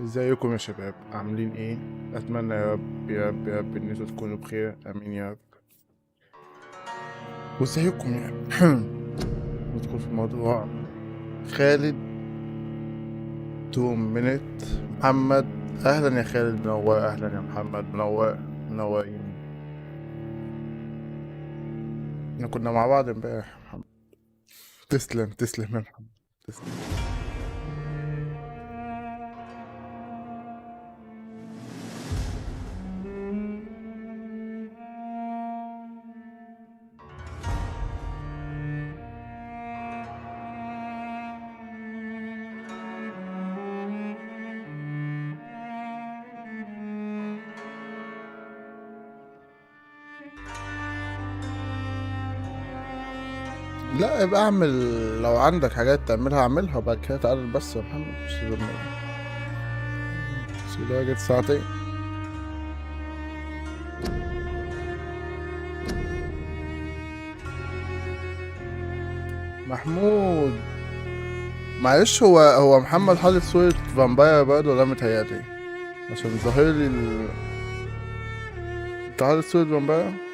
ازيكم يا شباب، عاملين ايه؟ اتمنى يا رب يا رب يا رب ان انتوا تكونوا بخير، امين يا رب. وازيكم يعني ندخل في الموضوع. خالد 2 minute محمد. اهلا يا خالد منور، اهلا يا محمد منور، منورين. احنا كنا مع بعض امبارح يا محمد. تسلم تسلم يا محمد، تسلم. لا ابقى اعمل، لو عندك حاجات تعملها اعملها بعد كده تعالى بس يا محمد. مش لدرجة ساعتين. محمود معلش، هو محمد حاطط صورة فامباير برضه ولا متهيألي؟ عشان ظاهر لي انت حاطط صورة فامباير؟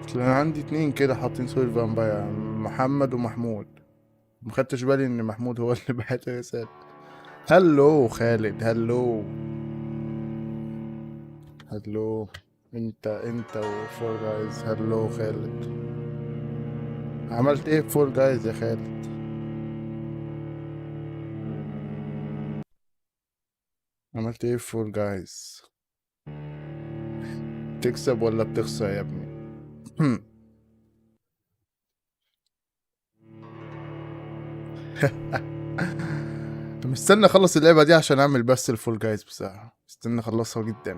اصل انا عندي اتنين كده حاطين صورة فامباير، محمد ومحمود. مخدتش بالي ان محمود هو اللي بعت رسالة. هلو خالد، هلو هلو. انت وفور جايز. هلو خالد، عملت ايه في فور جايز يا خالد؟ عملت ايه في فور جايز؟ تكسب ولا بتخسر يا ابني؟ مستني اخلص اللعبة دي عشان اعمل بس الفول جايز، بصراحة مستني اخلصها جدا.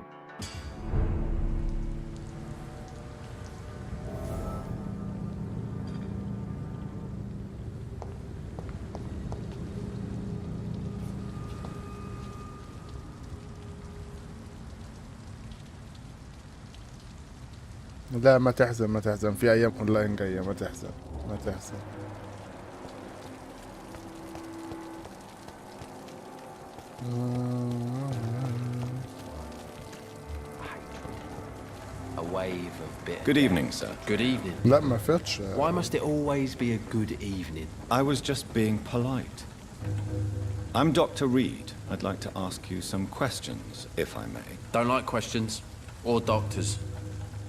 لا ما تحزن ما تحزن، في ايام اونلاين جاية، ما تحزن ما تحزن. A wave of bitter. Good evening, sir. Good evening. لا ما فاتش. Why must it always be a good evening? I was just being polite. I'm Dr. Reed. I'd like to ask you some questions, if I may. Don't like questions or doctors.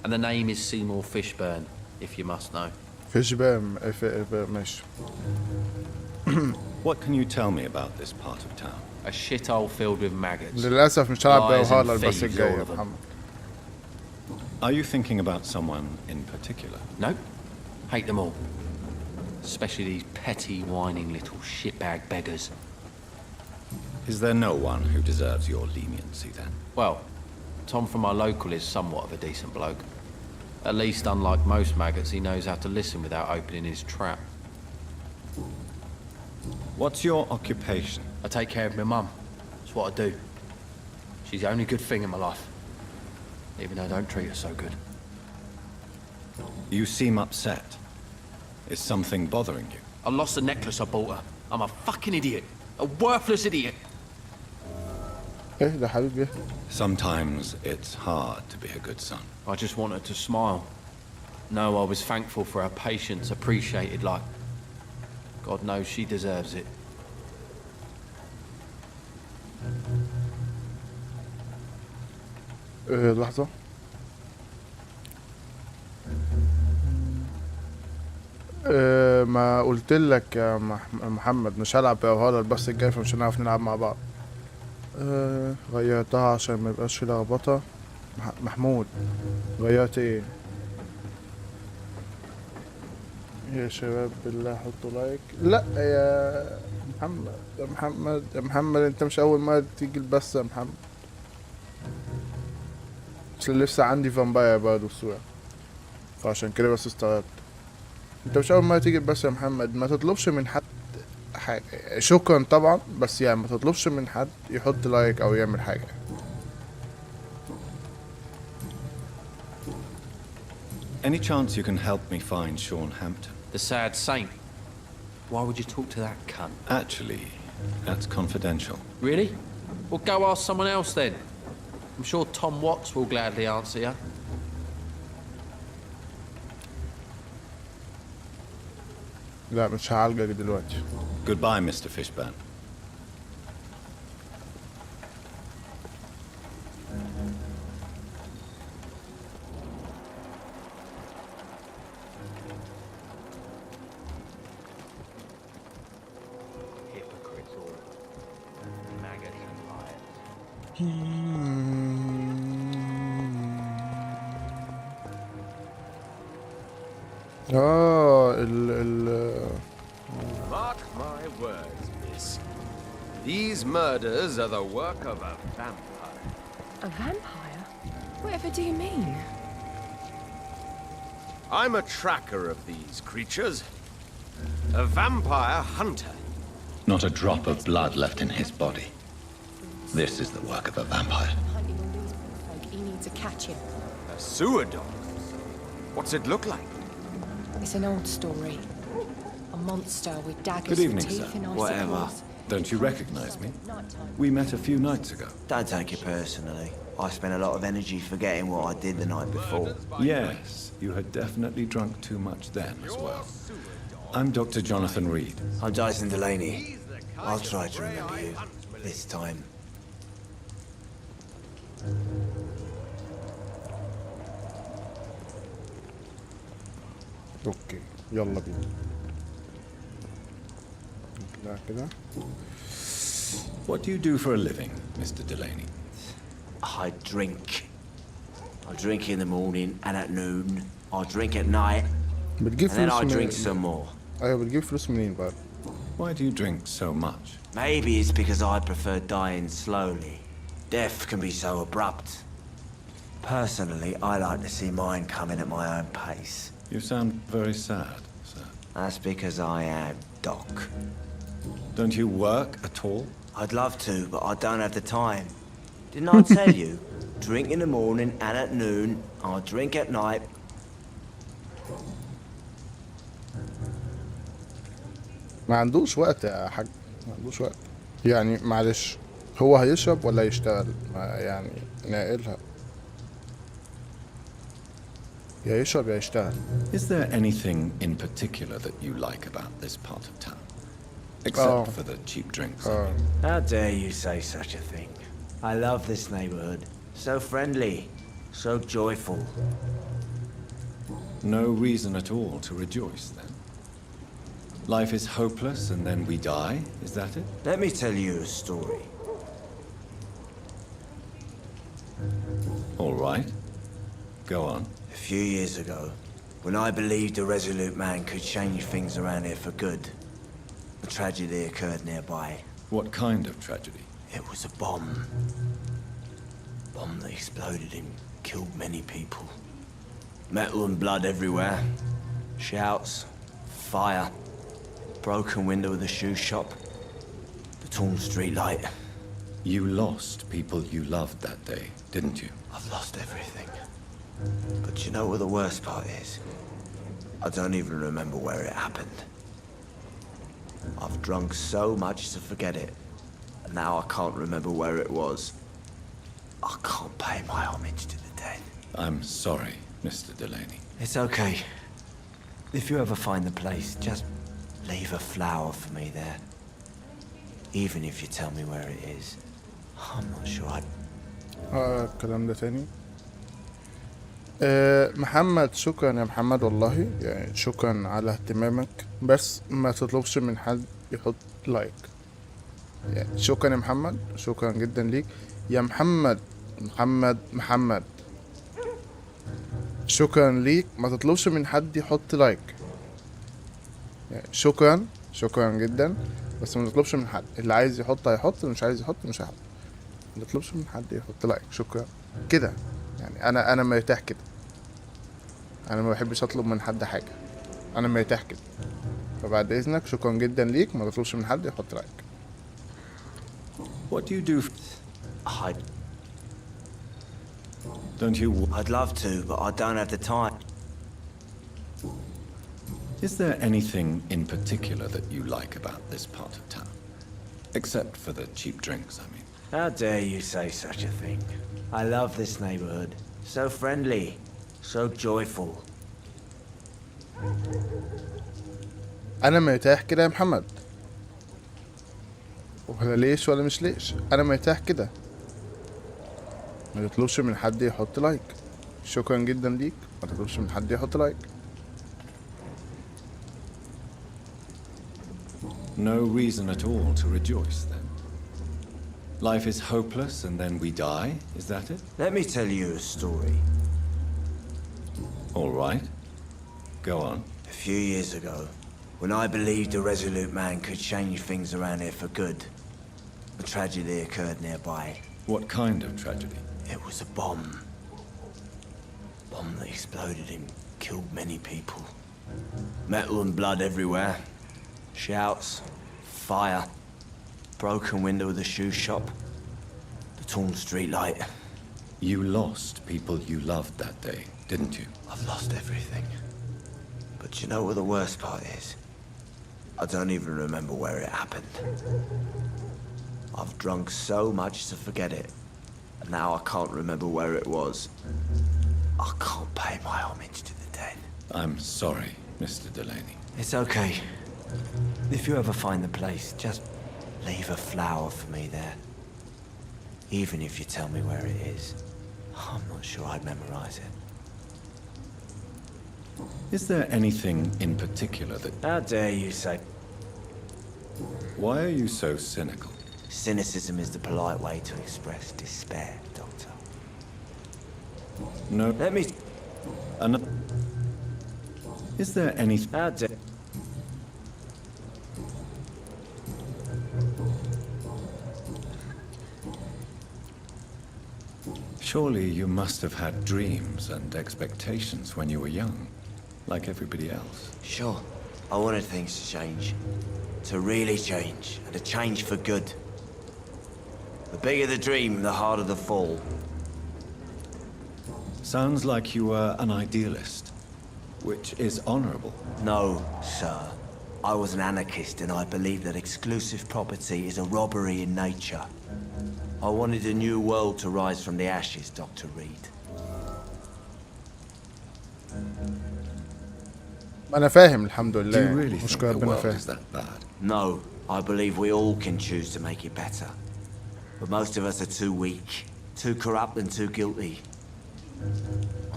And the name is Seymour Fishburne, if you must know. فيش بام ماشي. What can you tell me about this part of town? A shithole filled with maggots. للأسف مش هلعب Lies and بوهالا البث thieves, الجاي all يا of them. محمد. Are you thinking about someone in particular? No? Hate them all. Especially these petty, whining little shitbag beggars. Is there no one who deserves your leniency then? Well, Tom from our local is somewhat of a decent bloke. At least, unlike most maggots, he knows how to listen without opening his trap. What's your occupation? I take care of my mum. That's what I do. She's the only good thing in my life. Even though I don't treat her so good. You seem upset. Is something bothering you? I lost the necklace I bought her. I'm a fucking idiot. A worthless idiot. ايه ده حبيبي؟ Sometimes it's hard to be a good son. I just wanted to smile. No, I was thankful for her patience, appreciated like... God knows she deserves it. لحظة. ما قلت لك يا محمد مش هلعب بوهالا البث الجاي، فمش هنعرف نلعب مع بعض. غيرتها عشان ما يبقاش في لخبطة. محمود غيرت ايه؟ يا شباب بالله حطوا لايك. لا يا محمد، يا محمد، يا محمد، انت مش اول مرة تيجي البث يا محمد. بس لسه عندي فامباير برضه الصورة، فعشان كده بس استغربت. انت مش اول مرة تيجي البث يا محمد، ما تطلبش من حد حاجة. شكرا طبعا، بس يعني ما تطلبش من حد يحط لايك او يعمل حاجة. Any chance you can help me find Sean Hampton? The sad saint. Why would you talk to that cunt? Actually, that's confidential. Really? Well, go ask someone else then. I'm sure Tom Watts will gladly answer you. لا مش هعالجك دلوقتي. Goodbye, Mr. Fishburne. Hypocrites all of them. Maggots and liars. Mark my words, miss. These murders are the work of a vampire. A vampire? Whatever do you mean? I'm a tracker of these creatures. A vampire hunter. Not a drop of blood left in his body. This is the work of a vampire. Hunting all these poor folk, he needs to catch him. A sewer dog. What's it look like? It's an old story. A monster with daggers Good evening, for teeth sir. and Whatever. icicles. Don't you recognize me? Nighttime. We met a few nights ago. Don't take it personally. I spent a lot of energy forgetting what I did the night before. Yes, you had definitely drunk too much then as well. I'm Dr. Jonathan Reed. I'm Jason Delaney. I'll try to remember you. This time. اوكي يلا بينا. نطلع كده. What do you do for a living, Mr. Delaney? I drink. I drink in the morning and at noon. I drink at night. بتجيب And then I فلوس drink من... some more. ايوه بتجيب فلوس منين بقى؟ Why do you drink so much? Maybe it's because I prefer dying slowly. Death can be so abrupt. Personally, I like to see mine coming at my own pace. You sound very sad, sir. That's because I am Doc. Don't you work at all? I'd love to, but I don't have the time. Didn't I tell you? Drink in the morning and at noon. I'll drink at night. ما عندوش وقت يا حاج، ما عندوش وقت. يعني معلش هو هيشرب ولا يشتغل؟ يعني ناقلها، يا يشرب يا يشتغل. Is there anything in particular that you like about this part of town? Except for the cheap drinks. How dare you say such a thing? I love this neighborhood. So friendly, so joyful. No reason at all to rejoice then. Life is hopeless and then we die, is that it? Let me tell you a story. All right. Go on. A few years ago, when I believed a resolute man could change things around here for good, a tragedy occurred nearby. What kind of tragedy? It was a bomb. Bomb that exploded and killed many people. Metal and blood everywhere. Shouts, fire, broken window of the shoe shop, the torn street light. You lost people you loved that day, didn't you? I've lost everything. But you know what the worst part is? I don't even remember where it happened. I've drunk so much to forget it. And now I can't remember where it was. I can't pay my homage to the dead. I'm sorry, Mr. Delaney. It's okay. If you ever find the place, just leave a flower for me there. Even if you tell me where it is. I'm not sure I'd... الكلام ده تاني. محمد شكرا يا محمد والله، يعني شكرا على اهتمامك، بس ما تطلبش من حد يحط لايك. يعني شكرا يا محمد، شكرا جدا ليك يا محمد. محمد شكرا ليك، ما تطلبش من حد يحط لايك. يعني شكرا جدا، بس ما تطلبش من حد. اللي عايز يحط هيحط، اللي مش عايز يحط مش هيحط. ما تطلبش من حد يحط لايك. شكرا كده، يعني انا مرتاح كده. انا ما بحبش اطلب من حد حاجه، انا مرتاح كده. فبعد اذنك شكرا جدا ليك، ما تطلبش من حد يحط لايك. What do you do? Don't you? I'd love to, but I don't have the time. Is there anything in particular that you like about this part of town? Except for the cheap drinks, I mean. How dare you say such a thing? I love this neighborhood. So friendly, so joyful. انا مرتاح كده يا محمد، ولا ليش ولا مش ليش، انا مرتاح كده. ما تطلبش من حد يحط لايك. شكرا جدا ليك. ما تطلبش من حد يحط لايك. No reason at all to rejoice, then. Life is hopeless and then we die, is that it? Let me tell you a story. All right. Go on. A few years ago, when I believed a resolute man could change things around here for good, a tragedy occurred nearby. What kind of tragedy? It was a bomb. Bomb that exploded and killed many people. Metal and blood everywhere. Shouts, fire, broken window of the shoe shop, the torn street light. You lost people you loved that day, didn't you? I've lost everything. But you know what the worst part is? I don't even remember where it happened. I've drunk so much to forget it, and now I can't remember where it was. I can't pay my homage to the dead. I'm sorry, Mr. Delaney. It's okay. If you ever find the place, just leave a flower for me there. Even if you tell me where it is. I'm not sure I'd memorize it. Is there anything in particular that... How dare you say... Why are you so cynical? Cynicism is the polite way to express despair, Doctor. No... Let me... Is there any... How dare... Surely you must have had dreams and expectations when you were young, like everybody else. Sure. I wanted things to change. To really change. And to change for good. The bigger the dream, the harder the fall. Sounds like you were an idealist, which is honorable. No, sir. I was an anarchist and I believed that exclusive property is a robbery in nature. I wanted a new world to rise from the ashes, Dr. Reed. انا فاهم الحمد Do you لله. really think مشكلة the ربنا world فاهم. is that bad? No, I believe we all can choose to make it better. But most of us are too weak, too corrupt and too guilty.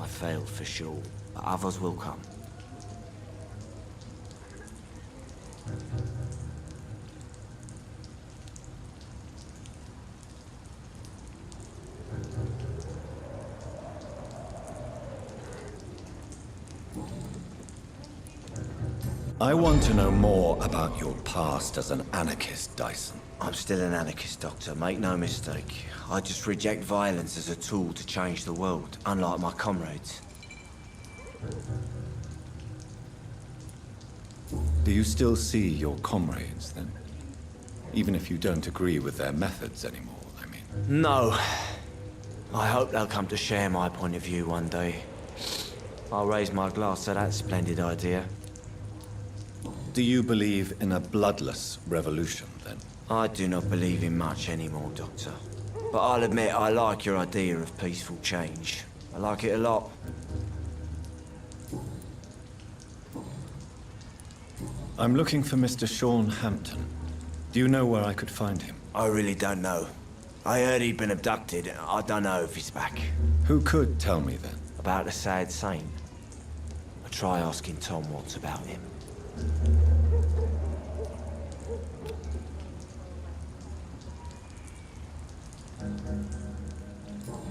I failed for sure, but others will come. I want to know more about your past as an anarchist, Dyson. I'm still an anarchist, Doctor, make no mistake. I just reject violence as a tool to change the world, unlike my comrades. Do you still see your comrades, then? Even if you don't agree with their methods anymore, I mean. No. I hope they'll come to share my point of view one day. I'll raise my glass to that splendid idea. Do you believe in a bloodless revolution, then? I do not believe in much anymore, Doctor. But I'll admit I like your idea of peaceful change. I like it a lot. I'm looking for Mr. Sean Hampton. Do you know where I could find him? I really don't know. I heard he'd been abducted. I don't know if he's back. Who could tell me, then? About the sad saint? I'll try asking Tom what's about him.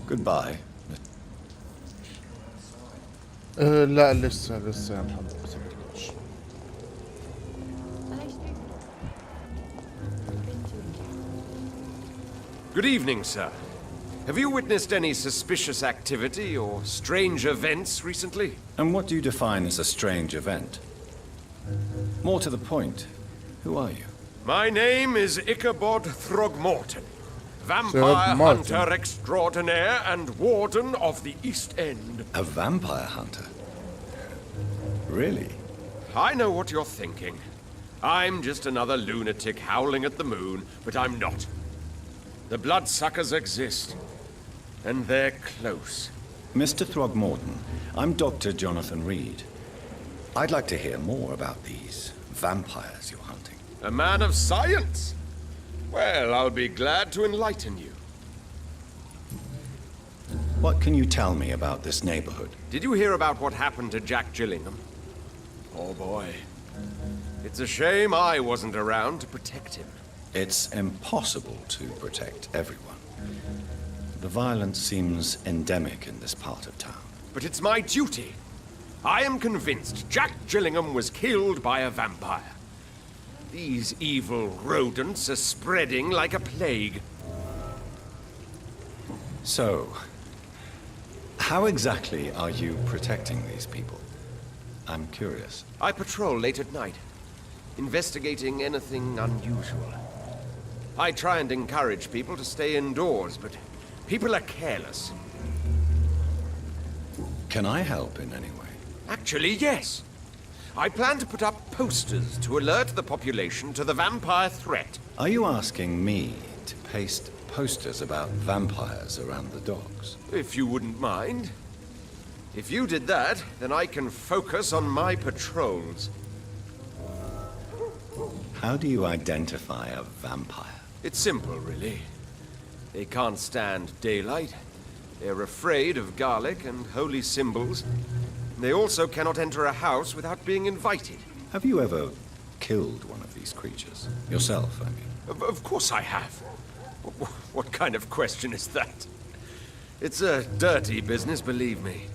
Goodbye. لا لسه يا محمد. بس ما تقلقش. Good evening, sir. Have you witnessed any suspicious activity or strange events recently? And what do you define as a strange event? More to the point, who are you? My name is Ichabod Throgmorton, vampire Throgmorton. hunter extraordinaire and warden of the East End. A vampire hunter? Really? I know what you're thinking. I'm just another lunatic howling at the moon, but I'm not. The bloodsuckers exist, and they're close. Mr. Throgmorton, I'm Dr. Jonathan Reed. I'd like to hear more about these vampires you're hunting. A man of science? Well, I'll be glad to enlighten you. What can you tell me about this neighborhood? Did you hear about what happened to Jack Gillingham? Oh boy. It's a shame I wasn't around to protect him. It's impossible to protect everyone. The violence seems endemic in this part of town. But it's my duty. I am convinced Jack Gillingham was killed by a vampire. These evil rodents are spreading like a plague. So, how exactly are you protecting these people? I'm curious. I patrol late at night, investigating anything unusual. I try and encourage people to stay indoors, but people are careless. Can I help in any way? Actually, yes. I plan to put up posters to alert the population to the vampire threat. Are you asking me to paste posters about vampires around the docks? If you wouldn't mind. If you did that, then I can focus on my patrols. How do you identify a vampire? It's simple, really. They can't stand daylight. They're afraid of garlic and holy symbols. They also cannot enter a house without being invited. Have you ever killed one of these creatures? Yourself, I mean. Of course I have. What kind of question is that? It's a dirty business, believe me.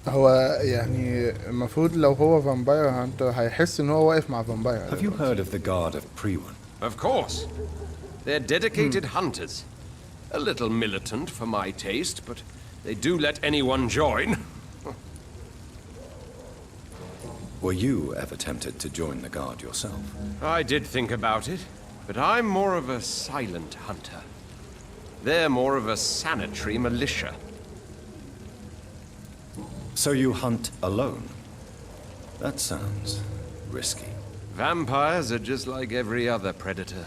هو يعني المفروض لو هو فامباير هانتر هيحس ان هو واقف مع فامباير. Have you heard of the Guard of Priwen? Of course. They're dedicated hunters. A little militant for my taste, but they do let anyone join. Were you ever tempted to join the Guard yourself? I did think about it, but I'm more of a silent hunter. They're more of a sanitary militia. So you hunt alone? That sounds risky. Vampires are just like every other predator.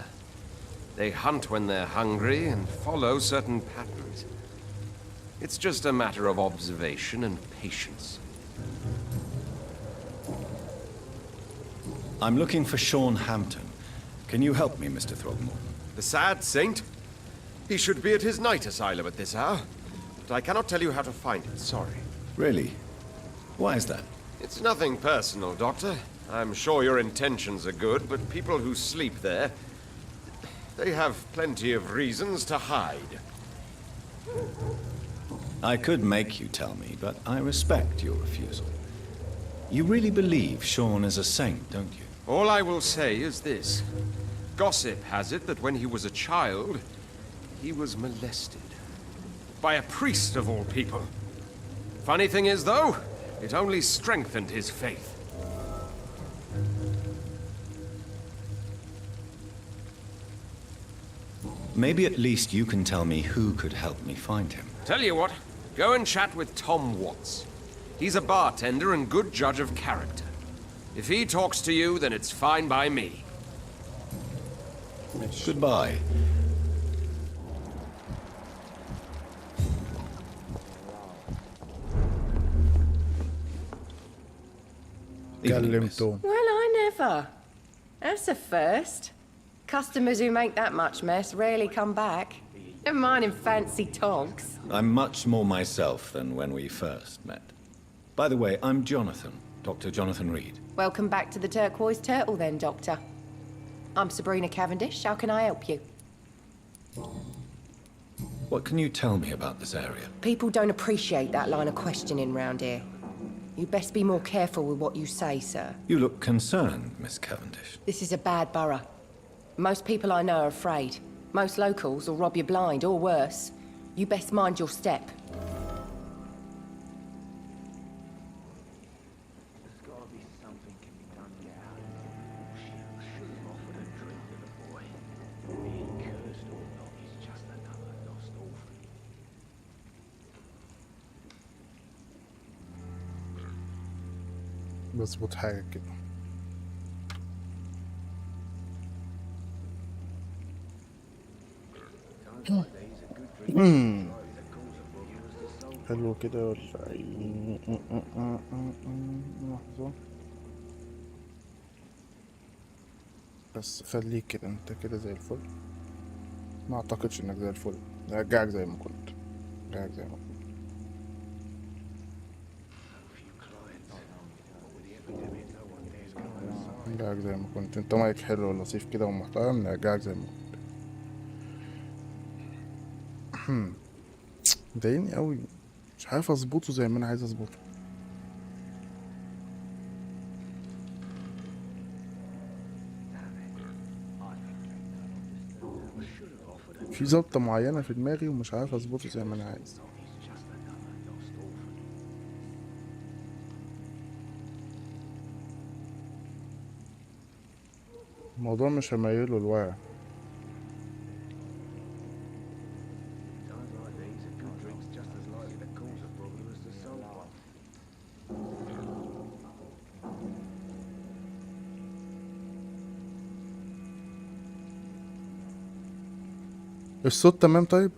They hunt when they're hungry and follow certain patterns. It's just a matter of observation and patience. I'm looking for Sean Hampton. Can you help me, Mr. Throgmorton? The sad saint? He should be at his night asylum at this hour. But I cannot tell you how to find him, sorry. Really? Why is that? It's nothing personal, Doctor. I'm sure your intentions are good, but people who sleep there, they have plenty of reasons to hide. I could make you tell me, but I respect your refusal. You really believe Sean is a saint, don't you? All I will say is this. Gossip has it that when he was a child, he was molested. By a priest of all people. Funny thing is, though, it only strengthened his faith. Maybe at least you can tell me who could help me find him. Tell you what, go and chat with Tom Watts. He's a bartender and good judge of character. If he talks to you, then it's fine by me. Goodbye. كلم توم. Well, I never. That's a first. Customers who make that much mess rarely come back. Never mind in fancy togs. I'm much more myself than when we first met. By the way, I'm Jonathan, Dr. Jonathan Reed. Welcome back to the Turquoise Turtle then, Doctor. I'm Sabrina Cavendish. How can I help you? What can you tell me about this area? People don't appreciate that line of questioning round here. You best be more careful with what you say, sir. You look concerned, Miss Cavendish. This is a bad borough. Most people I know are afraid. Most locals will rob you blind, or worse. You best mind your step. بظبط حاجة كده. حلو كده ولا لحظة بس خليك كده، انت كده زي الفل. ما اعتقدش انك زي الفل، رجعك زي ما كنت، رجعك زي ما كنت. رجعك زي ما كنت، انت مايك حلو ولطيف كده ومحترم، رجعك زي ما كنت. مضايقني قوي، مش عارف اظبطه زي ما انا عايز اظبطه. في ظبطة معينة في دماغي ومش عارف اظبطه زي ما انا عايز. الموضوع مش هميله لورا. الصوت تمام؟ طيب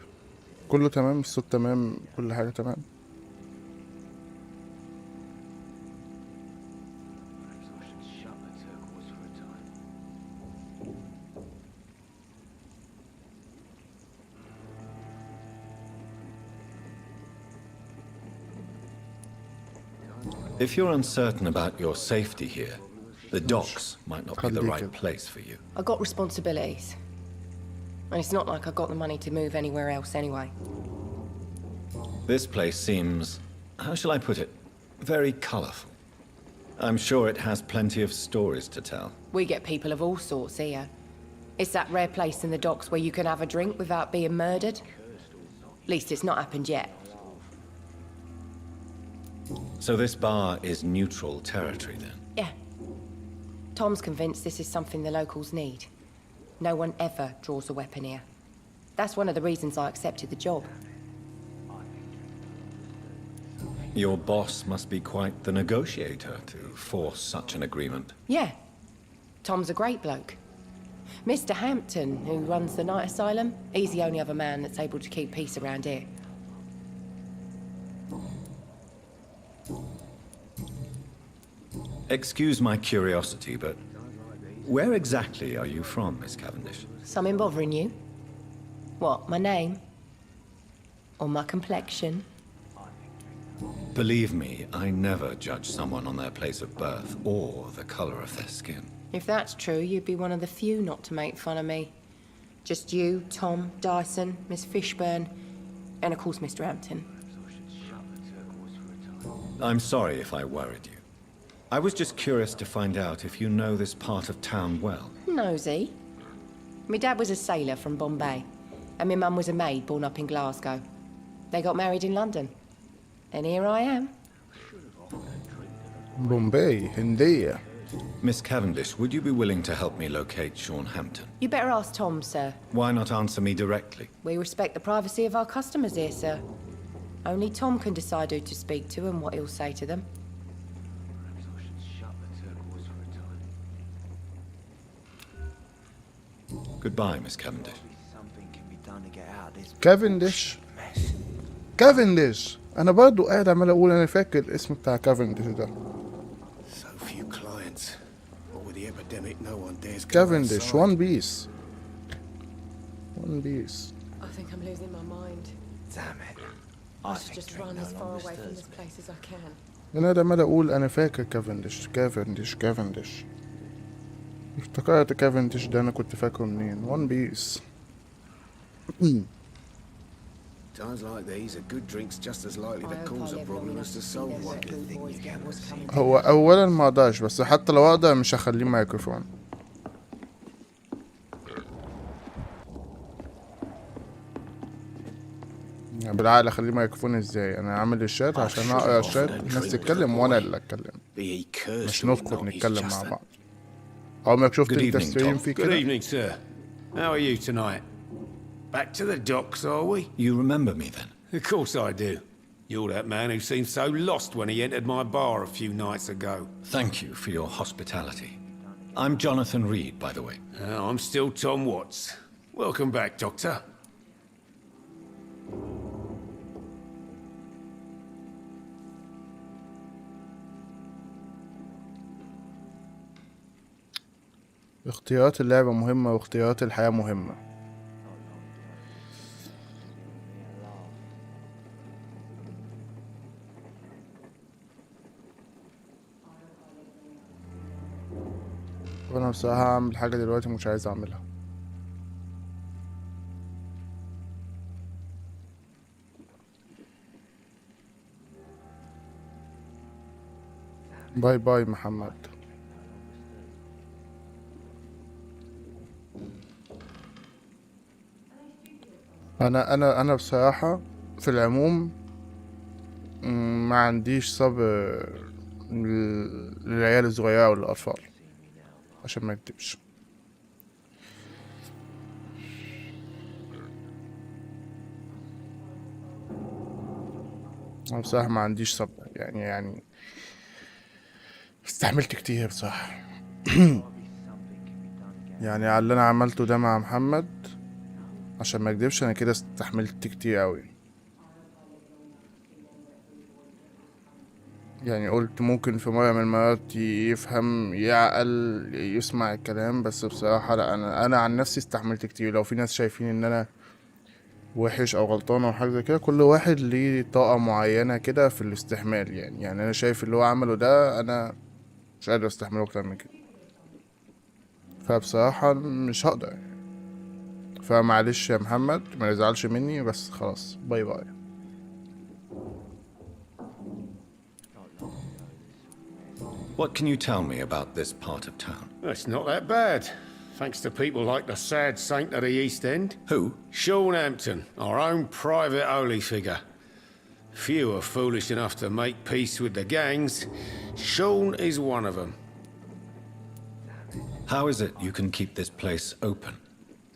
كله تمام، الصوت تمام، كل حاجة تمام. If you're uncertain about your safety here, the docks might not be the right place for you. I got responsibilities. And it's not like I got the money to move anywhere else anyway. This place seems, how shall I put it, very colorful. I'm sure it has plenty of stories to tell. We get people of all sorts here. It's that rare place in the docks where you can have a drink without being murdered. At least it's not happened yet. So this bar is neutral territory then? Yeah. Tom's convinced this is something the locals need. No one ever draws a weapon here. That's one of the reasons I accepted the job. Your boss must be quite the negotiator to force such an agreement. Yeah. Tom's a great bloke. Mr. Hampton, who runs the night asylum, he's the only other man that's able to keep peace around here. Excuse my curiosity, but where exactly are you from, Miss Cavendish? Something bothering you? What, my name? Or my complexion? Believe me, I never judge someone on their place of birth or the color of their skin. If that's true, you'd be one of the few not to make fun of me. Just you, Tom, Dyson, Miss Fishburne, and of course Mr. Hampton. I'm sorry if I worried you. I was just curious to find out if you know this part of town well. Nosy. My dad was a sailor from Bombay, and my mum was a maid born up in Glasgow. They got married in London. And here I am. Bombay, Hindiya. Miss Cavendish, would you be willing to help me locate Sean Hampton? You better ask Tom, sir. Why not answer me directly? We respect the privacy of our customers here, sir. Only Tom can decide who to speak to and what he'll say to them. Goodbye, Miss Cavendish. كافنديش. كافنديش. انا برضو قاعد عمال اقول انا فاكر الاسم بتاع كافنديش ده. كافنديش. وان بيس. وان بيس. I think I'm losing my mind. Damn it. I should just run as far away from this place as I can. انا قاعد عمال اقول انا فاكر كافنديش كافنديش كافنديش. افتكرت كافنديش ده انا كنت فاكره منين؟ وان بيس. Times like these, a good drink's just as likely to cause a problem as to solve one. هو اولا ما اقدرش، بس حتى لو اقدر مش هخليه مايكروفون. يعني بالعقل اخليه مايكروفون ازاي؟ انا عامل الشات عشان اقرا الشات الناس تتكلم وانا اللي اتكلم، مش ندخل نتكلم مع بعض. عمرك شفت انت ستريم في كده؟ Good evening, sir. How are you tonight? Back to the docks, are we? You remember me then? Of course I do. You're that man who seemed so lost when he entered my bar a few nights ago. Thank you for your hospitality. I'm Jonathan Reed, by the way. I'm still Tom Watts. Welcome back, Doctor. اختيارات اللعبة مهمة واختيارات الحياة مهمة. وانا بصراحة هعمل حاجة دلوقتي مش عايز اعملها. باي باي محمد. انا بصراحة في العموم ما عنديش صبر للعيال الصغيرة والاطفال عشان ما اكدبش. انا بصراحة ما عنديش صبر يعني استحملت كتير بصراحة. يعني على اللي انا عملته ده مع محمد عشان ما اكدبش انا كده استحملت كتير اوي. يعني قلت ممكن في مرة من المرات يفهم يعقل يسمع الكلام، بس بصراحة لا، انا عن نفسي استحملت كتير. لو في ناس شايفين ان انا وحش او غلطان او حاجة زي كده، كل واحد ليه طاقة معينة كده في الاستحمال. يعني انا شايف اللي هو عمله ده انا مش قادر استحمله اكتر من كده، فبصراحة مش هقدر. فمعلش يا محمد ما نزعلش مني، بس خلاص باي باي. What can you tell me about this part of town? It's not that bad. Thanks to people like the sad saint of the East End. Who? Sean Hampton, our own private holy figure. Few are foolish enough to make peace with the gangs. Sean is one of them. How is it you can keep this place open?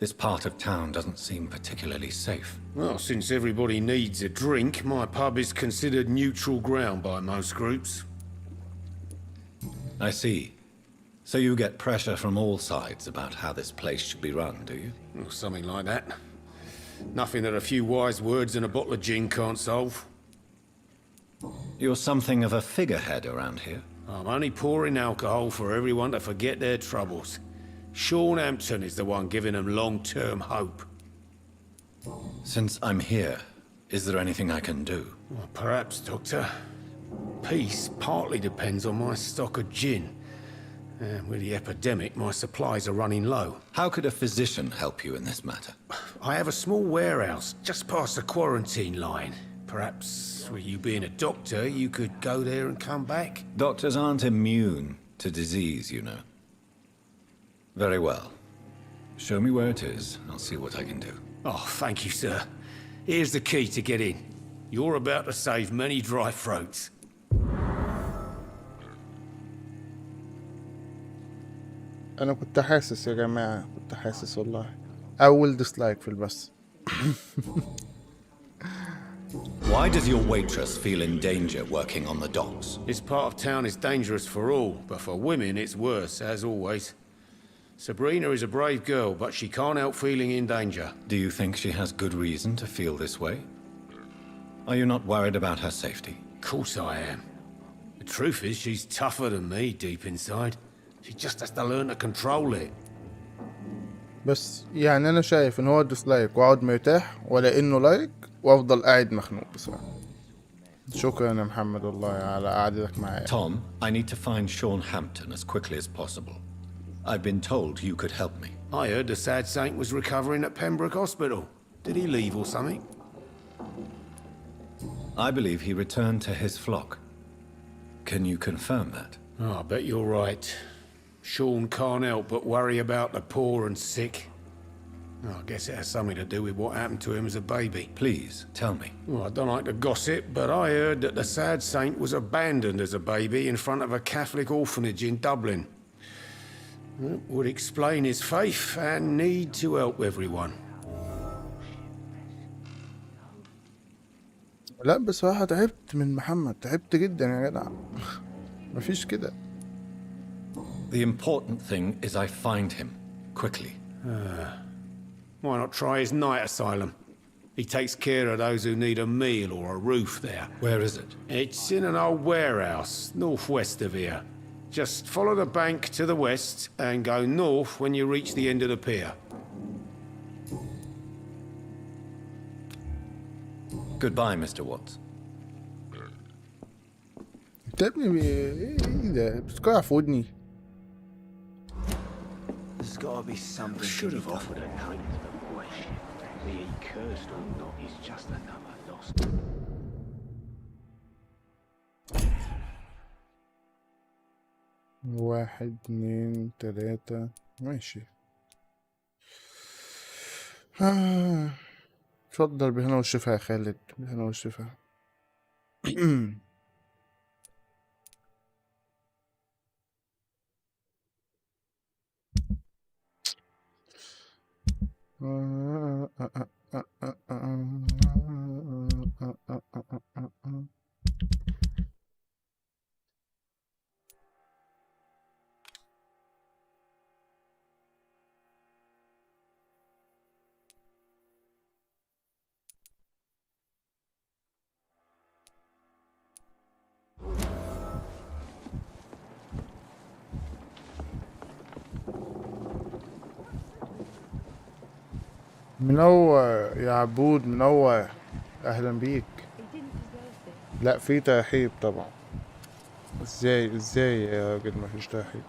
This part of town doesn't seem particularly safe. Well, since everybody needs a drink, my pub is considered neutral ground by most groups. I see. So you get pressure from all sides about how this place should be run, do you? Or something like that. Nothing that a few wise words and a bottle of gin can't solve. You're something of a figurehead around here. I'm only pouring alcohol for everyone to forget their troubles. Sean Hampton is the one giving them long-term hope. Since I'm here, is there anything I can do? Well, perhaps, Doctor. Peace partly depends on my stock of gin. With the epidemic, my supplies are running low. How could a physician help you in this matter? I have a small warehouse just past the quarantine line. Perhaps, with you being a doctor, you could go there and come back? Doctors aren't immune to disease, you know. Very well. Show me where it is. I'll see what I can do. Oh, thank you, sir. Here's the key to get in. You're about to save many dry throats. انا كنت حاسس يا جماعة، كنت حاسس والله. اول ديسلايك في البث. Why does your waitress feel in danger working on the docks? This part of town is dangerous for all, but for women it's worse, as always. Sabrina is a brave girl, but she can't help feeling in danger. Do you think she has good reason to feel this way? Are you not worried about her safety? Of course I am. The truth is she's tougher than me deep inside. She just has to learn to control it. بس يعني انا شايف ان هو ديسلايك واقعد مرتاح، ولا انه لايك وافضل قاعد مخنوق بصراحة. شكرا يا محمد والله على قعدتك معايا. Tom, I need to find Sean Hampton as quickly as possible. I've been told you could help me. I heard the sad saint was recovering at Pembroke Hospital. Did he leave or something? I believe he returned to his flock. Can you confirm that? Oh, I bet you're right. Sean can't help but worry about the poor and sick. Oh, I guess it has something to do with what happened to him as a baby. Please, tell me. Well, I don't like to gossip, but I heard that the sad saint was abandoned as a baby in front of a Catholic orphanage in Dublin. That would explain his faith and need to help everyone. لا بصراحة تعبت من محمد، تعبت جدا يا جدع. مفيش كده. The important thing is I find him quickly. Why not try his night asylum? He takes care of those who need a meal or a roof there. Where is it? It's in an old warehouse, northwest of here. Just follow the bank to the west and go north when you reach the end of the pier. Goodbye, Mr. Watts. انت يا ابني ايه ده؟ بتتكلم في ودني. There's gotta be something. Should have offered a name to the boy. Be he cursed or not, he's just another lost. واحد اتنين تلاتة ماشي. اتفضل بهنا والشفا يا خالد، بهنا والشفا. منور يا عبود، منور. اهلا بيك. لا في ترحيب طبعا. ازاي يا راجل مفيش ترحيب؟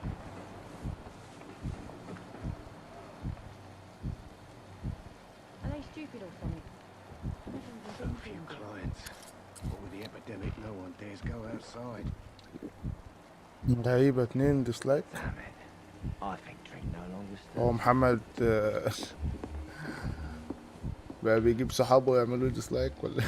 So few clients. But with the epidemic, no one dares go outside. غريبة اتنين ديسلايك. Damn it. I think drink no longer stirs. هو محمد بقى بيجيب صحابه ويعملوا ديسلايك ولا؟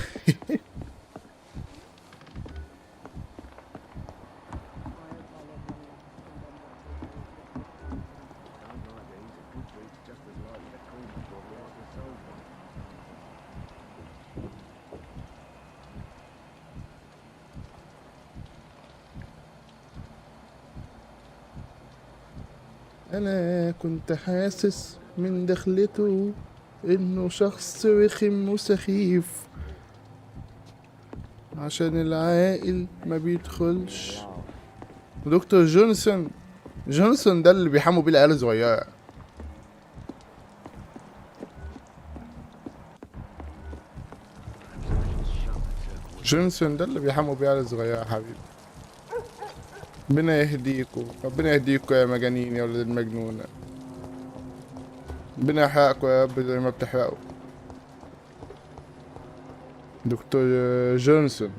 انا كنت حاسس من دخلته انه شخص رخم وسخيف عشان العاقل ما بيدخلش. دكتور جونسون ده اللي بيحموا بيه العيال الصغيره. جونسون ده اللي بيحموا بيه العيال الصغيره يا حبيبي. ربنا يهديكوا، ربنا يهديكوا يا مجانين يا ولد المجنونه. ربنا يحرقكوا يا رب زي ما بتحرقوا. دكتور جونسون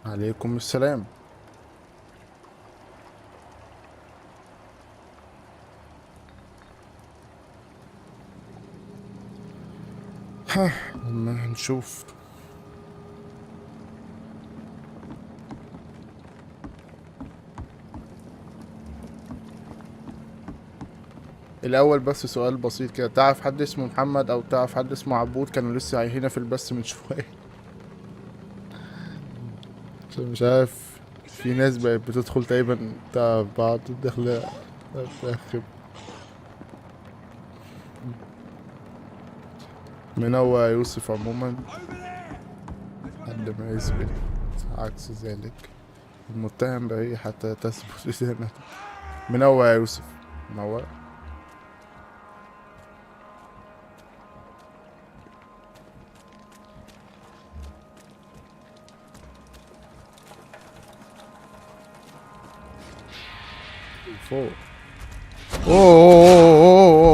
عليكم السلام. ما هنشوف. الاول بس سؤال بسيط كده، تعرف حد اسمه محمد او تعرف حد اسمه عبود؟ كانوا لسه هنا في البث من شويه. مش عارف، في ناس بقت بتدخل تقريبا تعرف بعض داخله تاخب. منوع يوسف عموما حد ما يثبت عكس ذلك. المتهم بريء حتى تثبت إدانته. منوع يوسف، منوع. فوق. اوه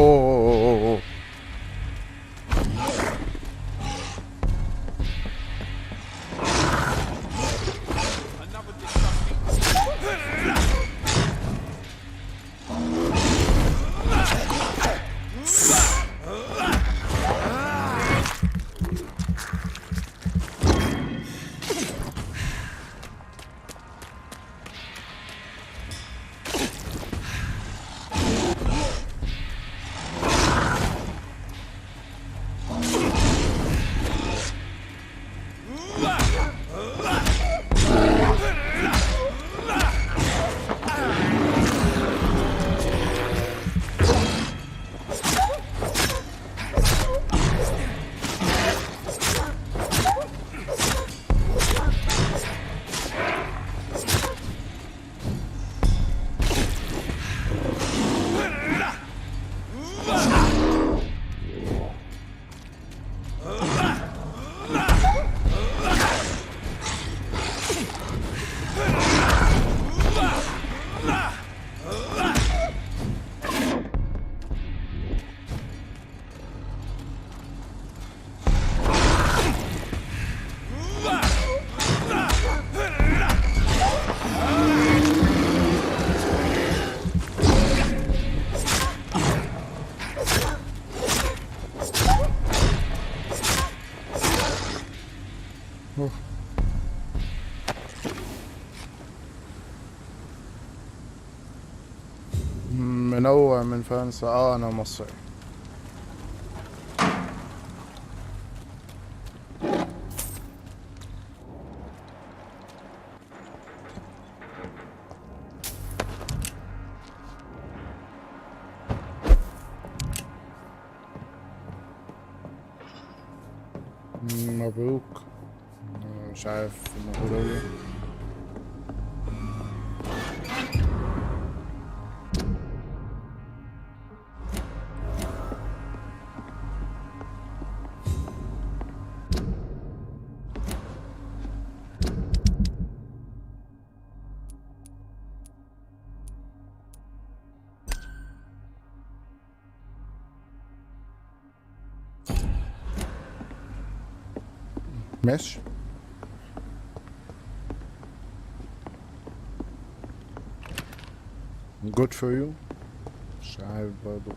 منوع من فرنسا. انا مصري. مبروك. مش عارف الموضوع ده. ماشي. good for you. مش عارف برضو.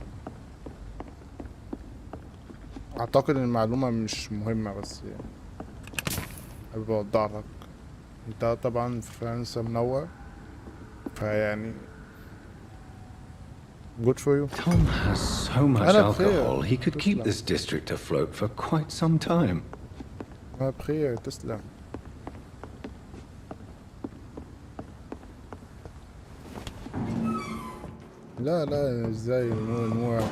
اعتقد ان المعلومة مش مهمة بس يعني حابب اوضح لك. انت طبعا في فرنسا منور فيعني good for you. Tom has so much أنا بخير. alcohol, he could keep تسلم. this district afloat for quite some time. انا بخير تسلم. لا ازاي نورك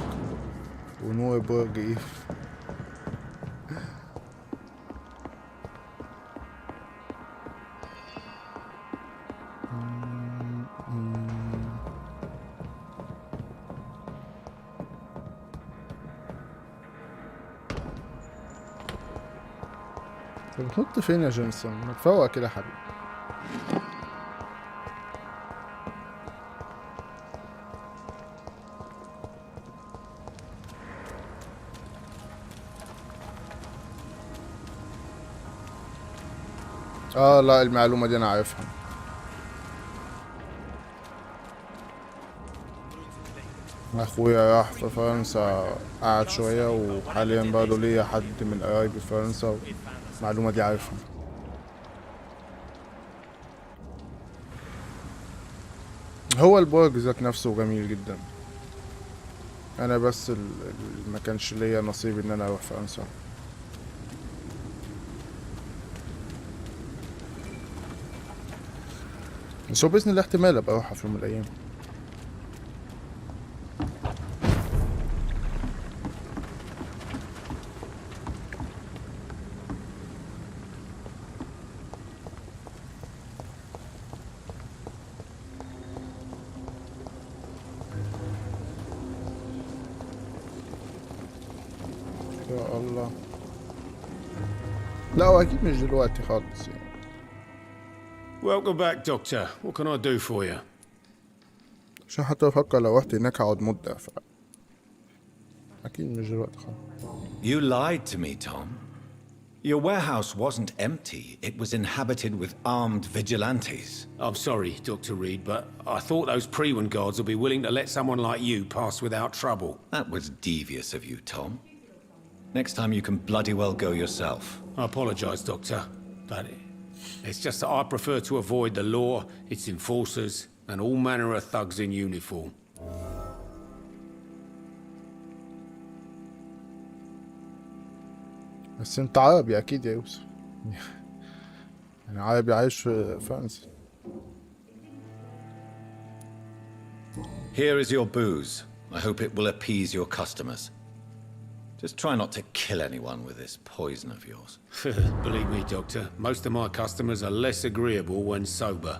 ونور برج ايف. طب بتنط فين يا جينسون؟ ما تفوق كده يا حبيبي. لا المعلومة دي انا عارفها. اخويا راح في فرنسا قعد شوية وحاليا برضه ليا حد من قرايبي في فرنسا. المعلومة دي عارفها. هو البرج ذات نفسه جميل جدا. انا بس ما كانش ليا نصيب ان انا اروح فرنسا. بس هو باذن الله احتمال ابقى اروحها في يوم من الايام. يا الله. لا هو اكيد مش دلوقتي خالص يعني. Welcome back, Doctor. What can I do for you? عشان حتى بفكر لو رحت هناك هقعد مدة أكيد مش دلوقتي خالص. You lied to me, Tom. Your warehouse wasn't empty. It was inhabited with armed vigilantes. I'm sorry, Dr. Reed, but I thought those Prewen guards would be willing to let someone like you pass without trouble. That was devious of you, Tom. Next time you can bloody well go yourself. I apologize, Doctor, but it's just that I prefer to avoid the law, its enforcers, and all manner of thugs in uniform. بس أنت عربي أكيد يا يوسف. يعني عربي عايش في فرنسا. Here is your booze. I hope it will appease your customers. Just try not to kill anyone with this poison of yours. Believe me, Doctor, most of my customers are less agreeable when sober.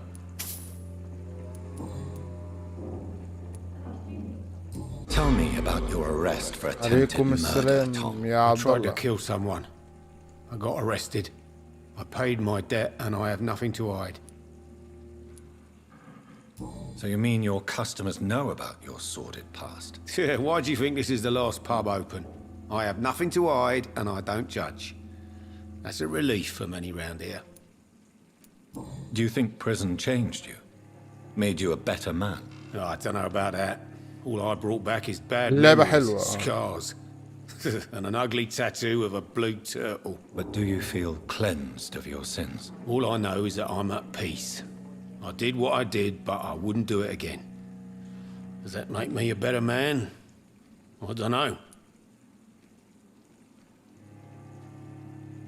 Tell me about your arrest for attempted عليكم murder, السلام Tom. يا I عبد tried to الله. kill someone. I got arrested. I paid my debt and I have nothing to hide. So you mean your customers know about your sordid past? Yeah, why do you think this is the last pub open? I have nothing to hide and I don't judge. That's a relief for many round here. Do you think prison changed you? Made you a better man? Oh, I don't know about that. All I brought back is bad اللعبة memories, حلوة. scars, and an ugly tattoo of a blue turtle. But do you feel cleansed of your sins? All I know is that I'm at peace. I did what I did, but I wouldn't do it again. Does that make me a better man? I don't know.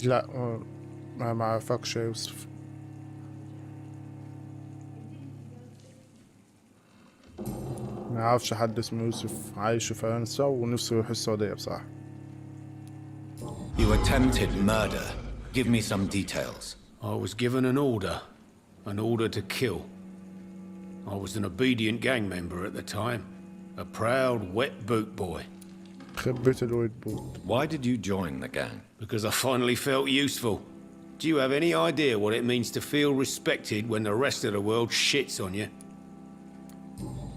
لا ما اعرفكش يا يوسف. ما اعرفش حد اسمه يوسف عايش في فرنسا ونفسه يروح السعودية بصراحة. You attempted murder. Give me some details. I was given an order to kill. I was an obedient gang member at the time, a proud wet boot boy. خبيت الويت بوت. Why did you join the gang? Because I finally felt useful. Do you have any idea what it means to feel respected when the rest of the world shits on you?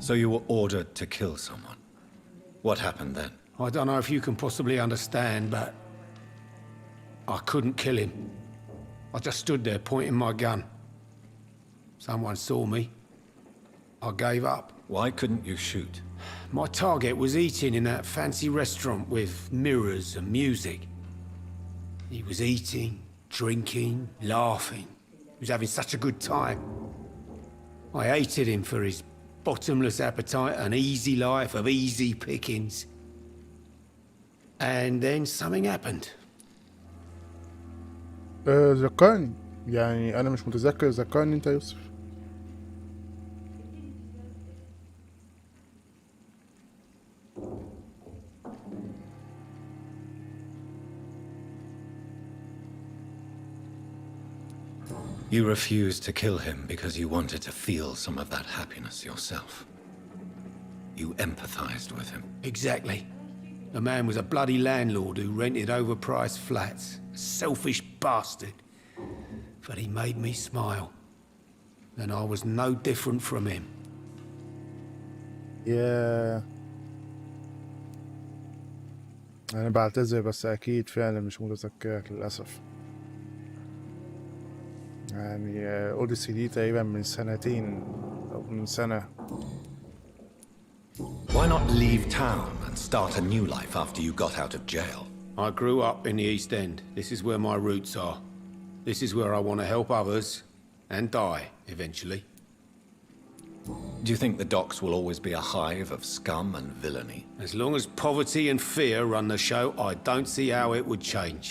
So you were ordered to kill someone. What happened then? I don't know if you can possibly understand, but I couldn't kill him. I just stood there pointing my gun. Someone saw me. I gave up. Why couldn't you shoot? My target was eating in that fancy restaurant with mirrors and music. He was eating, drinking, laughing. He was having such a good time. I hated him for his bottomless appetite and easy life of easy pickings. And then something happened. ذكرني يعني انا مش متذكر. ذكرني انت يوسف. You refused to kill him because you wanted to feel some of that happiness yourself. You empathized with him. Exactly. The man was a bloody landlord who rented overpriced flats. A selfish bastard. But he made me smile. And I was no different from him. يا انا بعتذر بس اكيد فعلا مش متذكرك للاسف. يعني اوديسي دي تقريبا من سنتين او من سنة. Why not leave town and start a new life after you got out of jail? I grew up in the East End. This is where my roots are. This is where I want to help others and die eventually. Do you think the docks will always be a hive of scum and villainy? As long as poverty and fear run the show, I don't see how it would change.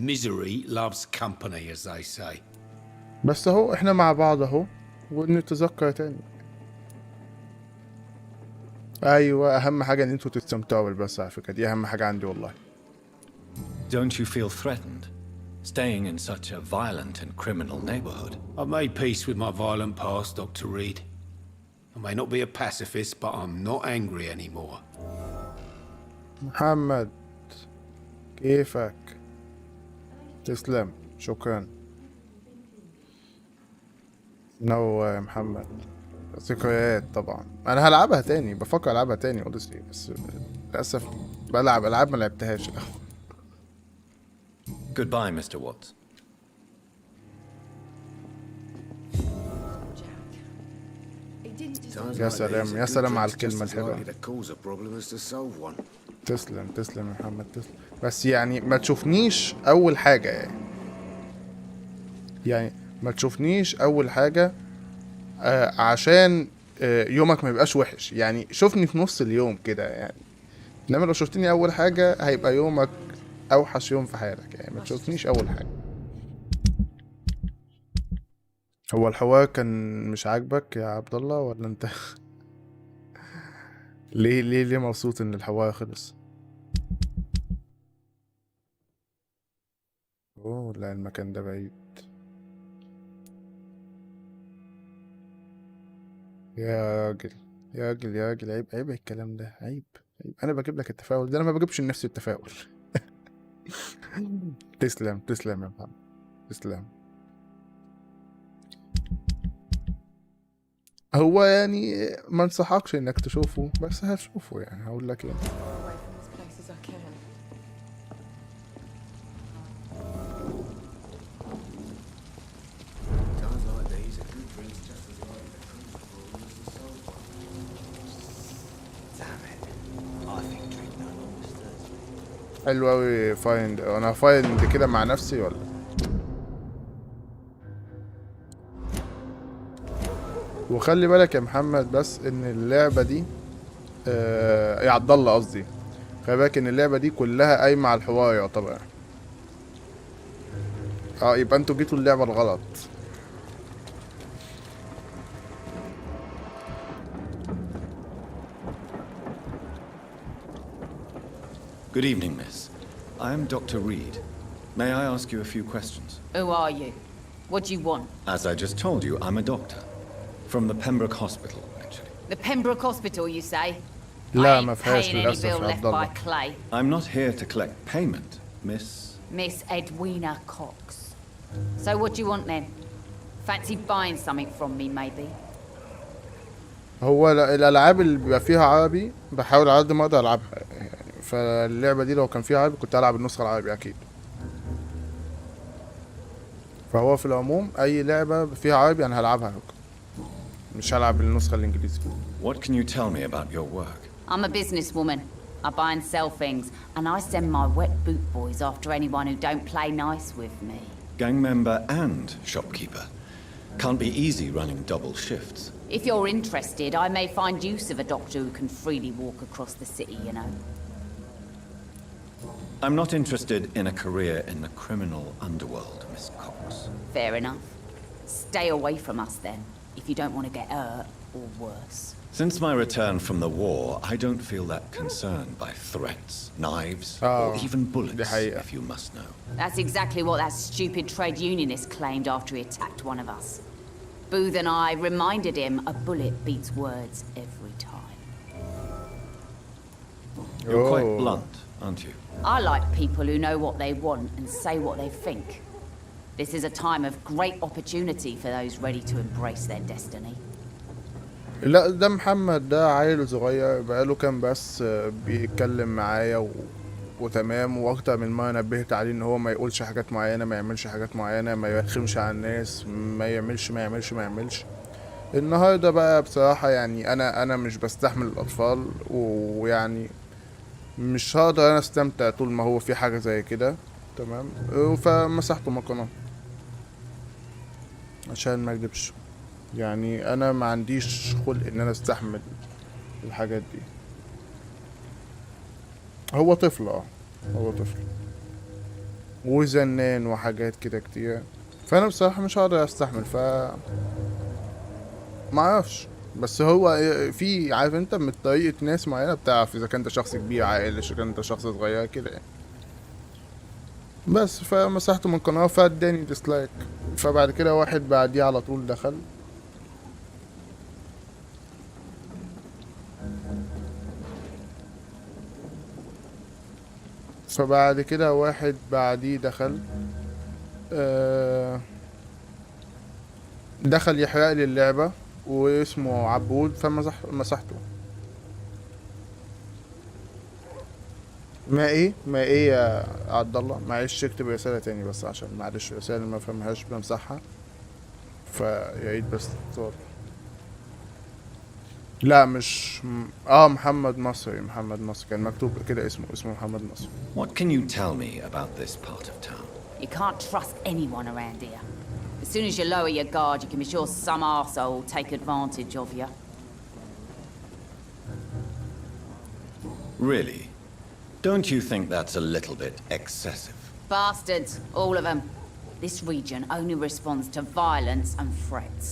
Misery loves company, as they say. بس اهو احنا مع بعض اهو ونتذكر تاني. ايوه اهم حاجة ان انتوا تستمتعوا بالبث على فكرة. دي اهم حاجة عندي والله. Don't you feel threatened, staying in such a violent and criminal neighborhood? I've made peace with my violent past, Dr. Reed. I may not be a pacifist, but I'm not angry anymore. محمد كيفك؟ تسلم شكرا. نور يا محمد. ذكريات طبعا. انا هلعبها تاني. بفكر العبها تاني اوديسي بس للاسف بلعب العاب ما لعبتهاش. Goodbye, Mr. Watts. يا سلام يا سلام على الكلمة الحلوة. تسلم تسلم يا محمد تسلم. بس يعني ما تشوفنيش أول حاجة يعني ما تشوفنيش أول حاجة عشان يومك ما يبقاش وحش. يعني شوفني في نص اليوم كده يعني. إنما لو شفتني أول حاجة هيبقى يومك أوحش يوم في حياتك. يعني ما تشوفنيش أول حاجة. هو الحوار كان مش عاجبك يا عبد الله ولا انت؟ ليه مبسوط ان الحوار خلص؟ اوه لا المكان ده بعيد. يا راجل يا راجل يا راجل عيب عيب الكلام ده. عيب انا بجيب لك التفاؤل ده. انا ما بجيبش لنفسي التفاؤل. تسلم تسلم يا محمد تسلم. هو يعني ما انصحكش انك تشوفه بس هتشوفه. يعني هقول لك ايه. حلو اوي فايند. انا فايند كده مع نفسي ولا وخلي بالك يا محمد بس ان اللعبة دي يا عبد الله قصدي، خلي بالك ان اللعبة دي كلها قايمة على الحوار يعتبر. يبقى انتوا جيتوا اللعبة الغلط. Good evening, miss. I am Dr. Reed. May I ask you a few questions? Who are you? What do you want? As I just told you, I'm a doctor. From the Pembroke Hospital, actually. The Pembroke Hospital, you say? لا I ما ain't فيهاش paying any للأسف bill يا left عبد by الله. Clay. I'm not here to collect payment, miss. Miss Edwina Cox. So what do you want then? Fancy buying something from me, maybe? هو الالعاب اللي بيبقى فيها عربي بحاول على قد ما اقدر العبها يعني، فاللعبه دي لو كان فيها عربي كنت العب النسخه العربي اكيد. فهو في العموم اي لعبه فيها عربي انا هلعبها، مش هلعب النسخه الانجليزي. What can you tell me about your work? I'm a businesswoman. I buy and sell things, and I send my wet boot boys after anyone who don't play nice with me. Gang member and shopkeeper. Can't be easy running double shifts. If you're interested, I may find use of a doctor who can freely walk across the city, you know. I'm not interested in a career in the criminal underworld, Miss Cox. Fair enough. Stay away from us then, if you don't want to get hurt or worse. Since my return from the war, I don't feel that concerned by threats, knives, or even bullets, if you must know. That's exactly what that stupid trade unionist claimed after he attacked one of us. Booth and I reminded him a bullet beats words every time. You're quite blunt, aren't you? I like people who know what they want and say what they think. This is a time of great opportunity for those ready to embrace their destiny. لا ده محمد، ده عيل صغير بقاله كام بس بيتكلم معايا وتمام، واكتر من ما نبهت عليه ان هو ما يقولش حاجات معينه، ما يعملش حاجات معينه، ما يرخمش على الناس، ما يعملش. النهارده بقى بصراحه يعني انا مش بستحمل الاطفال، ويعني مش هقدر انا استمتع طول ما هو في حاجه زي كده، تمام. فمسحته من القناه عشان ما اكدبش، يعني انا ما عنديش خلق ان انا استحمل الحاجات دي. هو طفل هو طفل وزنان وحاجات كده كتير، فانا بصراحه مش هقدر استحمل. ما اعرفش، بس هو في عارف انت من طريقه ناس معينه بتعرف اذا كنت شخص كبير عاقل، اذا كنت شخص صغير كده يعني. بس فمسحته من القناه فاداني ديسلايك. فبعد كده واحد بعديه على طول دخل، فبعد كده واحد بعديه دخل دخل يحرق لي اللعبة واسمه عبود، فمسحته. ما ايه يا عبد الله، معلش اكتب رسالة تاني بس عشان معلش الرسالة اللي ما فهمهاش بمسحها، فيعيد بس الصوت. لا مش محمد مصري كان مكتوب كده اسمه محمد مصري. What can you tell me about this part of town? You can't trust anyone around here. As soon as you lower your guard, you can be sure some arsehole will take advantage of you. Really? Don't you think that's a little bit excessive? Bastards, all of them. This region only responds to violence and threats.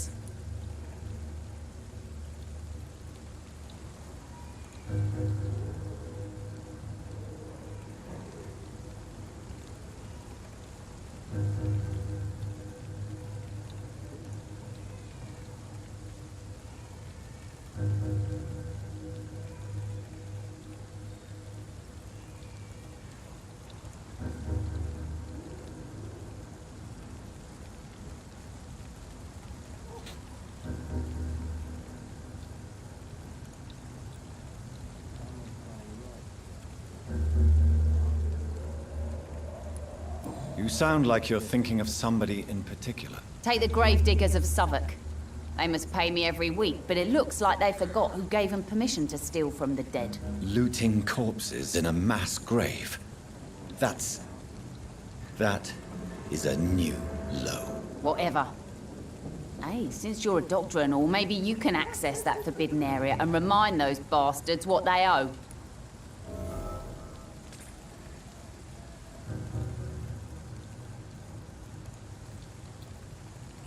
You sound like you're thinking of somebody in particular. Take the gravediggers of Southwark. They must pay me every week, but it looks like they forgot who gave them permission to steal from the dead. Looting corpses in a mass grave. That is a new low. Whatever. Hey, since you're a doctor and all, maybe you can access that forbidden area and remind those bastards what they owe.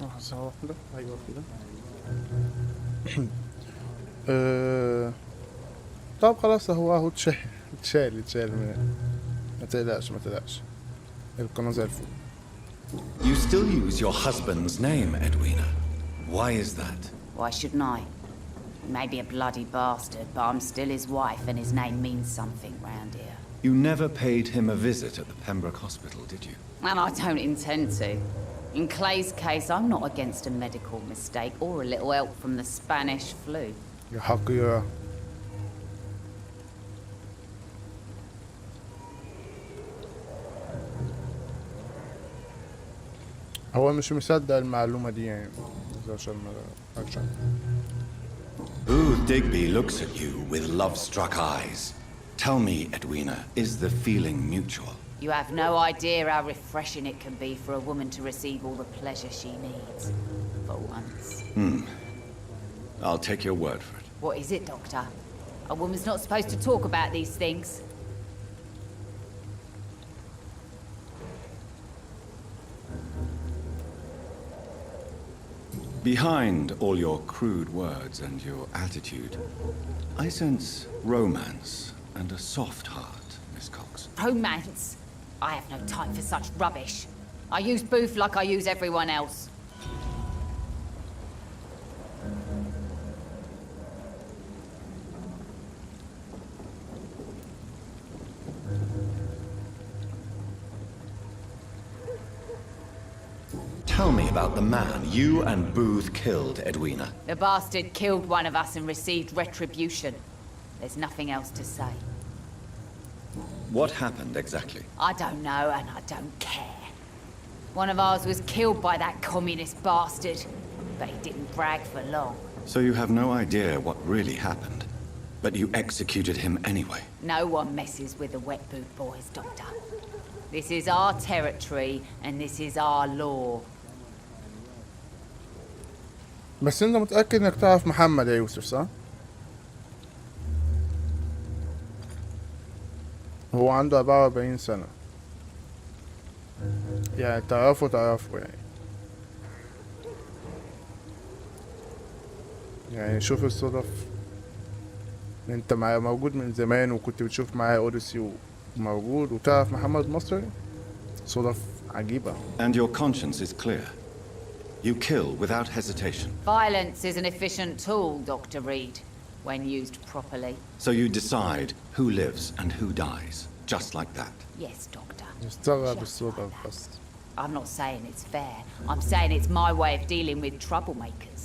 لحظة واحدة. أيوة كده. طب خلاص اهو اتشال ما تقلقش القناة زي الفل. You still use your husband's name, Edwina. Why is that? Why shouldn't I? He may be a bloody bastard, but I'm still his wife and his name means something round here. You never paid him a visit at the Pembroke Hospital, did you? And I don't intend to. In Clay's case, I'm not against a medical mistake or a little help from the Spanish flu. يا حقيقة. هو مش مصدق المعلومة دي يعني عشان Booth Digby looks at you with love-struck eyes. Tell me, Edwina, is the feeling mutual? You have no idea how refreshing it can be for a woman to receive all the pleasure she needs. For once. I'll take your word for it. What is it, Doctor? A woman's not supposed to talk about these things. Behind all your crude words and your attitude, I sense romance and a soft heart, Miss Cox. Romance? I have no time for such rubbish. I use Booth like I use everyone else. Tell me about the man you and Booth killed, Edwina. The bastard killed one of us and received retribution. There's nothing else to say. What happened exactly? I don't know and I don't care. One of ours was killed by that communist bastard, but he didn't brag for long. So you have no idea what really happened, but you executed him anyway. No one messes with the wet boot boys, Doctor. This is our territory and this is our law. بس انت متأكد انك تعرف محمد يا يوسف صح؟ هو عنده 44 سنة يعني تعرفه يعني شوف الصدف انت معايا موجود من زمان وكنت بتشوف معايا اوديسي وموجود وتعرف محمد مصري صدف عجيبة. And your conscience is clear. You kill without hesitation. Violence is an efficient tool, Dr. Reed, when used properly. So you decide who lives and who dies, just like that. Yes, Doctor. استغرب الصدف بس. I'm not saying it's fair. I'm saying it's my way of dealing with troublemakers.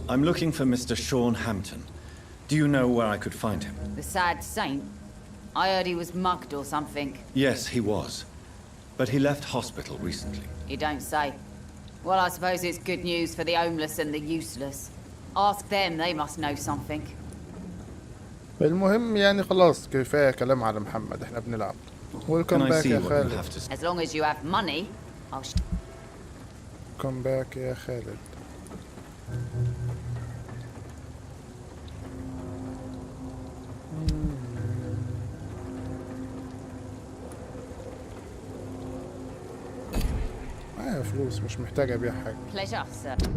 I'm looking for Mr. Sean Hampton. Do you know where I could find him? The sad saint? I heard he was mugged or something. Yes, he was. But he left hospital recently. You don't say. Well, I suppose it's good news for the homeless and the useless. Ask them, they must know something. المهم يعني خلاص كفاية كلام على محمد احنا بنلعب. Welcome back يا خالد. As long as you have money, I'll Come back يا خالد. معايا فلوس مش محتاج ابيع حاجة. Pleasure, sir.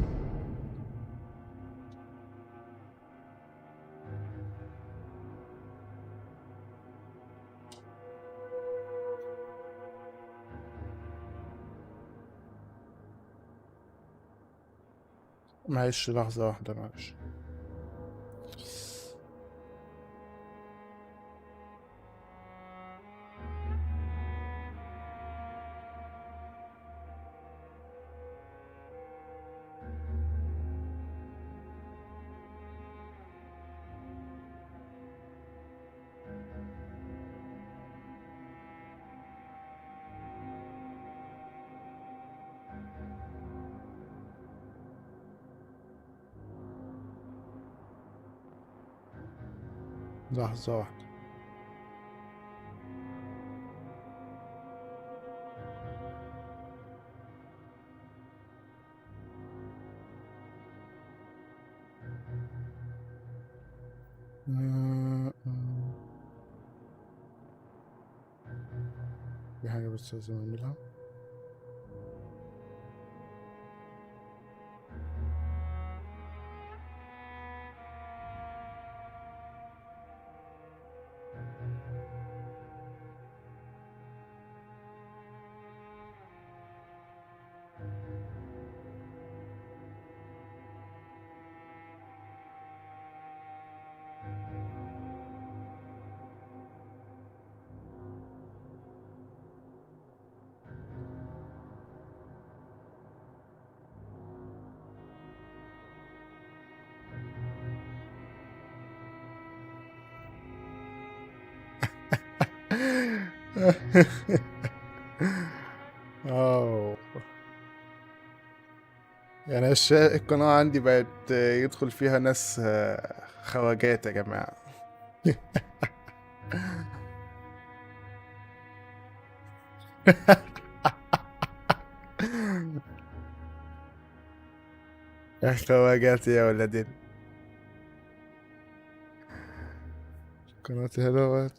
معلش لحظة واحدة معلش. لحظة واحدة. في حاجة بس لازم اعملها. اوه يعني القناة عندي بقت يدخل فيها ناس خواجات يا جماعة. يا خواجات يا ولدين. قناتي هلوت.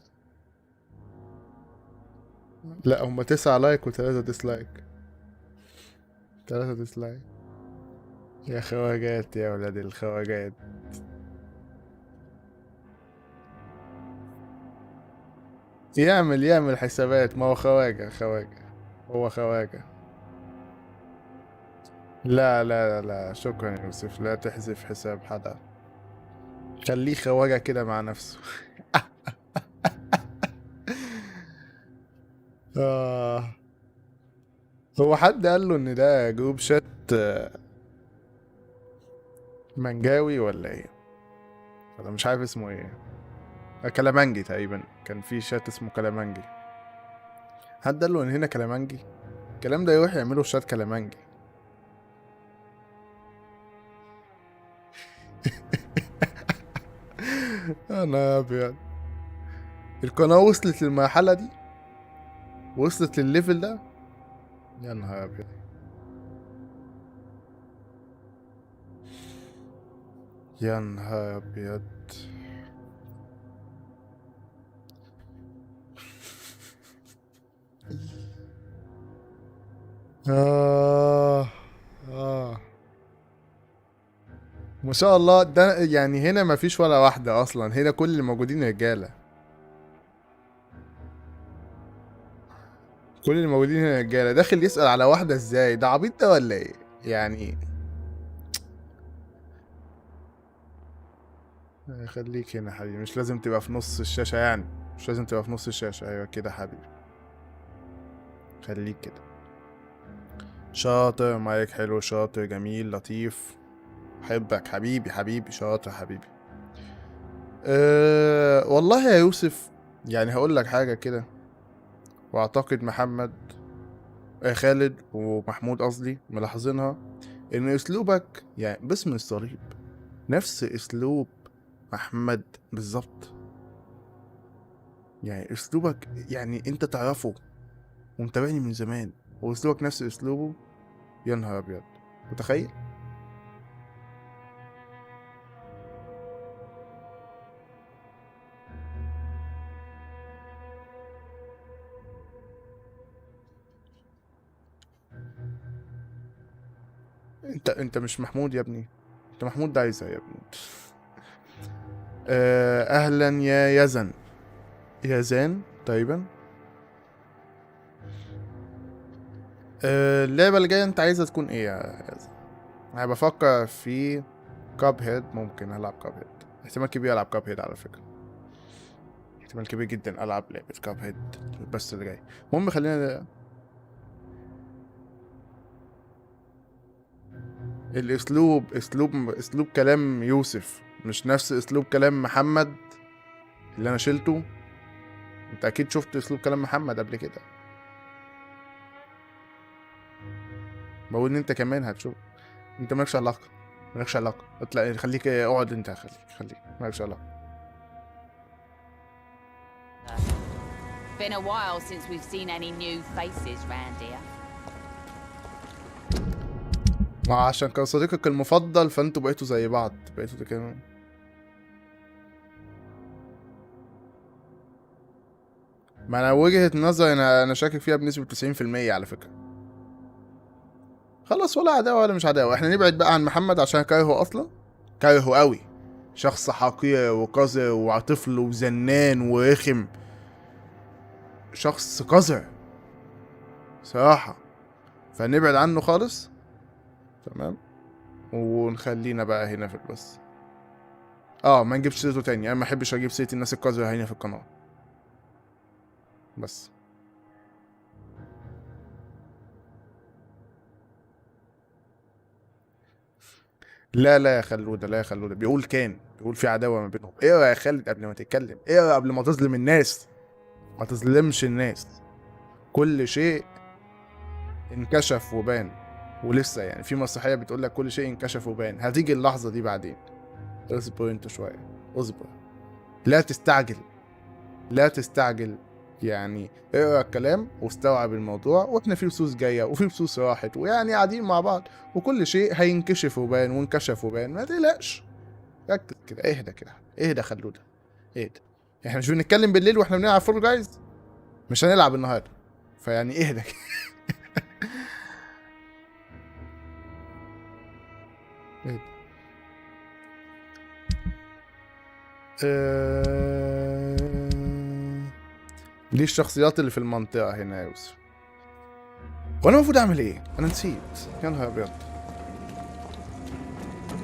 لا هما 9 لايك و3 ديسلايك. 3 ديسلايك. يا خواجات يا ولاد الخواجات. يعمل حسابات، ما هو خواجة. هو خواجة. لا شكرا يا يوسف، لا تحذف حساب حدا، خليه خواجة كده مع نفسه. هو حد قال له ان ده جروب شات منجاوي ولا ايه؟ انا مش عارف اسمه ايه. كلامنجي تقريبا، كان في شات اسمه كلامنجي. حد قال له ان هنا كلامنجي؟ الكلام ده يروح يعملوا شات كلامنجي. انا ابيض. القناة وصلت للمرحلة دي، وصلت للليفل ده. يا نهار ابيض. يا نهار ابيض. ما شاء الله. ده يعني هنا مفيش ولا واحدة اصلا، هنا كل الموجودين رجالة. كل الموجودين هنا رجالة. داخل يسأل على واحدة ازاي؟ ده عبيط ده ولا ايه يعني؟ خليك هنا حبيبي، مش لازم تبقى في نص الشاشة يعني، مش لازم تبقى في نص الشاشة. ايوه كده حبيبي، خليك كده. شاطر، مايك حلو، شاطر، جميل، لطيف، حبك حبيبي شاطر حبيبي. والله يا يوسف، يعني هقول لك حاجة كده، واعتقد محمد خالد ومحمود قصدي ملاحظينها، ان اسلوبك يعني باسم الصليب نفس اسلوب محمد بالظبط. يعني اسلوبك، يعني انت تعرفه ومتابعني من زمان، واسلوبك نفس اسلوبه. يا نهار ابيض، متخيل؟ انت مش محمود يا ابني، انت محمود دايزة يا ابني. اهلا يا يزن، يزان تقريبا. اللعبة اللي جاية انت عايزة تكون ايه يا يزن؟ انا بفكر في كاب هيد، ممكن العب كاب هيد، احتمال كبير العب كاب هيد على فكرة، احتمال كبير جدا العب لعبة كاب هيد بس اللي جاي. المهم خلينا الاسلوب، اسلوب كلام يوسف مش نفس اسلوب كلام محمد اللي انا شلته. انت اكيد شفت اسلوب كلام محمد قبل كده، بقول ان انت كمان هتشوف. انت مالكش علاقة، اطلع خليك اقعد، انت خليك مالكش علاقة. Been a while since we've seen any new faces round here. ما عشان كان صديقك المفضل فانتوا بقيتوا زي بعض، بقيتوا كده. ما انا وجهة نظري انا شاكك فيها بنسبة 90% على فكرة. خلاص ولا عداوة ولا مش عداوة، احنا نبعد بقى عن محمد عشان كارهه اصلا، كارهه قوي، شخص حقير وقذر وطفل وزنان ورخم، شخص قذر صراحة، فنبعد عنه خالص. تمام، ونخلينا بقى هنا في البث. ما نجيبش سيرته تاني، انا ما احبش اجيب سيرة الناس القذرة هنا في القناة بس. لا لا يا خلودة، لا يا خلودة، بيقول في عداوة ما بينهم. اقرا يا خالد قبل ما تتكلم، اقرا قبل ما تظلم الناس، ما تظلمش الناس. كل شيء انكشف وبان، ولسه يعني في مسرحية بتقول لك كل شيء انكشف وبان، هتيجي اللحظة دي بعدين. اصبر انت شوية، اصبر، لا تستعجل، لا تستعجل، يعني اقرا الكلام واستوعب الموضوع، واحنا في بثوث جايه وفي بثوث راحت، ويعني قاعدين مع بعض، وكل شيء هينكشف وبان وانكشف وبان، ما تقلقش، ركز كده، اهدى كده، اهدى خلودة، اهدى. احنا مش بنتكلم بالليل واحنا بنلعب فور جايز، مش هنلعب النهارده، فيعني اهدى كده. اهدى. دي الشخصيات اللي في المنطقة هنا يا يوسف. وانا المفروض اعمل ايه؟ انا نسيت، يا نهار ابيض.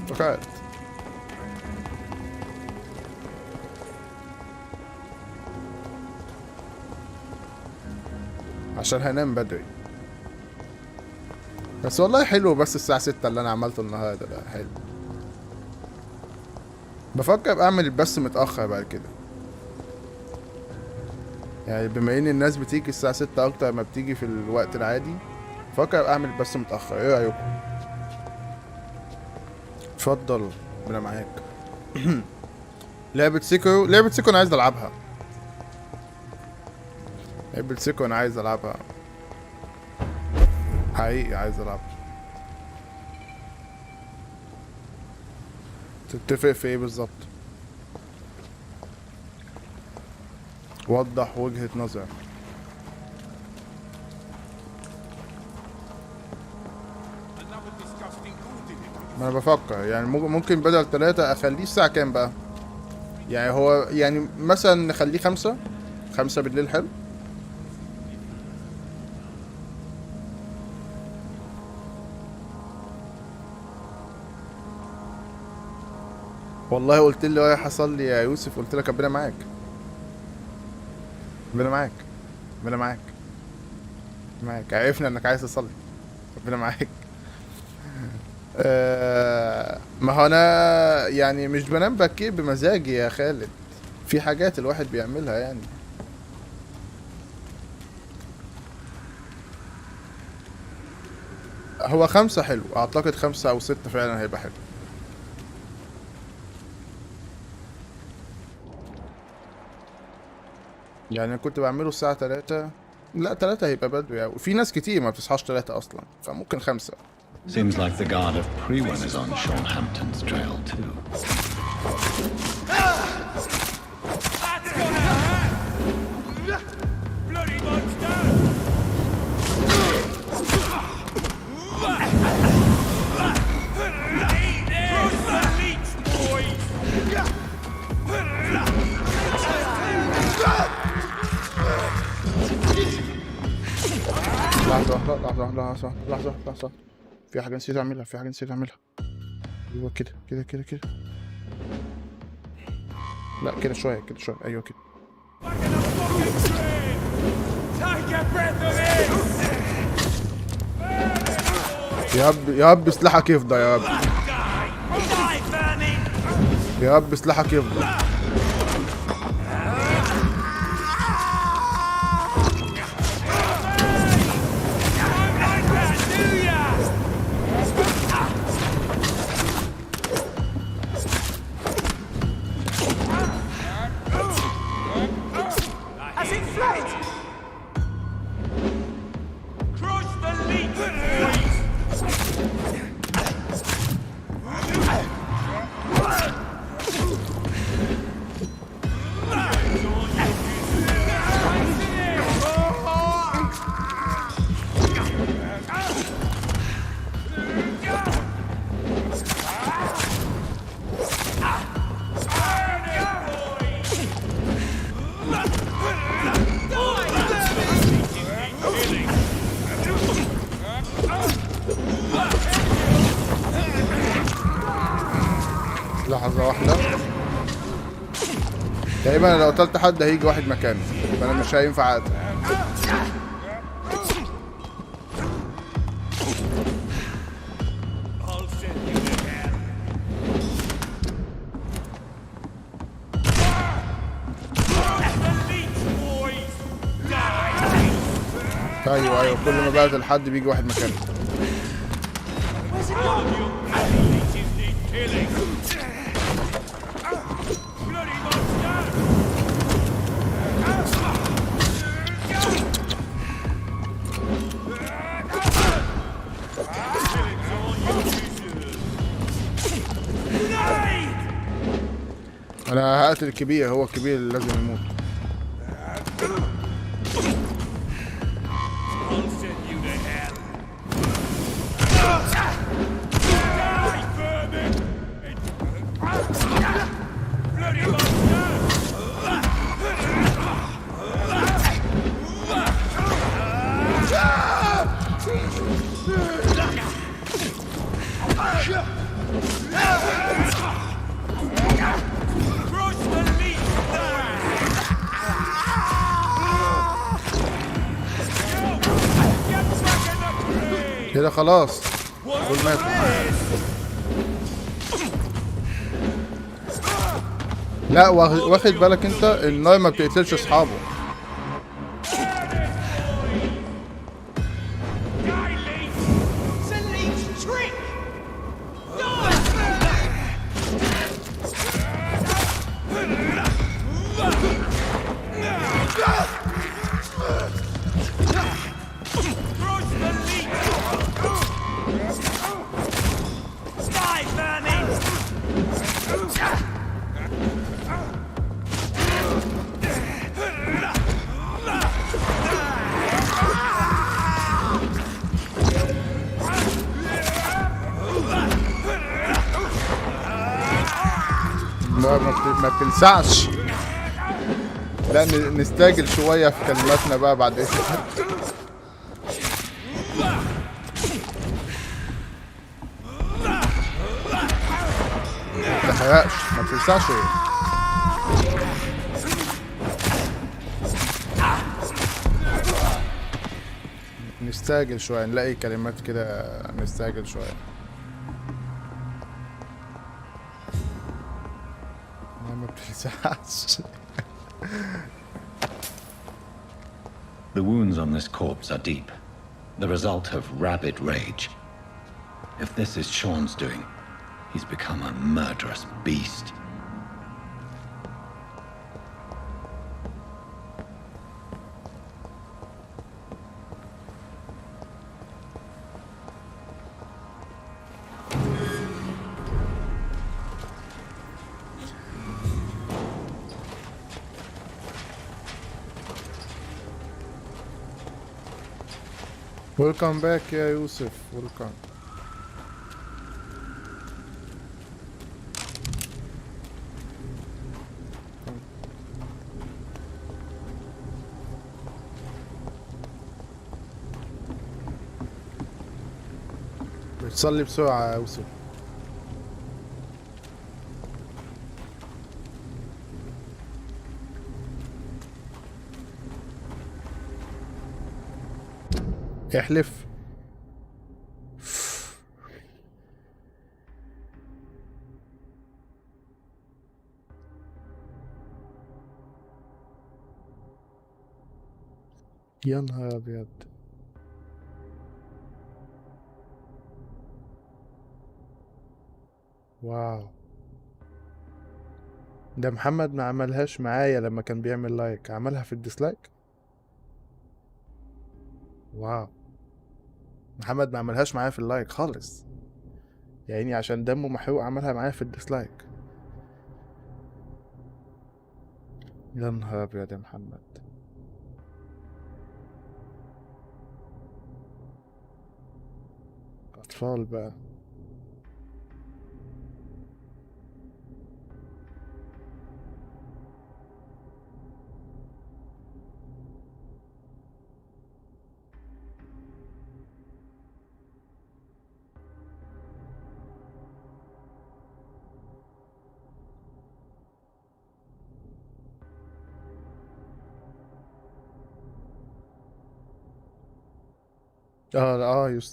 فكرت عشان هنام بدري، بس والله حلو، بس الساعة 6 اللي انا عملته النهارده ده حلو. بفكر اعمل البث متأخر بعد كده، يعني بما ان الناس بتيجي الساعة 6 اكتر ما بتيجي في الوقت العادي، بفكر اعمل بث متأخر. ايه رأيكم؟ اتفضل انا معاك. لعبة سيكو انا عايز العبها، لعبة سيكو انا عايز العبها حقيقي، عايز العبها. تتفق في ايه بالظبط؟ وضح وجهة نظرك. ما انا بفكر يعني ممكن بدل 3 اخليه الساعة كام بقى؟ يعني هو يعني مثلا نخليه 5 بالليل، حلو. والله قلت لي رايح اصلي يا يوسف، قلت لك ربنا معاك، ربنا معاك، ربنا معاك، معاك، عرفنا انك عايز تصلي، ربنا معاك. ما هو انا يعني مش بنام بكير بمزاجي يا خالد، في حاجات الواحد بيعملها يعني. هو 5 حلو، اعتقد 5 أو 6 فعلا هيبقى حلو. يعني انا كنت بعمله الساعة 3، لا 3 هيبقى بدري اوي، في ناس كتير ما بتصحاش 3 اصلا، فممكن 5. Seems like the guard of Prewan is on Sean Hampton's trail too. Bloody monster! Cross the leech, boys! لحظة، في حاجة نسيت اعملها، ايوه كده لا كده شوية، ايوه كده. يا رب سلاحك يفضى، يا رب سلاحك يفضى. لحظة واحدة. تقريبا لو قتلت حد هيجي واحد مكانه، فانا مش هينفع اقتل. ايوه كل ما بقتل حد بيجي واحد مكانه. انا هقتل الكبير، هو الكبير اللي لازم يموت. كده خلاص دول ماتوا. لا واخد بالك انت الناي ما بتقتلش اصحابه. ما بتلسعش. لا نستاجل شوية في كلماتنا بقى بعد ايه. ما تحرقش، ما بتلسعش. نستاجل شوية، نلاقي كلمات كده نستاجل شوية. The wounds on this corpse are deep, the result of rabid rage. If this is Sean's doing, he's become a murderous beast. Welcome back يا يوسف. welcome. بتصلي بسرعة يا يوسف. احلف. يا نهار ابيض. واو، ده محمد ما عملهاش معايا لما كان بيعمل لايك، عملها في الديسلايك. واو، محمد ما عملهاش معايا في اللايك خالص، يعني عشان دمه محروق عملها معايا في الديسلايك. يا نهار ابيض يا محمد. اطفال بقى.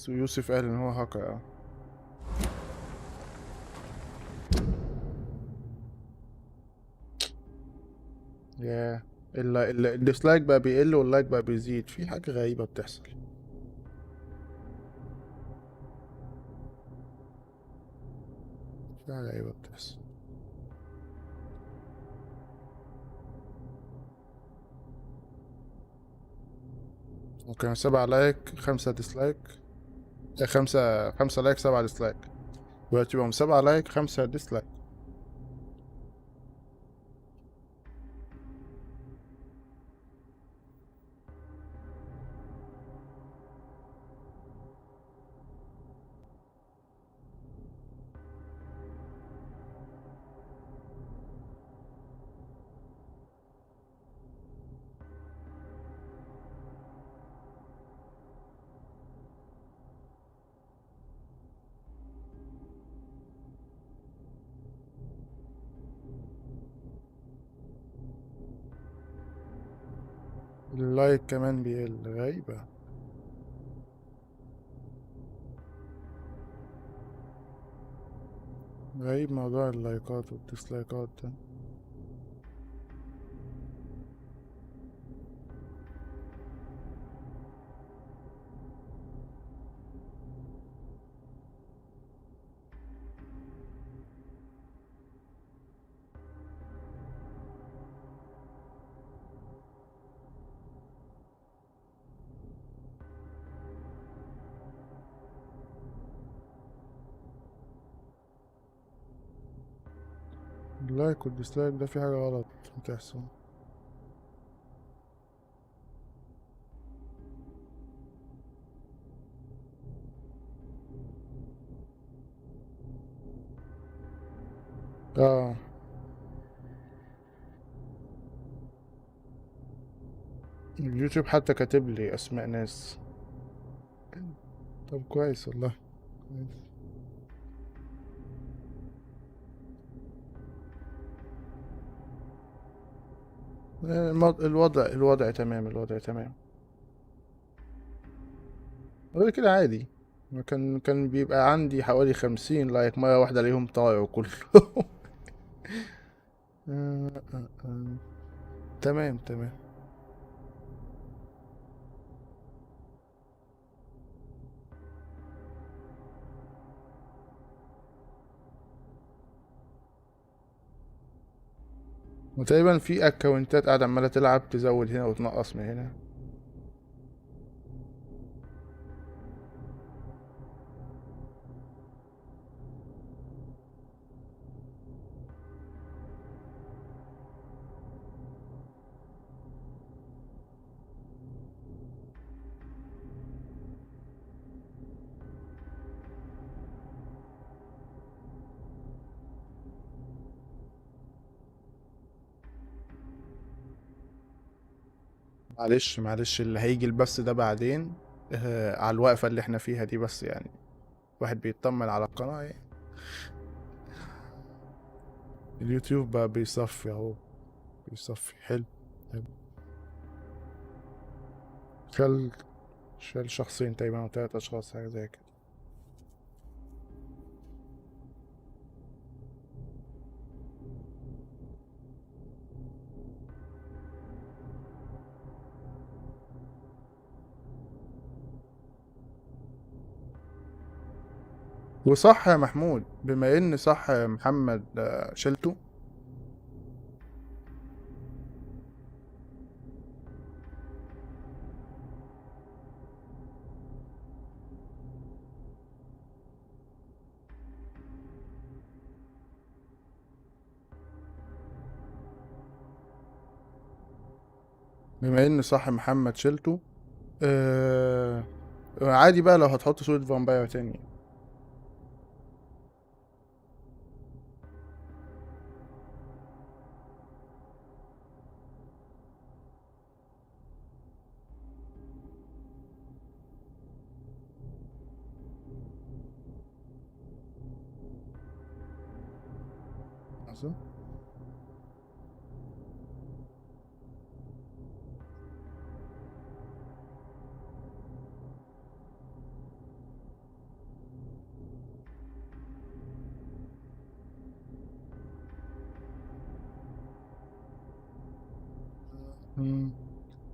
يوسف قال ان هو هاكر. ياه، الديسلايك بقى بيقل واللايك بقى بيزيد، في حاجة غريبة بتحصل. في حاجة غريبة بتحصل. ممكن 7 لايك 5 ديسلايك، 5 لايك 7 ديسلايك، دلوقتي بقوا 7 لايك 5 ديسلايك. اللايك كمان بيقل، غريبة. غريب موضوع اللايكات والديسلايكات ده. اللايك والديسلايك ده في حاجة غلط بتحصل. اه اليوتيوب حتى كاتب لي اسماء ناس. طب كويس والله، كويس. الوضع تمام، الوضع تمام. غير كده عادي. كان بيبقى عندي حوالي 50 لايك، مرة واحدة عليهم طاير كله. تمام تمام. وتقريبا في اكونتات قاعدة عمالة تلعب، تزود هنا وتنقص من هنا. معلش اللي هيجي البث ده بعدين، على الوقفة اللي احنا فيها دي بس يعني، واحد بيطمن على القناة يعني. اليوتيوب بقى بيصفي اهو، بيصفي. حلو حلو. شال شال شخصين تقريبا او 3 اشخاص، حاجة زي كده. وصح يا محمود، بما ان صح يا محمد، شلته. بما ان صح محمد شلته، عادي بقى لو هتحط صورة فامباير تاني. لحظة.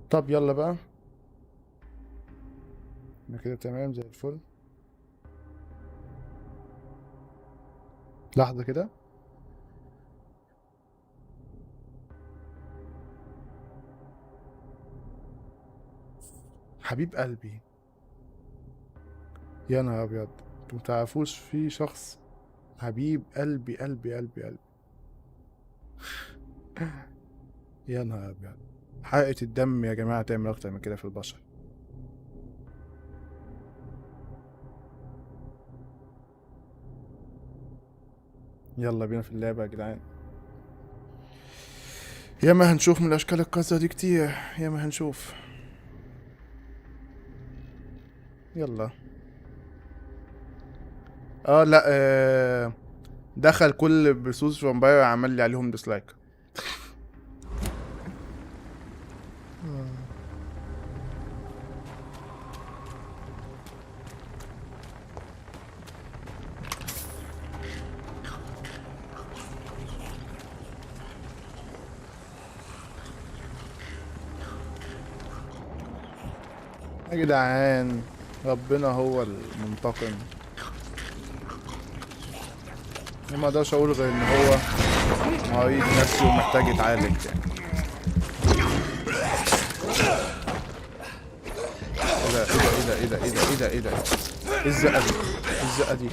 طب يلا بقى، انا كده تمام زي الفل. لحظة كده. حبيب قلبي، يا نهار ابيض، انتوا متعرفوش في شخص حبيب قلبي قلبي قلبي قلبي. يا نهار ابيض، حرقة الدم يا جماعة تعمل اكتر من كده في البشر. يلا بينا في اللعبة يا جدعان. ياما هنشوف من الاشكال القذرة دي كتير، ياما هنشوف. يلا. لا دخل كل بسوس فامباير عمل لي عليهم ديسلايك. يا جدعان ربنا هو المنتقم، ما اقدرش اقول غير ان هو مريض نفسي ومحتاج يتعالج يعني. ايه ده ايه ده ايه ده ايه ده ايه ده ايه الزقه دي، الزقه دي.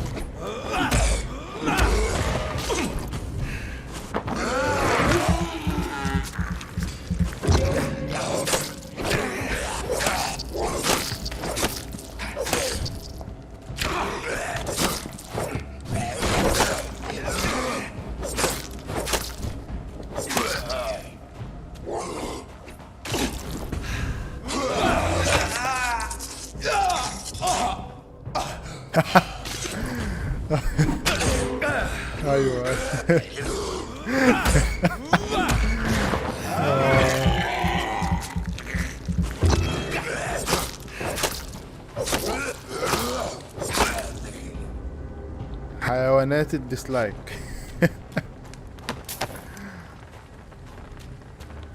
ايوه. حيوانات الديسلايك.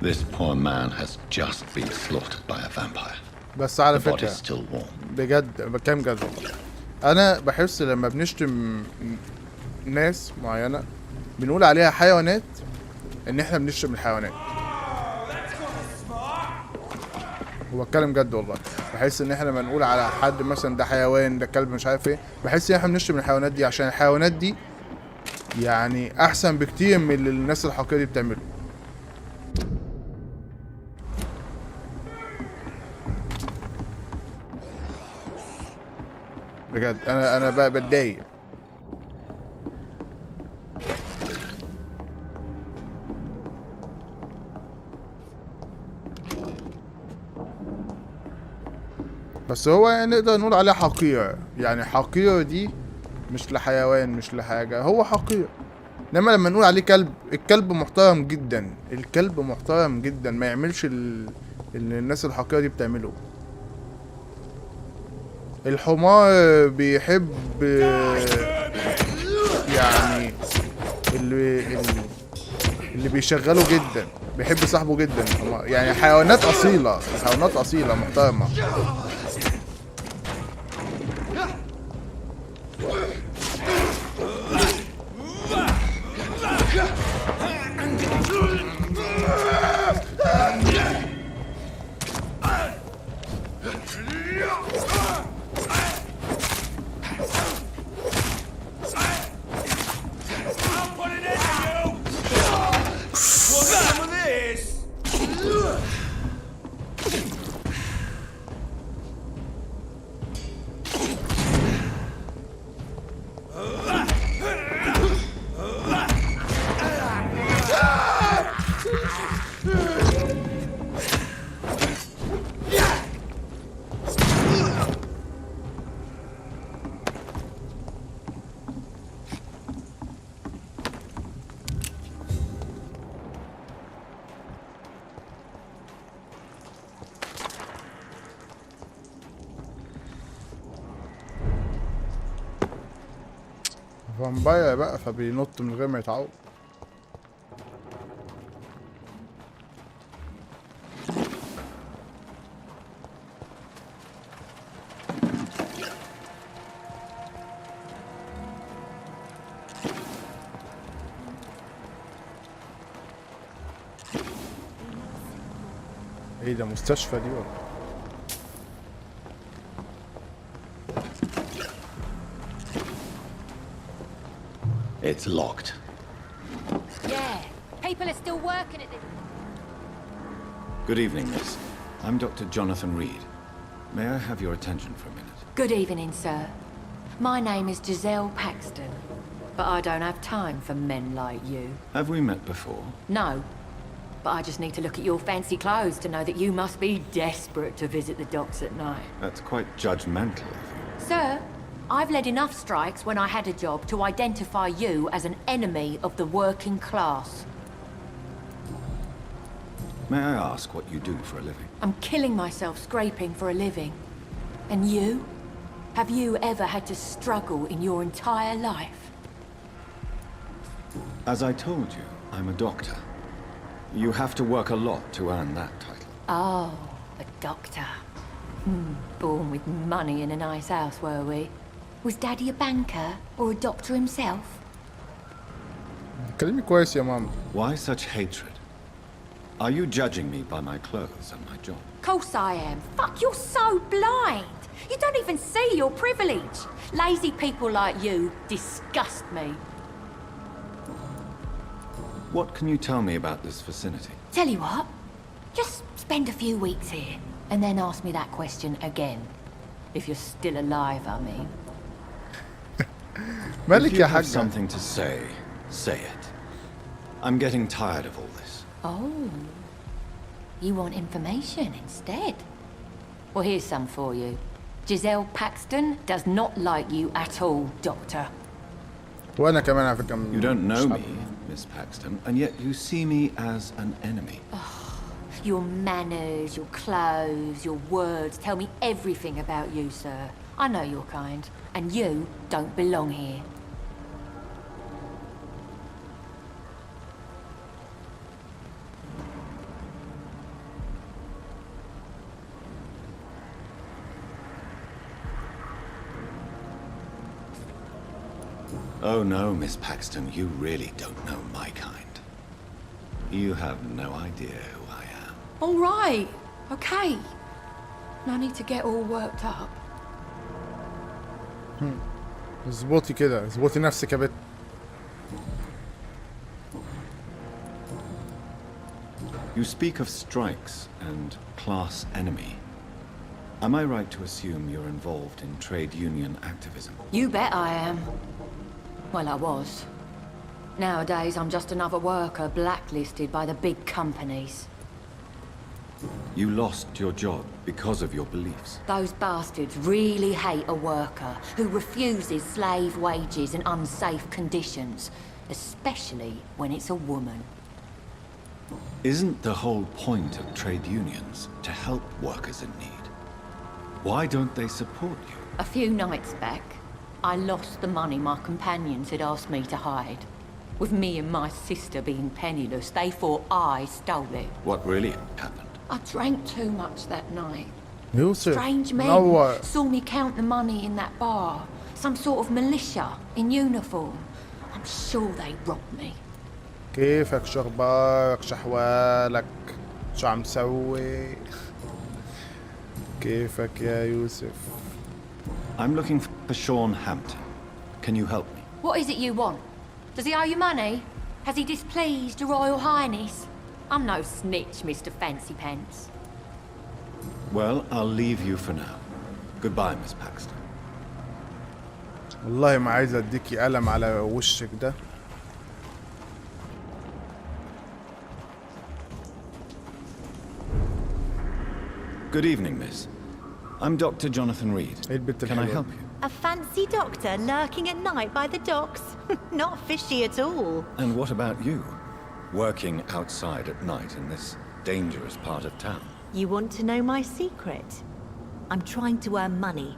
This poor man has just been slaughtered by a vampire. بس على The body فكرة is still warm. بجد بكلم جد والله، انا بحس لما بنشتم ناس معينة بنقول عليها حيوانات ان احنا بنشتم الحيوانات، وبتكلم جد والله. بحس ان احنا لما نقول على حد مثلا ده حيوان، ده كلب، مش عارف ايه، بحس ان احنا بنشتم الحيوانات دي عشان الحيوانات دي يعني احسن بكتير من اللي الناس الحقيقية دي بتعمله. بجد انا بقى بتضايق. بس هو يعني نقدر نقول عليه حقير، يعني حقير دي مش لحيوان مش لحاجة، هو حقير. انما لما نقول عليه كلب، الكلب محترم جدا، الكلب محترم جدا، ما يعملش اللي الناس الحقيرة دي بتعمله. الحمار بيحب يعني اللي بيشغله جدا، بيحب صاحبه جدا، يعني حيوانات أصيلة، حيوانات أصيلة محترمة. فامباير بقى فبينط من غير ما يتعود. ايه ده مستشفى دي ولا؟ It's locked. Yeah, people are still working at this. Good evening, miss. I'm Dr. Jonathan Reed. May I have your attention for a minute? Good evening, sir. My name is Giselle Paxton, but I don't have time for men like you. Have we met before? No, but I just need to look at your fancy clothes to know that you must be desperate to visit the docks at night. That's quite judgmental of you. Sir, I've led enough strikes when I had a job to identify you as an enemy of the working class. May I ask what you do for a living? I'm killing myself scraping for a living. And you? Have you ever had to struggle in your entire life? As I told you, I'm a doctor. You have to work a lot to earn that title. Oh, a doctor. Born with money in a nice house, were we? Was Daddy a banker or a doctor himself? كلمي كويس يا ماما. Why such hatred? Are you judging me by my clothes and my job? Course I am. Fuck, you're so blind. You don't even see your privilege. Lazy people like you disgust me. What can you tell me about this vicinity? Tell you what, just spend a few weeks here and then ask me that question again. If you're still alive, I mean. مالك If you يا have حاجة؟ something to say it. I'm getting tired of all this. Oh, you want information instead? Well, here's some for you. Giselle Paxton does not like you at all, Doctor. وأنا كمان على فكرة. You don't know me, Miss Paxton, and yet you see me as an enemy. Your manners, your clothes, your words tell me everything about you, sir. I know your kind, and you don't belong here. Oh no, Miss Paxton, you really don't know my kind. You have no idea who I am. All right, okay. No need to get all worked up. اظبطي كده، اظبطي نفسك يا بت. You speak of strikes and class enemy. Am I right to assume you're involved in trade union activism? You bet I am. Well, I was. Nowadays, I'm just another worker blacklisted by the big companies. You lost your job because of your beliefs. Those bastards really hate a worker who refuses slave wages and unsafe conditions, especially when it's a woman. Isn't the whole point of trade unions to help workers in need? Why don't they support you? A few nights back, I lost the money my companions had asked me to hide. With me and my sister being penniless, they thought I stole it. What really happened? I drank too much that night. يوسف Strange men نور. saw me count the money in that bar. Some sort of militia in uniform. I'm sure they robbed me. كيفك؟ شو اخبارك؟ شو احوالك؟ شو عم تسوي؟ كيفك يا يوسف؟ I'm looking for Sean Hampton. Can you help me? What is it you want? Does he owe you money? Has he displeased your Royal Highness? I'm no snitch, Mr. Fancy Pants. Well, I'll leave you for now. Goodbye, Miss Paxton. والله ما عايز اديكي قلم على وشك ده. Good evening, miss. I'm Dr. Jonathan Reed. ايه البت Can I الحلوة help دي؟ you? A fancy doctor lurking at night by the docks? Not fishy at all. And what about you? Working outside at night in this dangerous part of town. You want to know my secret? I'm trying to earn money.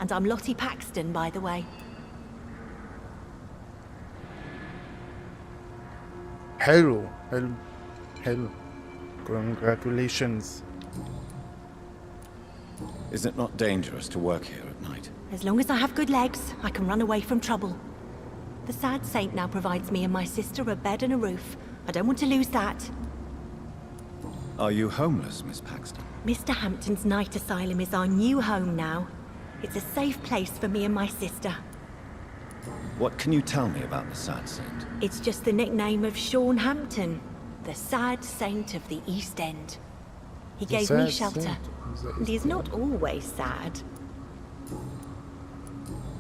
And I'm Lottie Paxton, by the way. حلو حلو حلو. Congratulations. Is it not dangerous to work here at night? As long as I have good legs, I can run away from trouble. The sad saint now provides me and my sister a bed and a roof. I don't want to lose that. Are you homeless, Miss Paxton? Mr. Hampton's night asylum is our new home now. It's a safe place for me and my sister. What can you tell me about the sad saint? It's just the nickname of Sean Hampton, the sad saint of the East End. He gave me shelter, and he's not always sad.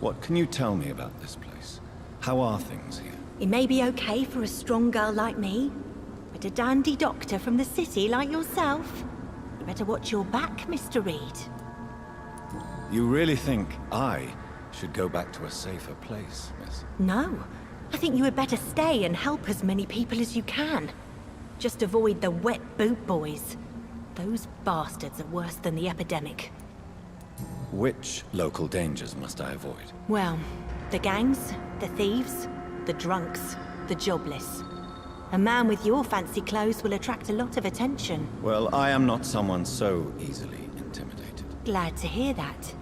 What can you tell me about this place? How are things here? It may be okay for a strong girl like me, but a dandy doctor from the city like yourself, you better watch your back, Mr. Reed. You really think I should go back to a safer place, miss? No. I think you had better stay and help as many people as you can. Just avoid the wet boot boys. Those bastards are worse than the epidemic. Which local dangers must I avoid? Well, the gangs, the thieves, the drunks, the jobless. A man with your fancy clothes will attract a lot of attention. Well, I am not someone so easily intimidated. Glad to hear that.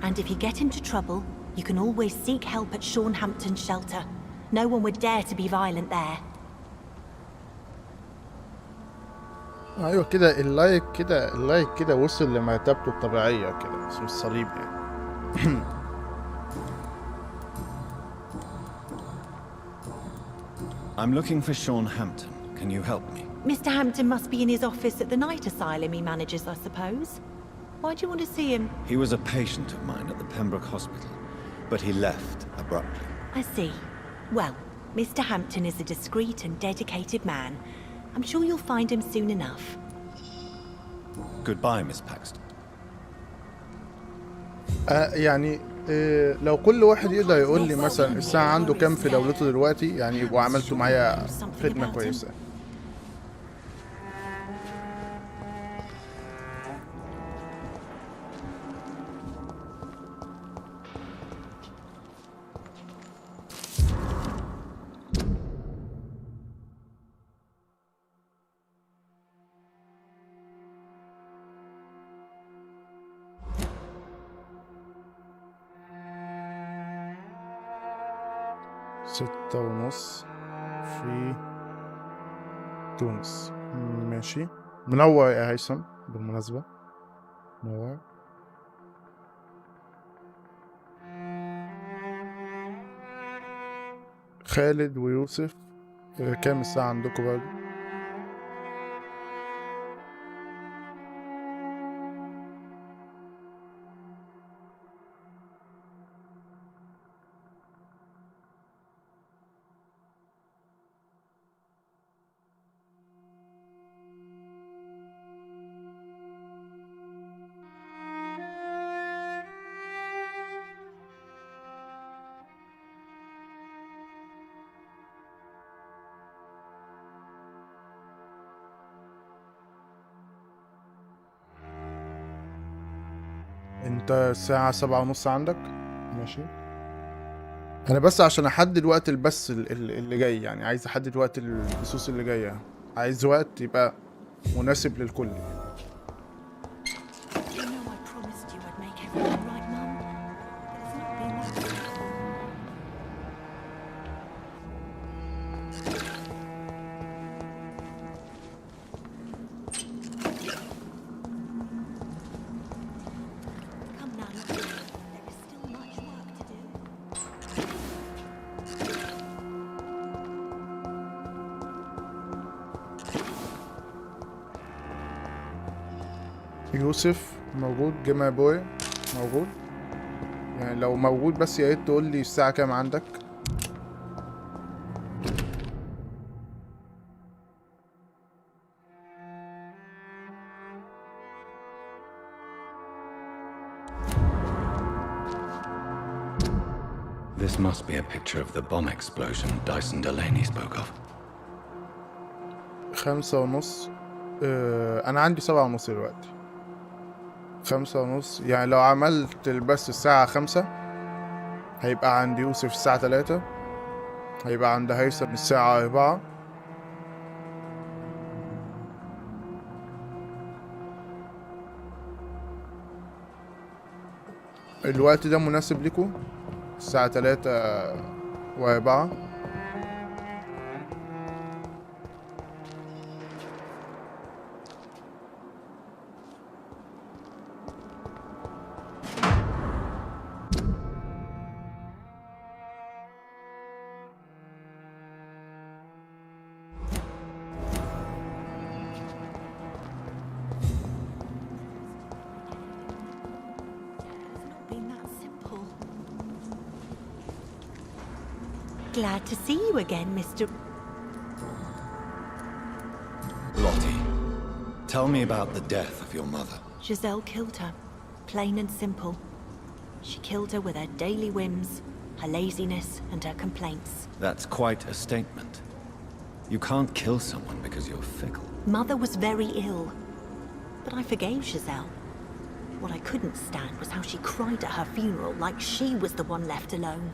And if you get into trouble, you can always seek help at Sean Hampton's shelter. No one would dare to be violent there. ايوه كده اللايك كده وصل لمرتبته الطبيعية كده اسمه الصليب يعني. I'm looking for Sean Hampton. Can you help me? Mr. Hampton must be in his office at the night asylum he manages, I suppose. Why do you want to see him? He was a patient of mine at the Pembroke Hospital, but he left abruptly. I see. Well, Mr. Hampton is a discreet and dedicated man. I'm sure you'll find him soon enough. Goodbye, Miss Paxton. يعني لو كل واحد يقدر يقول لي مثلا الساعة عنده كام في دولته دلوقتي يعني يبقوا عملتوا معايا خدمة كويسة. ستة ونص في تونس. ماشي. منور يا هيثم بالمناسبة. منور. خالد ويوسف كام الساعة عندكم برضه؟ انت الساعة 7:30 عندك؟ ماشي. انا بس عشان احدد وقت البث اللي جاي يعني عايز احدد وقت البثوث اللي جاية. عايز وقت يبقى مناسب للكل. يوسف موجود. جمع بوي موجود. يعني لو موجود بس يا ريت تقول لي الساعة كام عندك. This must be a picture of the bomb explosion Dyson Delaney spoke of. 5:30. انا عندي 7:30 دلوقتي. 5:30 يعني لو عملت البث الساعة 5 هيبقى عند يوسف الساعة 3 هيبقى عند هيثم الساعة 4 الوقت ده مناسب لكم الساعة 3 و4. Glad to see you again, Mr. Lottie, tell me about the death of your mother. Giselle killed her. Plain and simple. She killed her with her daily whims, her laziness, and her complaints. That's quite a statement. You can't kill someone because you're fickle. Mother was very ill, but I forgave Giselle. What I couldn't stand was how she cried at her funeral like she was the one left alone.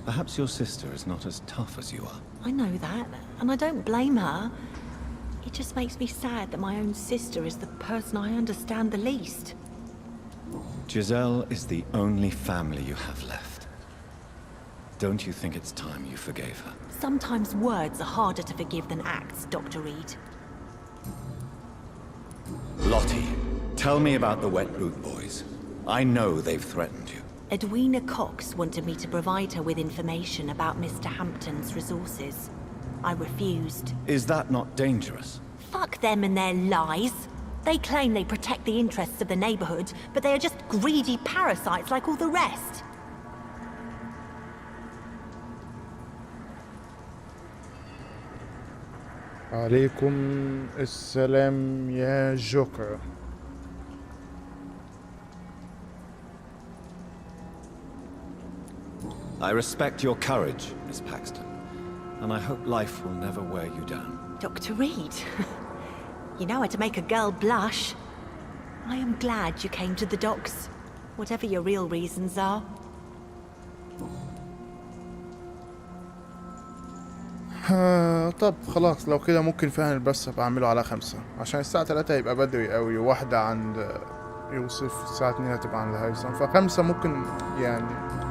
Perhaps your sister is not as tough as you are. I know that, and I don't blame her. It just makes me sad that my own sister is the person I understand the least. Giselle is the only family you have left. Don't you think it's time you forgave her? Sometimes words are harder to forgive than acts, Dr. Reed. Lottie, tell me about the Wet Boot Boys. I know they've threatened you. Edwina Cox wanted me to provide her with information about Mr. Hampton's resources. I refused. Is that not dangerous? Fuck them and their lies. They claim they protect the interests of the neighborhood, but they are just greedy parasites like all the rest. عليكم السلام يا جوكر. I respect your courage, Miss Paxton, and I hope life will never wear you down. Dr. Reed, you know how to make a girl blush. I am glad you came to the docks, whatever your real reasons are. طب خلاص لو كده ممكن فعلا البث ابقى اعمله على 5 عشان الساعة 3 هيبقى بدري قوي، واحدة عند يوسف، الساعة 2 هتبقى عند هيثم، ف5 ممكن يعني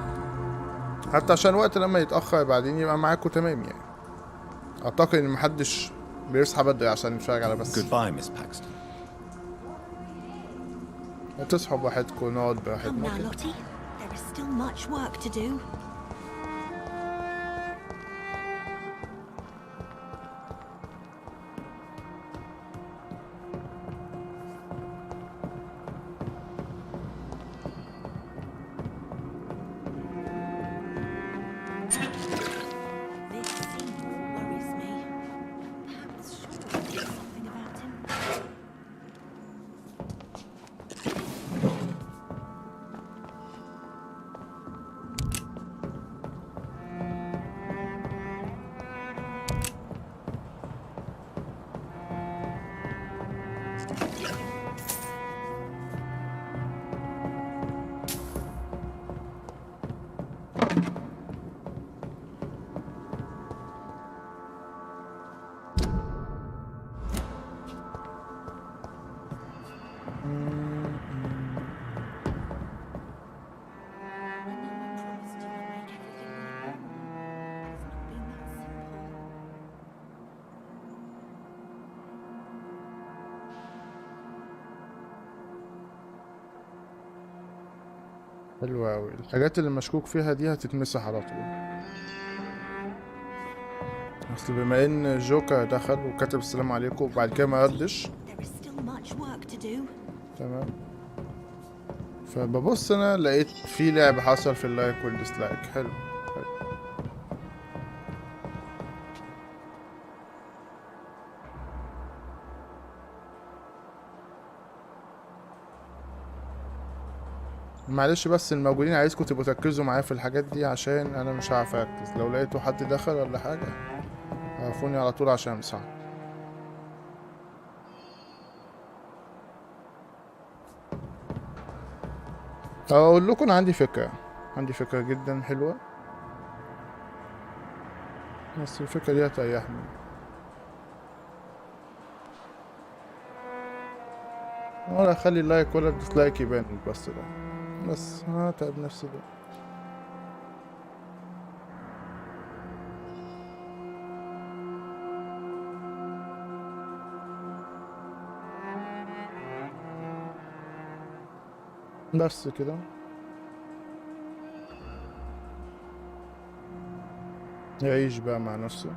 حتى عشان الوقت لما يتأخر بعدين يبقى معاكم تمام يعني. اعتقد ان محدش بيصحى بدري عشان يتفرج على بث. Goodbye, Miss Paxton. تصحوا براحتكم، نقعد Come براحتنا now, كده. Lottie. There is still much work to do. حلوة أوي، الحاجات اللي مشكوك فيها دي هتتمسح على طول. أصل بما إن جوكر دخل وكتب السلام عليكم وبعد كده ما ردش، تمام، فببص أنا لقيت في لعب حصل في اللايك والديسلايك. حلو حلو. معلش بس الموجودين عايزكم تبقوا تركزوا معايا في الحاجات دي عشان انا مش عارف اركز. لو لقيتوا حد دخل ولا حاجه عرفوني على طول عشان امسح. اقول لكم انا عندي فكره جدا حلوه، بس الفكره دي هتريحني. ولا اخلي اللايك ولا الديسلايك يبان بس ده، بس هتعب نفسي ده. بس كده. يعيش بقى مع نفسه.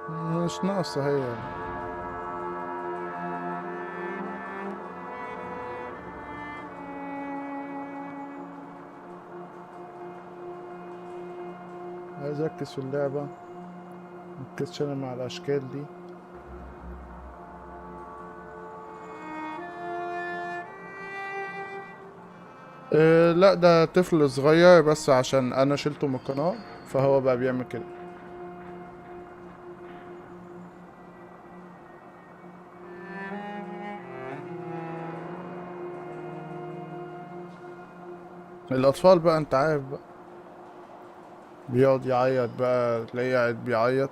مش ناقصة هي. عايز اركز في اللعبة، مركزش انا مع الاشكال دي. لا ده طفل صغير بس عشان انا شلته من القناة فهو بقى بيعمل كده. الاطفال بقى انت عارف بقى بيقعد يعيط بقى، تلاقيه قاعد بيعيط.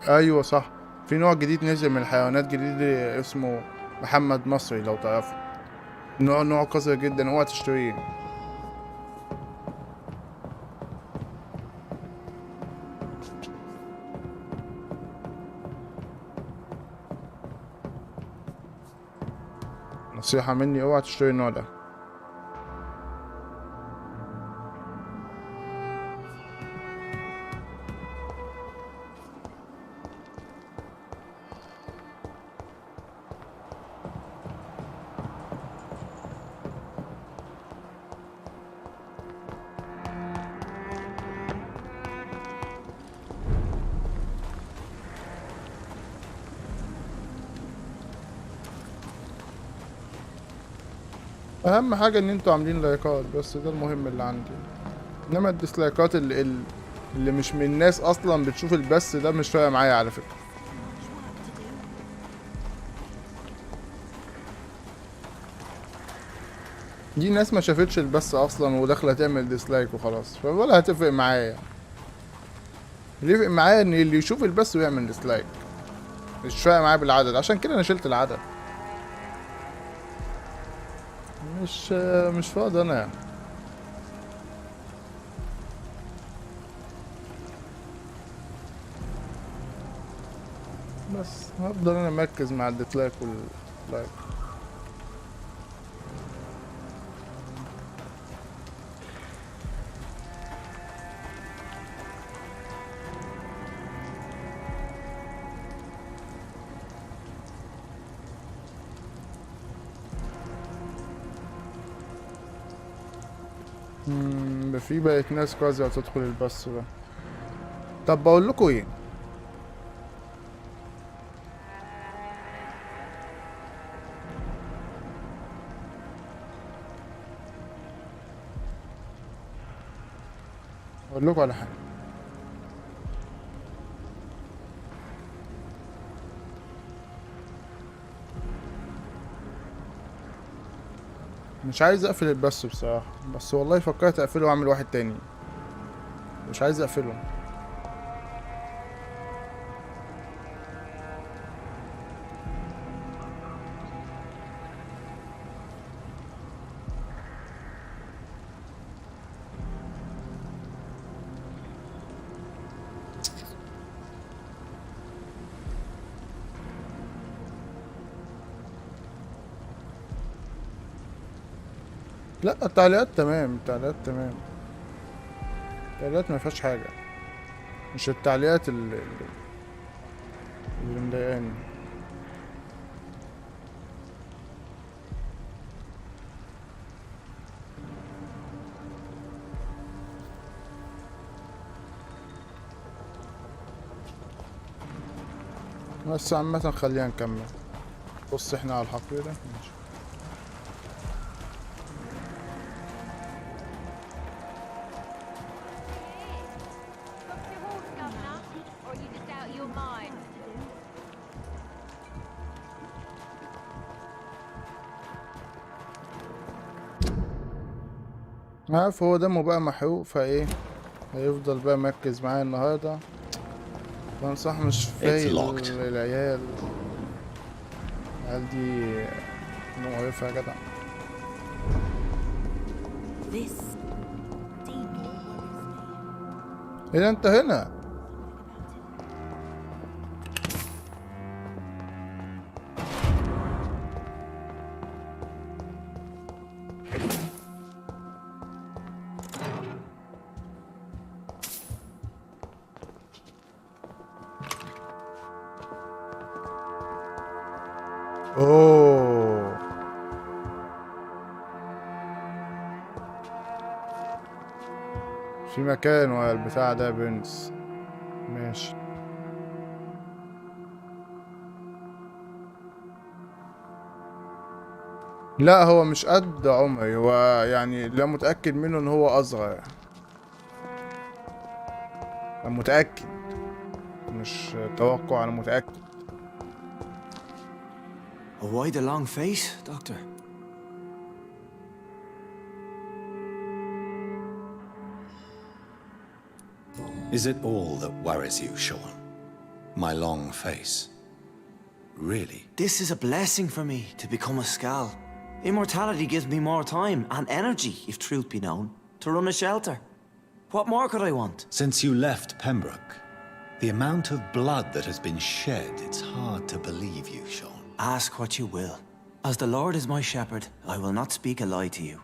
ايوه صح، في نوع جديد نزل من الحيوانات جديد اسمه محمد مصري لو تعرفه. نوع قذر جدا، اوعى تشتريه. نصيحة مني، اوعى تشتري النوع ده. اهم حاجة ان انتوا عاملين لايكات، بس ده المهم اللي عندي. انما الديسلايكات اللي مش من الناس اصلا بتشوف البث ده مش فارقة معايا على فكرة. دي ناس ما شافتش البث اصلا وداخله تعمل ديسلايك وخلاص، فولا هتفرق معايا. اللي يفرق معايا ان اللي يشوف البث ويعمل ديسلايك، مش فارق معايا بالعدد. عشان كده انا شلت العدد، مش فاضي انا يعني. بس هفضل انا مركز مع الديسلايك واللايك. في بقت ناس كويسة تدخل البث ده. طب بقول لكم ايه، اقول لكم على حاجة. مش عايز اقفل البث بصراحة، بس والله فكرت اقفله واعمل واحد تاني. مش عايز اقفله. لا التعليقات تمام، التعليقات تمام، التعليقات ما فيهاش حاجة. مش التعليقات اللي مضايقاني. بس عامة خلينا نكمل. بص احنا على الحقيرة ماشي. عارف هو دمه بقى محروق فايه، هيفضل بقى مركز معايا النهارده. بنصح مش فايق العيال دي مقرفة يا جدع. ايه ده انت هنا؟ اوه في مكان والبتاع ده بنس. ماشي. لا هو مش قد عمري، هو يعني لا متأكد منه ان هو اصغر. انا متأكد، مش توقع، انا متأكد. Why the long face, Doctor? Is it all that worries you, Sean? My long face? Really? This is a blessing for me to become a Skal. Immortality gives me more time and energy, if truth be known, to run a shelter. What more could I want? Since you left Pembroke, the amount of blood that has been shed, it's hard to believe you, Sean. Ask what you will. As the Lord is my shepherd, I will not speak a lie to you.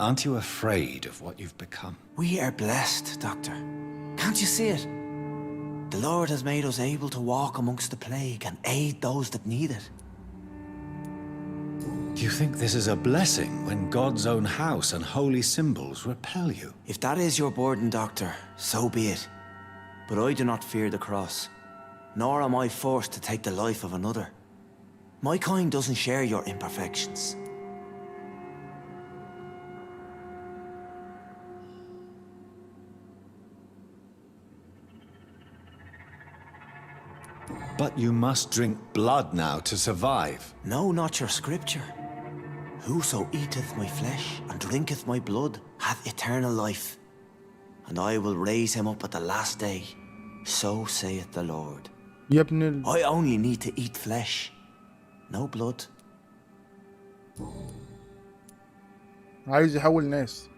Aren't you afraid of what you've become? We are blessed, Doctor. Can't you see it? The Lord has made us able to walk amongst the plague and aid those that need it. Do you think this is a blessing when God's own house and holy symbols repel you? If that is your burden, Doctor, so be it. But I do not fear the cross, nor am I forced to take the life of another. My kind doesn't share your imperfections. But you must drink blood now to survive. No, not your scripture. Whoso eateth my flesh and drinketh my blood hath eternal life, and I will raise him up at the last day. So saith the Lord. يا ابن I only need to eat flesh, no blood. عايز يحول ناس.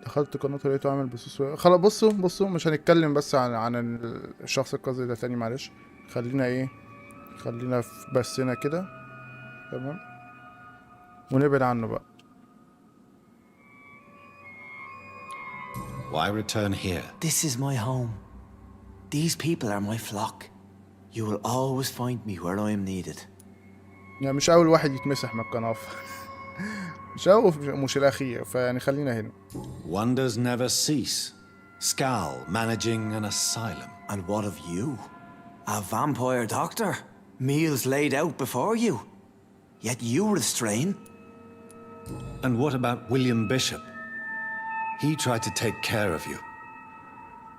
دخلت قناة لقيته عامل بصوص. خلاص بصوا مش هنتكلم بس عن الشخص القذر ده تاني، معلش. خلينا في بسنا كده، تمام، ونبعد عنه بقى. Why return here? This is my home. These people are my flock. You will always find me where I am needed. يعني مش أول واحد يتمسح من القناة. مش الأخير، فيعني خلينا هنا. Wonders never cease. Skal managing an asylum. And what of you? A vampire doctor? Meals laid out before you. Yet you restrain. And what about William Bishop? He tried to take care of you.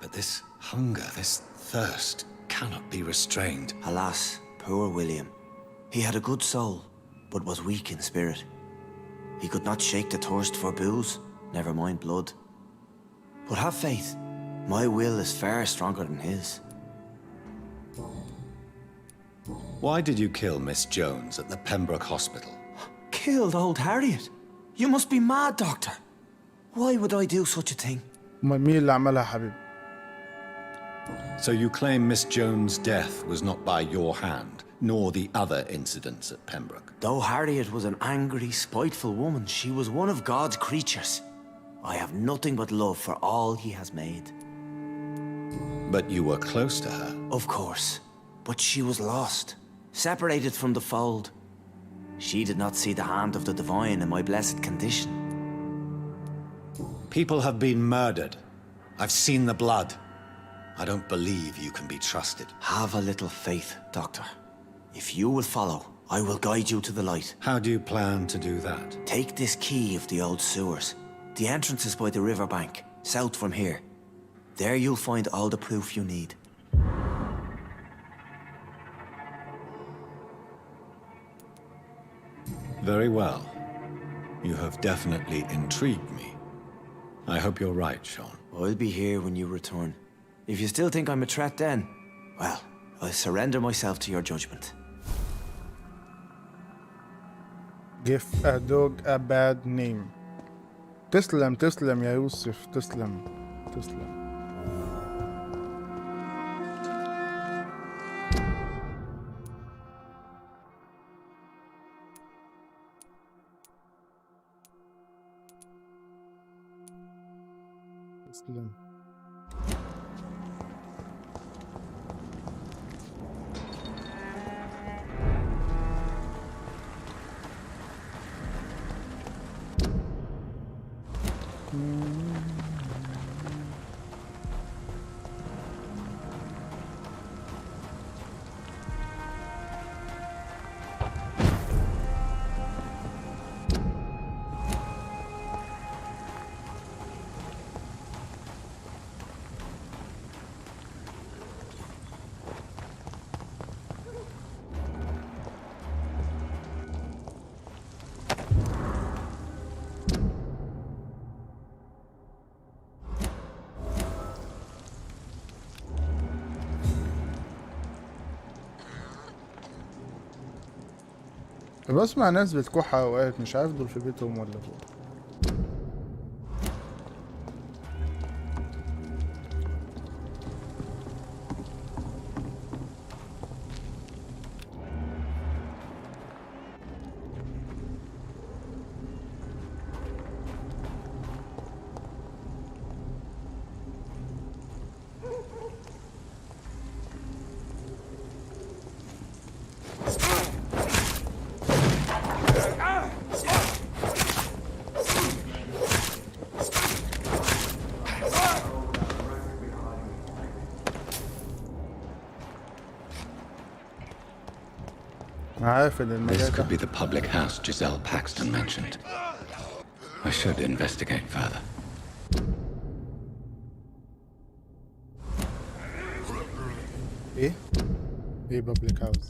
But this hunger, this thirst, cannot be restrained. Alas, poor William. He had a good soul, but was weak in spirit. He could not shake the thirst for booze, never mind blood. But have faith. My will is far stronger than his. Why did you kill Miss Jones at the Pembroke Hospital? Killed old Harriet? You must be mad, Doctor. Why would I do such a thing? مين اللي عملها حبيبي؟ So you claim Miss Jones' death was not by your hand, nor the other incidents at Pembroke? Though Harriet was an angry, spiteful woman, she was one of God's creatures. I have nothing but love for all he has made. But you were close to her. Of course. But she was lost, separated from the fold. She did not see the hand of the divine in my blessed condition. People have been murdered. I've seen the blood. I don't believe you can be trusted. Have a little faith, Doctor. If you will follow, I will guide you to the light. How do you plan to do that? Take this key of the old sewers. The entrance is by the riverbank, south from here. There you'll find all the proof you need. Very well. You have definitely intrigued me. I hope you're right, Sean. I'll be here when you return. If you still think I'm a threat then, well, I surrender myself to your judgment. Give a dog a bad name. تسلم يا يوسف، تسلم. بسمع ناس بتكح اوقات، مش عارف دول في بيتهم ولا فوق. This could be the public house Giselle Paxton mentioned. I should investigate further. ايه public house؟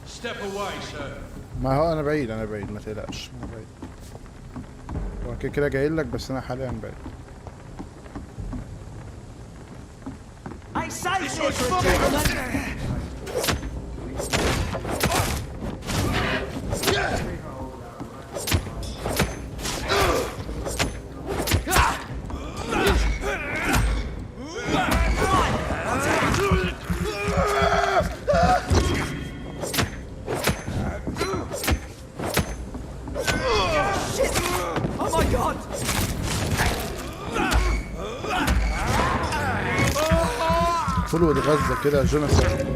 Step away, sir. ما هو انا بعيد ما تقلقش، انا بعيد. هو كده جاي لك، بس انا حاليا بعيد. فلو اتغذى كده جوناثان.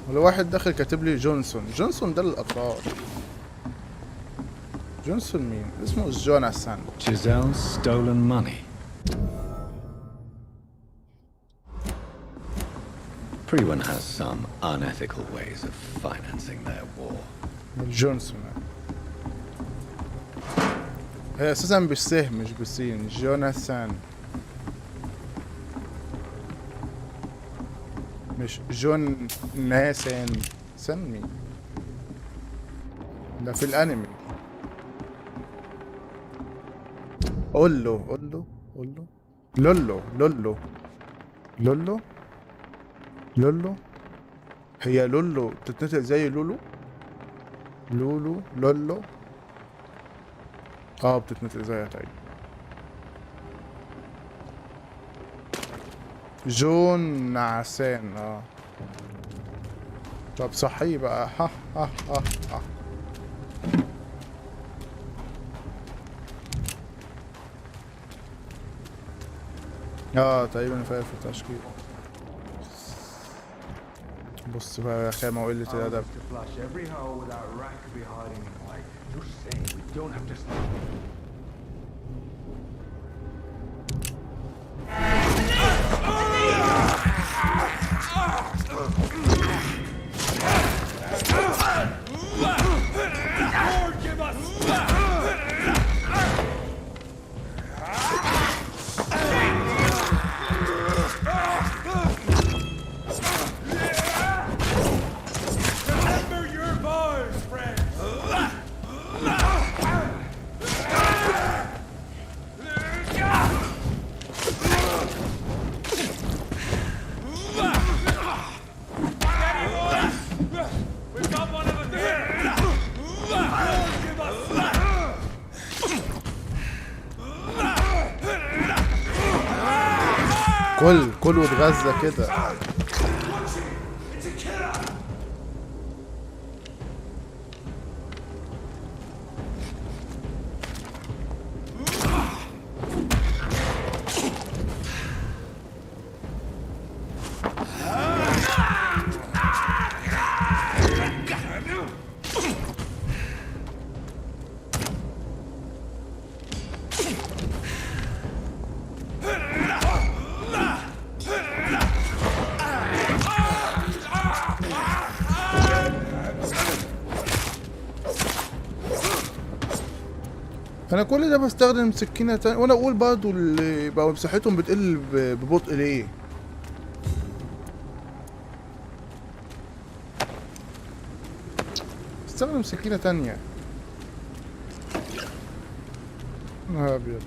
ولو واحد داخل كاتب لي جونسون ده للأطفال. جونسون مين؟ اسمه جوناثان. Giselle's stolen money. Everyone has some unethical ways of financing their war. جونسون هي اساسا بالسهم مش بالسين. جوناثان مش جون ناسان سمي ده في الانمي. قول له لولو هي لولو بتتنطق زي لولو بتتنطق زيها تقريبا. جون نعسان طب صحيح بقى. تقريبا فاهم في التشكيل. بص بقى يا خامة وقلة الأدب. كل واتغذى كده. انا كل ده بستخدم سكينة تانية، وانا اقول برضه اللي بقوا مساحتهم بتقل ببطء ليه؟ استخدم سكينة تانية. يا ابيض.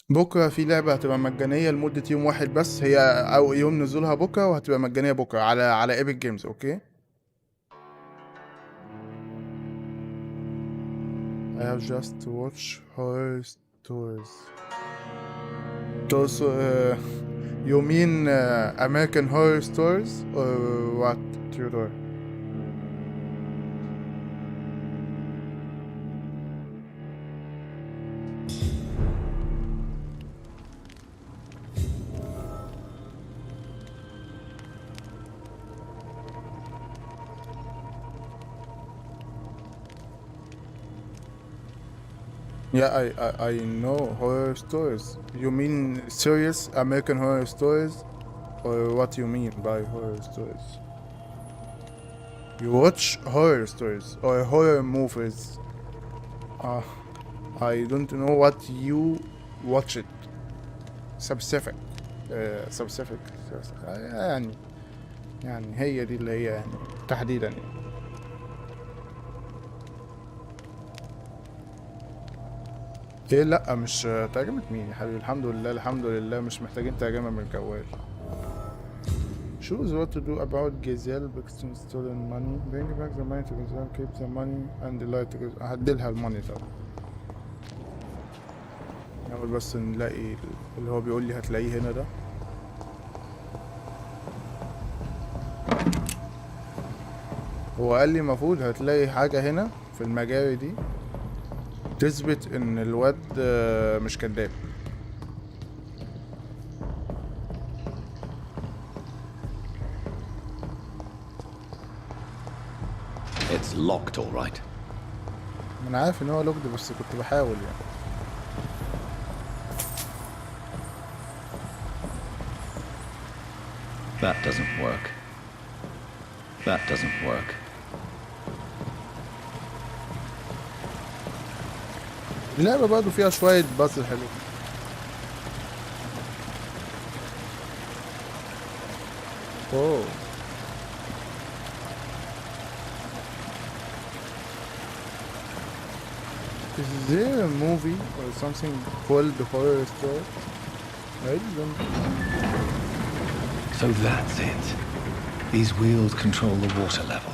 بكرة في لعبة هتبقى مجانية لمدة يوم واحد بس، هي أو يوم نزولها بكرة، وهتبقى مجانية بكرة على ايبك جيمز. اوكي. I have just watched horror stories. Those, you mean American Horror Stories or what, Theodore? Yeah, I know horror stories. You mean serious American horror stories? Or what you mean by horror stories? You watch horror stories or horror movies? I don't know what you watch it. Specific. Specific. يعني هي دي اللي هي يعني تحديدا يعني. ايه لا مش ترجمة مين يا حبيبي؟ الحمد لله الحمد لله مش محتاجين ترجمة من الجوال. Choose what to do about Gazelle because stolen money. Bring back the money to Gazelle, keep the money and the light. هديلها الماني طبعا. نحاول بس نلاقي اللي هو بيقول لي هتلاقيه هنا ده. هو قال لي المفروض هتلاقي حاجة هنا في المجاري دي تثبت ان الواد مش كداب. It's locked, all right. انا عارف ان هو لوكد بس كنت بحاول يعني. That doesn't work. That doesn't work. اللعبة برضه فيها شوية بازل حلو. اوه. Is there a movie or something called The Horror Story? I don't. So that's it. These wheels control the water level.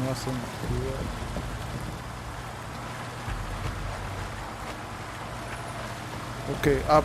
Nothing here. Okay, up.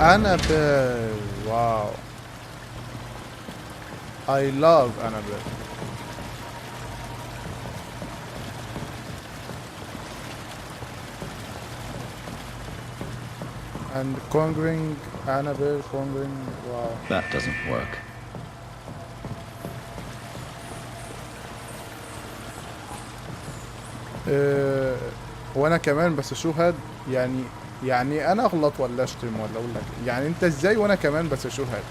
Annabelle, wow. I love Annabelle. And Conquering Annabelle, Conquering, wow. That doesn't work. وانا كمان بس شو هاد يعني انا اغلط ولا اشتم ولا اقول لك يعني انت ازاي وانا كمان بس شو هاد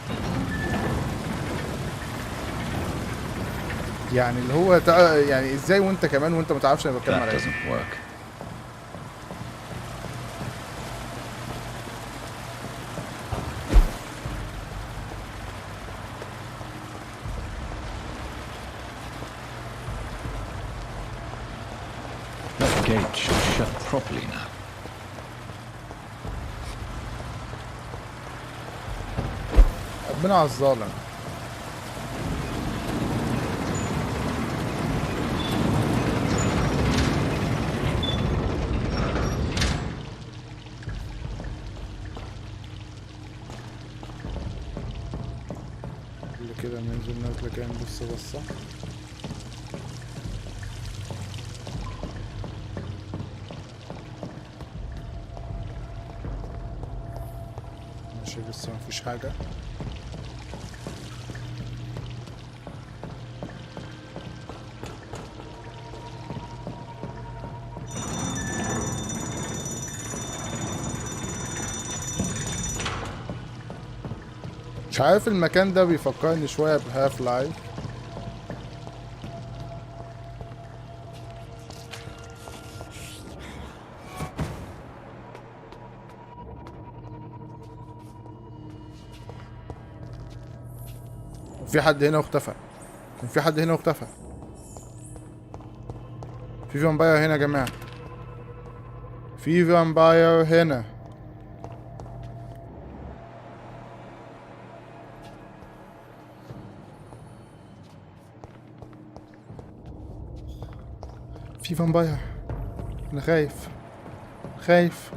يعني اللي هو يعني ازاي وانت كمان وانت ما تعرفش انا بتكلم على ايه. That gate should shut properly now. ربنا على الظالم. ننزل نازلة كده نبص بصة. ماشي لسه مفيش حاجة. مش عارف المكان ده بيفكرني شوية بهاف لايف. في حد هنا واختفى. كان في حد هنا واختفى. في فامباير هنا يا جماعة. في فامباير هنا. في فامباير. انا خايف خايف.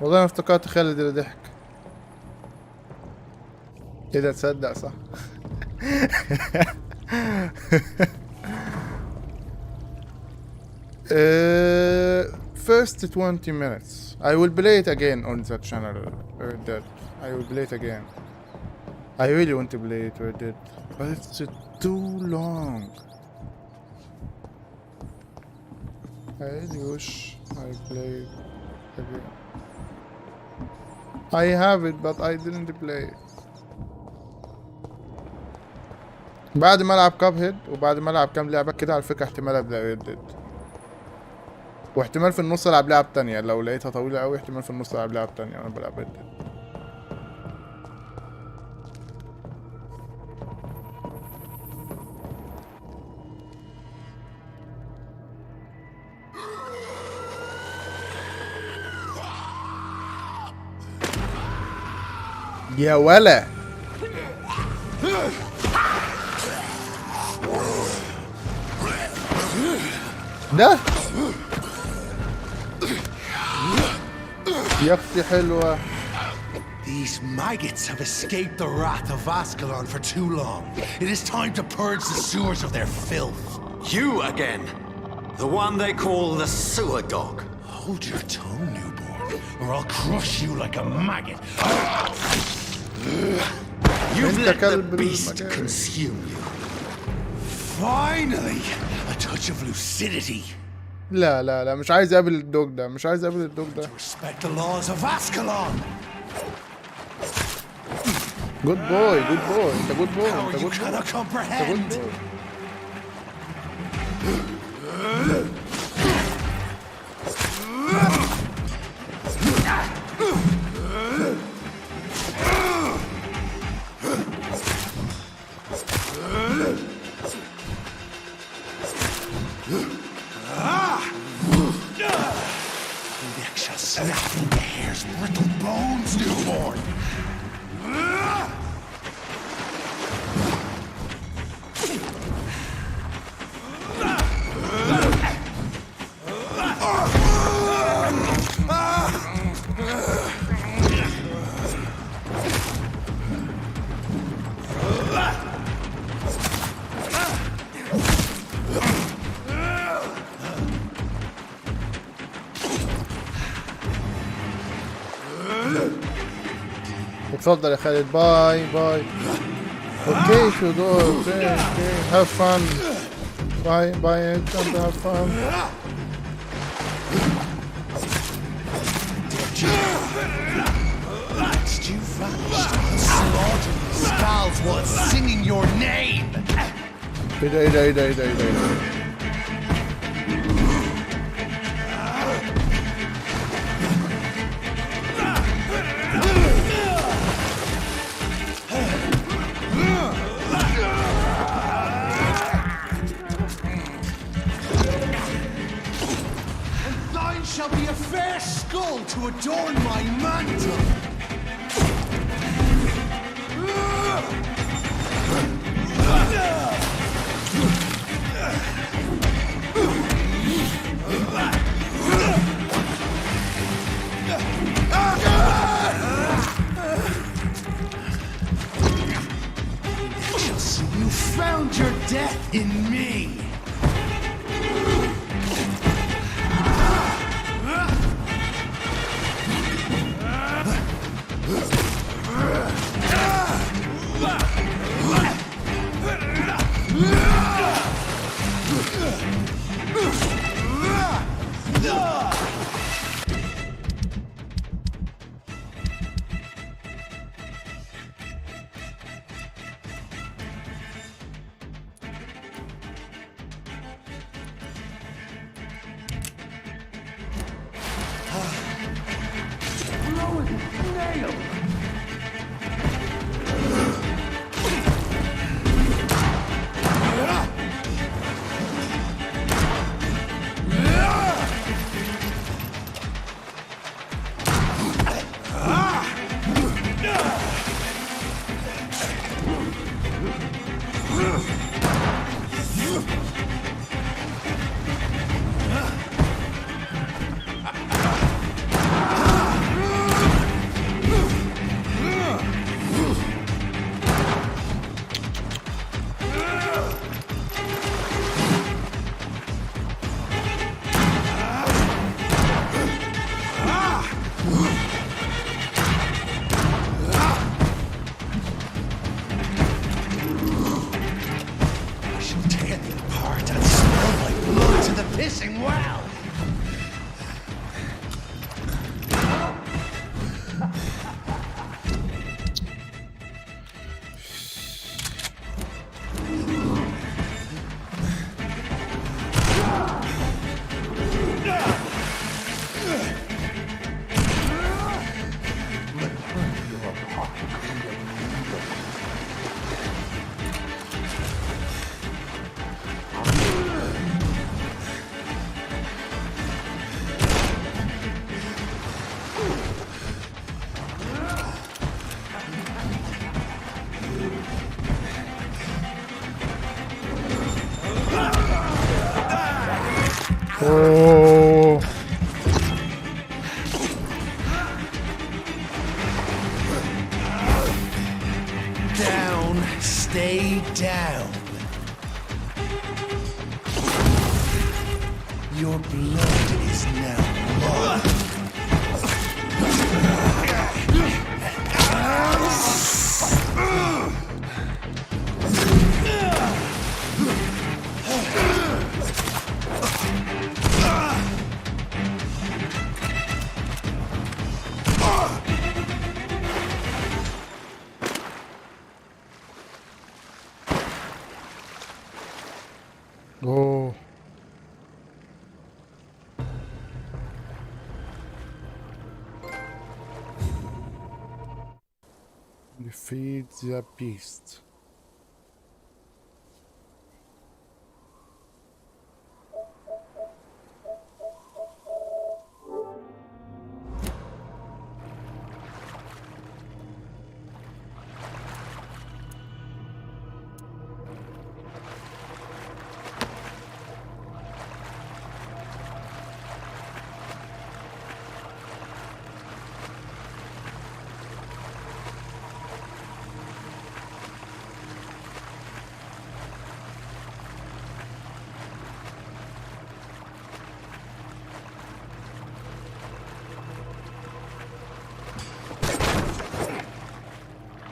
والله انا افتكرت خالد اللي ضحك. ايه ده تصدق صح. First 20 minutes. I will play it again on the channel. That I will play it again. I really want to play it with it, but it's too long. I really wish I played again. I have it, but I didn't play it. بعد ما العب كاب هيد وبعد ما العب كام لعبه كده على فكره احتمال ابدا ريد، واحتمال في النص العب لعب تانية لو لقيتها طويله قوي. احتمال في النص العب لعب تانية وانا بلعب ريد. يا ولا ده يا اختي حلوة. These maggots have escaped the wrath of Ascalon for too long. It is time to purge the sewers of their filth. You again? The one they call the sewer dog? Hold your tongue, newborn, or I'll crush you like a maggot. You've let the beast consume you. Finally, a touch of lucidity. لا لا لا مش عايز اقابل الدوج ده. مش عايز اقابل الدوج ده. Respect the laws of Ascalon. Good boy, good boy. انت good boy. انت good boy. You cannot comprehend. Snapping the hair's brittle bones, newborn. اتفضل يا خالد. باي باي. اوكي شودور. اوكي هاف فن. باي باي انت هاف فن. You vanished and slaughtered the skulls while singing your name. ايه ده ايه ده ايه ده ايه ده ايه ده. Shall be a fair skull to adorn my mantle. Oh. Down, stay down. Your blood is now mine. Oh. Defeat the beast.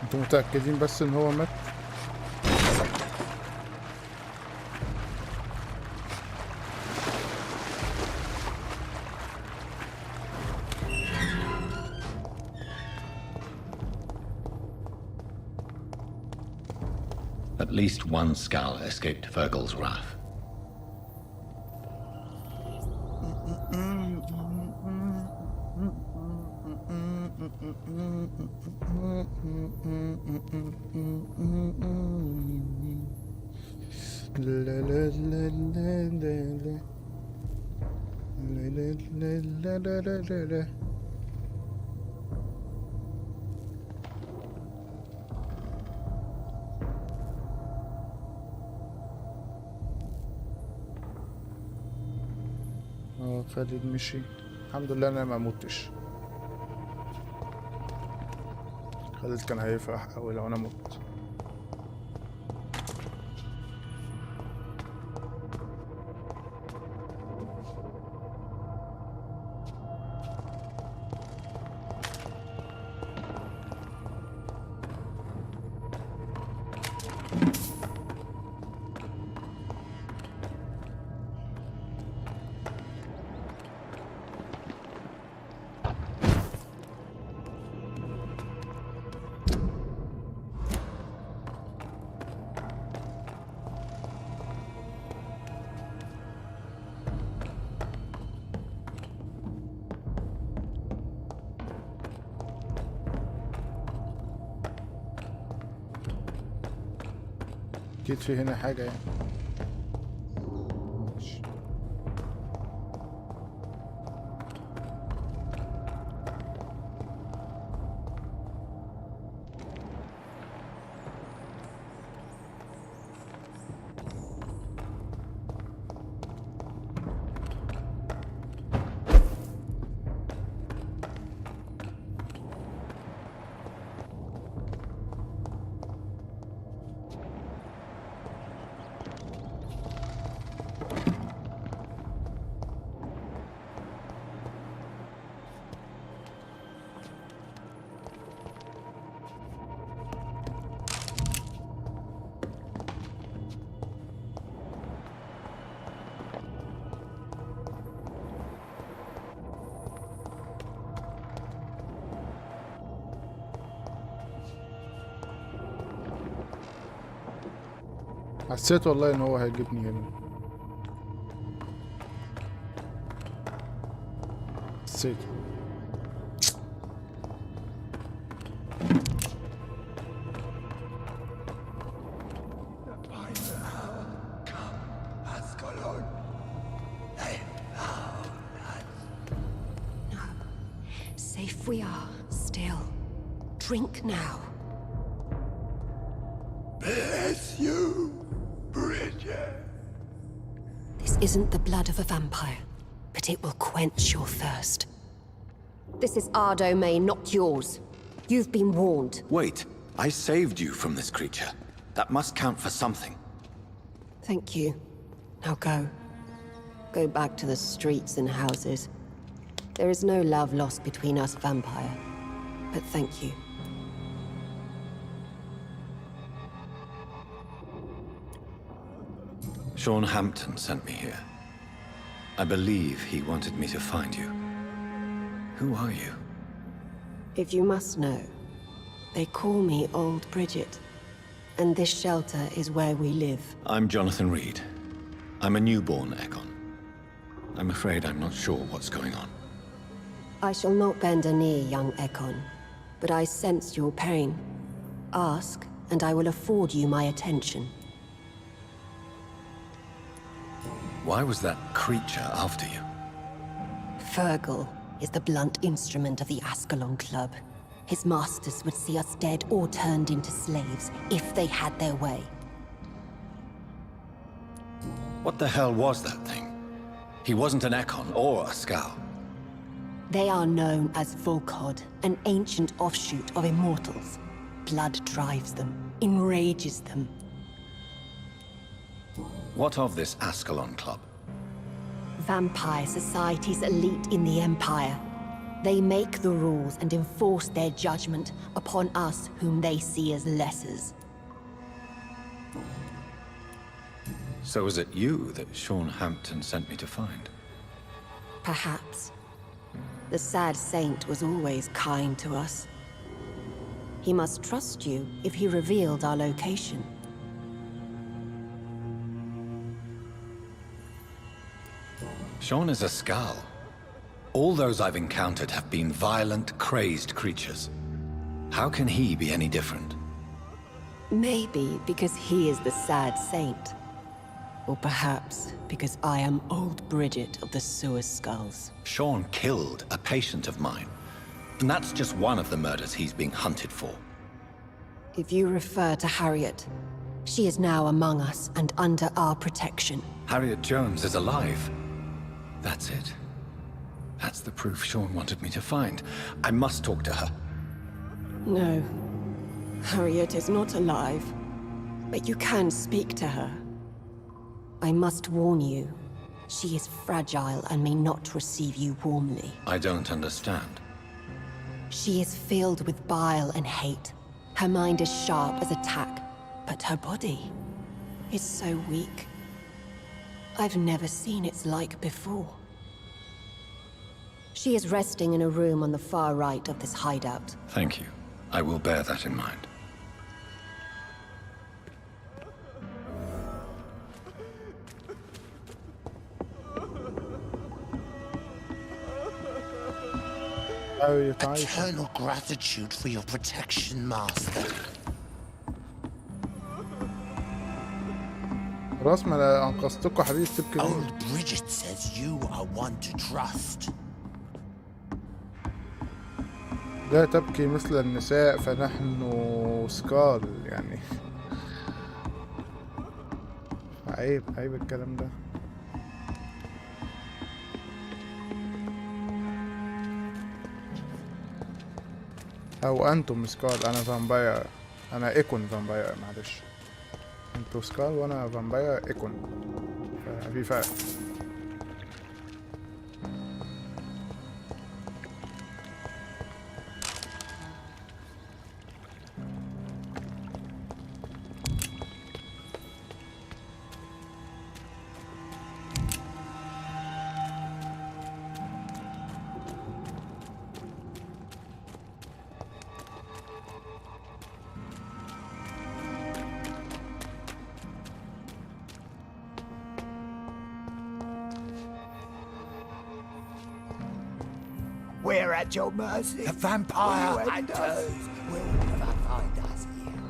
انتوا متأكدين بس ان هو مات؟ At least one skull escaped Fergal's wrath. خالد مشي. الحمد لله انا ما متش. خالد كان هيفرح اوي لو انا مت. اكيد في هنا حاجة يعني. حسيت والله ان هو هيجيبني هنا. حسيت. Safe we are, still. Drink now. Bless you, Bridget. This isn't the blood of a vampire, but it will quench your thirst. This is our domain, not yours. You've been warned. Wait, I saved you from this creature. That must count for something. Thank you. Now go. Go back to the streets and houses. There is no love lost between us, vampire. But thank you. Sean Hampton sent me here. I believe he wanted me to find you. Who are you? If you must know, they call me Old Bridget. And this shelter is where we live. I'm Jonathan Reed. I'm a newborn Egon. I'm afraid I'm not sure what's going on. I shall not bend a knee, young Ekon, but I sense your pain. Ask, and I will afford you my attention. Why was that creature after you? Fergal is the blunt instrument of the Ascalon Club. His masters would see us dead or turned into slaves if they had their way. What the hell was that thing? He wasn't an Ekon or a Scow. They are known as Volkod, an ancient offshoot of immortals. Blood drives them, enrages them. What of this Ascalon Club? Vampire society's elite in the Empire. They make the rules and enforce their judgment upon us whom they see as lessers. So was it you that Sean Hampton sent me to find? Perhaps. The sad saint was always kind to us. He must trust you if he revealed our location. Sean is a Scow. All those I've encountered have been violent, crazed creatures. How can he be any different? Maybe because he is the sad saint. Or perhaps because I am Old Bridget of the Sewer Skulls. Sean killed a patient of mine. And that's just one of the murders he's being hunted for. If you refer to Harriet, she is now among us and under our protection. Harriet Jones is alive. That's it. That's the proof Sean wanted me to find. I must talk to her. No. Harriet is not alive. But you can speak to her. I must warn you. She is fragile and may not receive you warmly. I don't understand. She is filled with bile and hate. Her mind is sharp as a tack, but her body is so weak. I've never seen its like before. She is resting in a room on the far right of this hideout. Thank you. I will bear that in mind. Eternal gratitude for your protection, Master. خلاص ما انا انقذتكوا حبيبي تبكي ليه؟ Old Bridget says you are one to trust. لا تبكي مثل النساء فنحن سكال يعني. عيب عيب الكلام ده. او انتم سكال، انا فامباير، انا ايكون فامباير معلش. انتوا سكال وانا فامباير ايكون، ففي فرق. We're at your mercy. The vampire hunters will never find us here.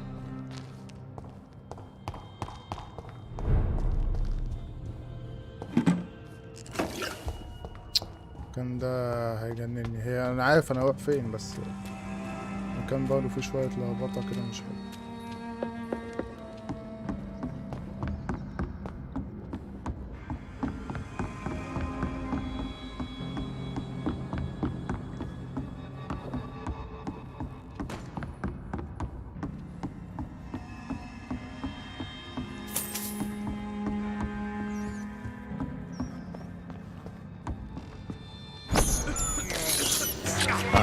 كان ده هيجنني. هي انا عارف انا واقف فين، بس كان برضه في شوية لخبطة كده مش حلو.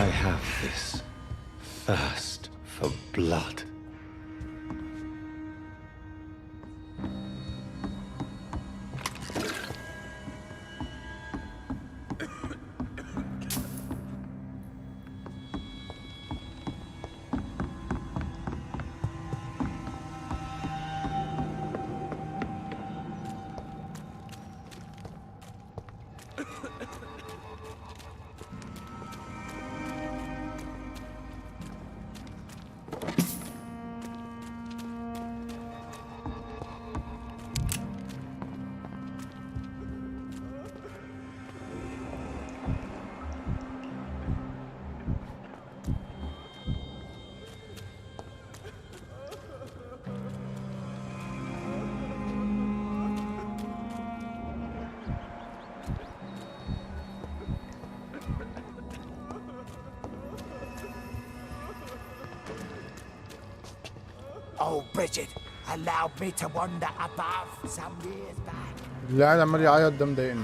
I have this thirst for blood. Oh, Bridget, allowed me to wander above some years back. اللي قاعد عمال يعيط ده مضايقني.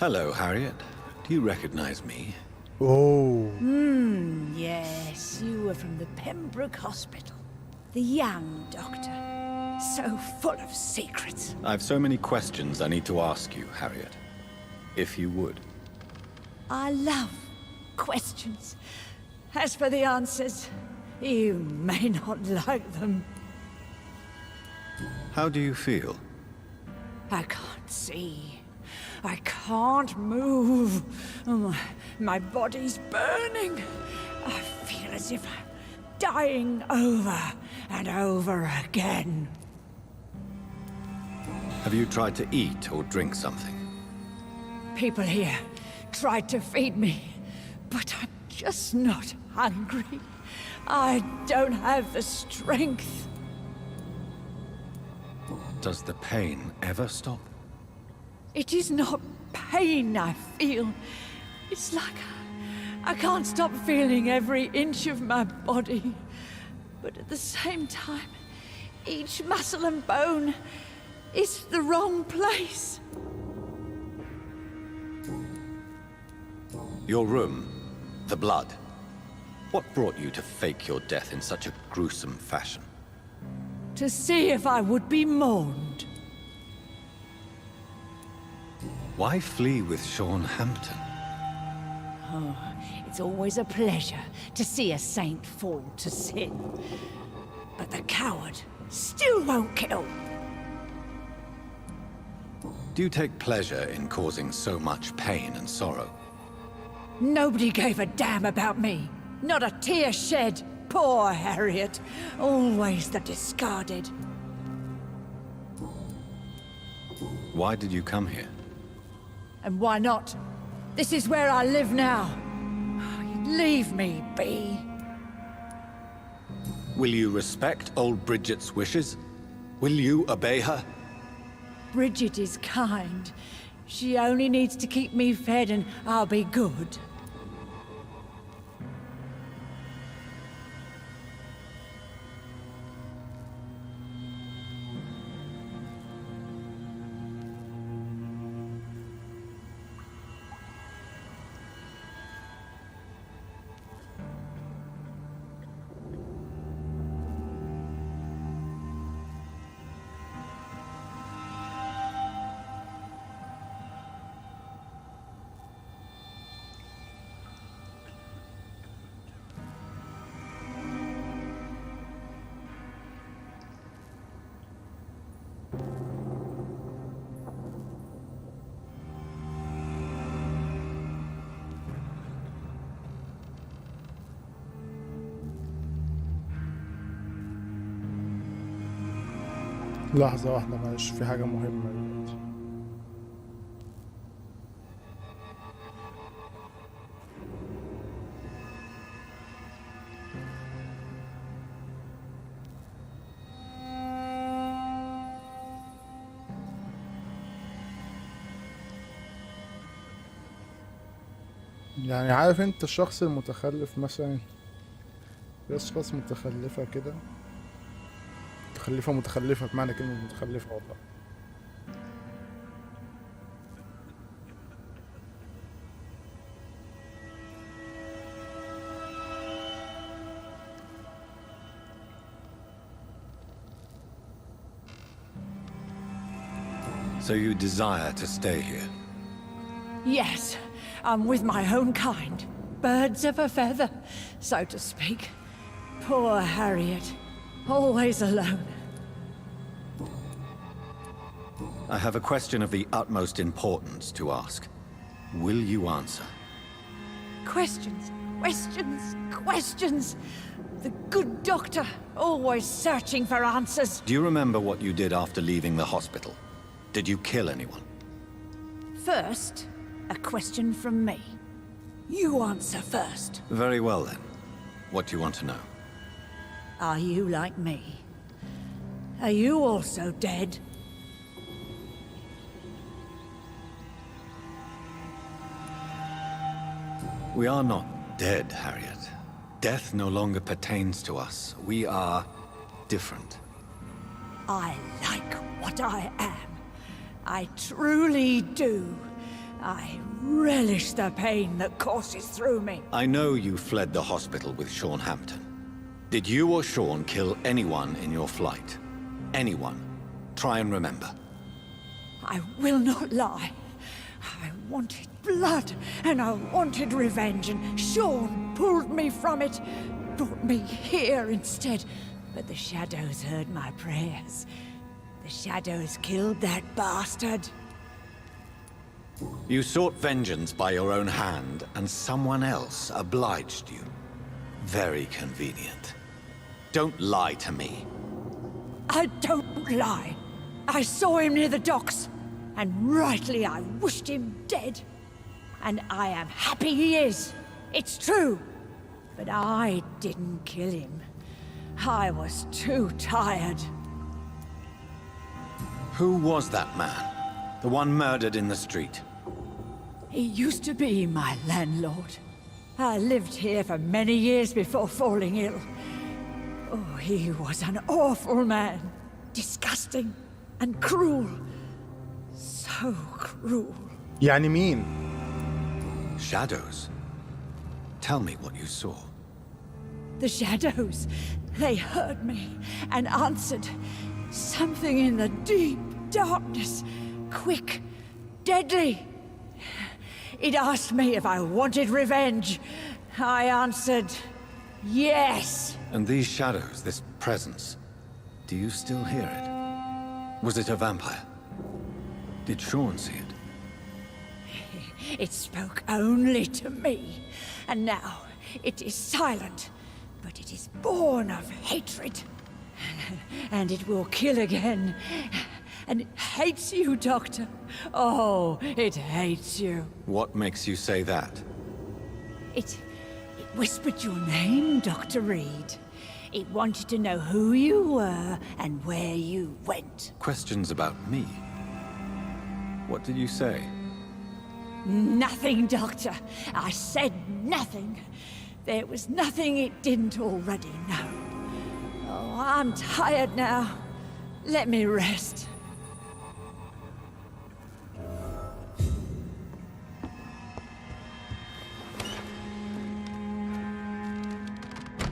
Hello, Harriet. Do you recognize me? Oh. Yes, you were from the Pembroke Hospital. The young doctor. So full of secrets. I've so many questions I need to ask you, Harriet. If you would. I love questions. As for the answers, you may not like them. How do you feel? I can't see. I can't move. My body's burning. I feel as if I'm dying over and over again. Have you tried to eat or drink something? People here tried to feed me, but I'm just not hungry. I don't have the strength. Does the pain ever stop? It is not pain I feel. It's like I can't stop feeling every inch of my body. But at the same time, each muscle and bone is the wrong place. Your room, the blood. What brought you to fake your death in such a gruesome fashion? To see if I would be mourned. Why flee with Sean Hampton? Oh, it's always a pleasure to see a saint fall to sin. But the coward still won't kill. Do you take pleasure in causing so much pain and sorrow? Nobody gave a damn about me. Not a tear shed. Poor Harriet. Always the discarded. Why did you come here? And why not? This is where I live now. Leave me be. Will you respect old Bridget's wishes? Will you obey her? Bridget is kind. She only needs to keep me fed and I'll be good. لحظة واحدة معلش، في حاجة مهمة دلوقتي. يعني عارف انت الشخص المتخلف مثلا، في اشخاص متخلفة كده، متخلفة بمعنى كلمة متخلفة والله. So you desire to stay here? Yes, I'm with my own kind. Birds of a feather, so to speak. Poor Harriet. Always alone. I have a question of the utmost importance to ask. Will you answer? Questions, questions, questions. The good doctor, always searching for answers. Do you remember what you did after leaving the hospital? Did you kill anyone? First, a question from me. You answer first. Very well then. What do you want to know? Are you like me? Are you also dead? We are not dead, Harriet. Death no longer pertains to us. We are different. I like what I am. I truly do. I relish the pain that courses through me. I know you fled the hospital with Sean Hampton. Did you or Sean kill anyone in your flight? Anyone? Try and remember. I will not lie. I wanted blood, and I wanted revenge, and Sean pulled me from it, brought me here instead. But the shadows heard my prayers. The shadows killed that bastard. You sought vengeance by your own hand, and someone else obliged you. Very convenient. Don't lie to me. I don't lie. I saw him near the docks, and rightly I wished him dead. And I am happy he is. It's true. But I didn't kill him. I was too tired. Who was that man? The one murdered in the street? He used to be my landlord. I lived here for many years before falling ill. Oh, he was an awful man. Disgusting and cruel. So cruel. يعني مين؟ Shadows. Tell me what you saw. The shadows, they heard me and answered. Something in the deep darkness, quick, deadly. It asked me if I wanted revenge. I answered, yes. And these shadows, this presence, do you still hear it? Was it a vampire? Did Sean see it? It spoke only to me, and now it is silent, but it is born of hatred. And it will kill again. And it hates you, Doctor. Oh, it hates you. What makes you say that? It whispered your name, Dr. Reed. It wanted to know who you were and where you went. Questions about me? What did you say? Nothing, Doctor. I said nothing. There was nothing it didn't already know. Oh, I'm tired now. Let me rest.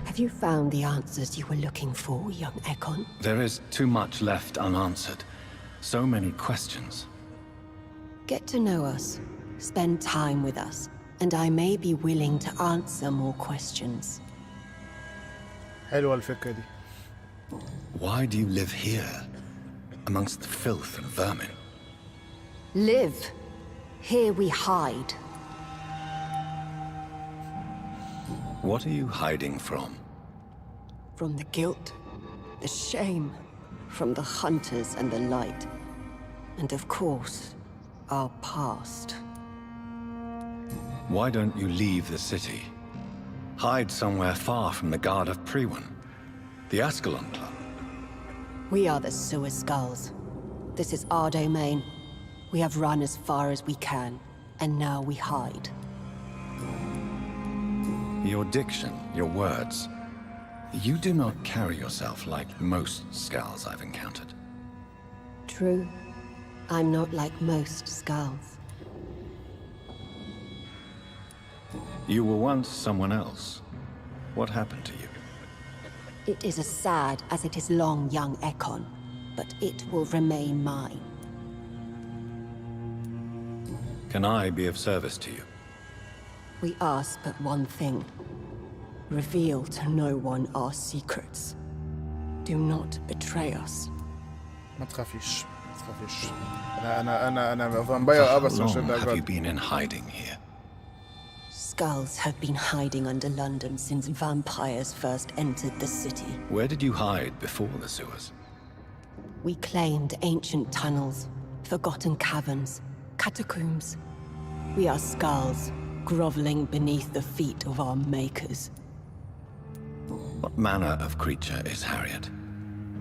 Have you found the answers you were looking for, young Ekon? There is too much left unanswered. So many questions. Get to know us. Spend time with us. And I may be willing to answer more questions. حلوة الفكرة دي. Why do you live here, amongst the filth and vermin? Live. Here we hide. What are you hiding from? From the guilt, the shame, from the hunters and the light. And of course, our past. Why don't you leave the city? Hide somewhere far from the guard of Priwen, the Ascalon Club. We are the Sewer Skulls. This is our domain. We have run as far as we can, and now we hide. Your diction, your words. You do not carry yourself like most Skulls I've encountered. True. I'm not like most Skulls. You were once someone else. What happened to you? It is as sad as it is long, young Ekon, but it will remain mine. Can I be of service to you? We ask but one thing. Reveal to no one our secrets. Do not betray us. ما تخافيش ما تخافيش. أنا فامباير بس How عشان long have you ده been in hiding here? Skulls have been hiding under London since vampires first entered the city. Where did you hide before the sewers? We claimed ancient tunnels, forgotten caverns, catacombs. We are Skulls, groveling beneath the feet of our makers. What manner of creature is Harriet?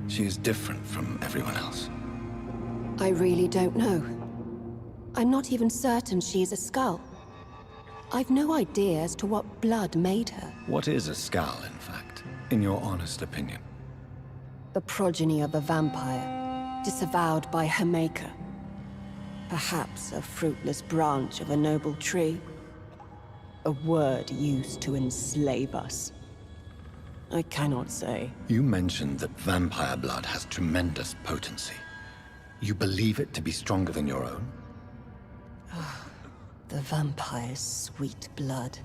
She is different from everyone else. I really don't know. I'm not even certain she is a Skull. I've no idea as to what blood made her. What is a Skull, in fact, in your honest opinion? The progeny of a vampire, disavowed by her maker. Perhaps a fruitless branch of a noble tree. A word used to enslave us. I cannot say. You mentioned that vampire blood has tremendous potency. You believe it to be stronger than your own? The vampire's sweet blood.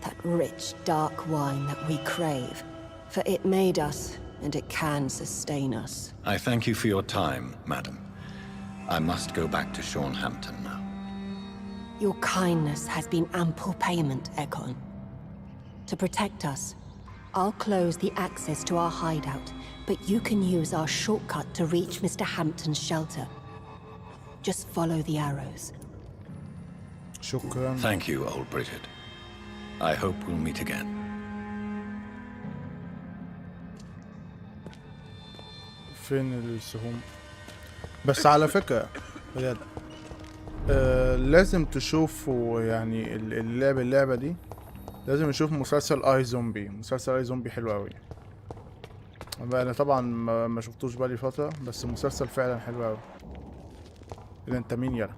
That rich, dark wine that we crave. For it made us, and it can sustain us. I thank you for your time, madam. I must go back to Shornhampton now. Your kindness has been ample payment, Ekon. To protect us, I'll close the access to our hideout, but you can use our shortcut to reach Mr. Hampton's shelter. Just follow the arrows. شكرا. Thank you, old Bridget. I hope we'll meet again. فين السهوم؟ بس على فكرة بجد لازم تشوفوا يعني اللعبة دي لازم نشوف مسلسل اي زومبي. مسلسل اي زومبي حلو قوي. انا طبعا ما شفتوش بقالي فتره، بس المسلسل فعلا حلو قوي. اذا انت مين يلا؟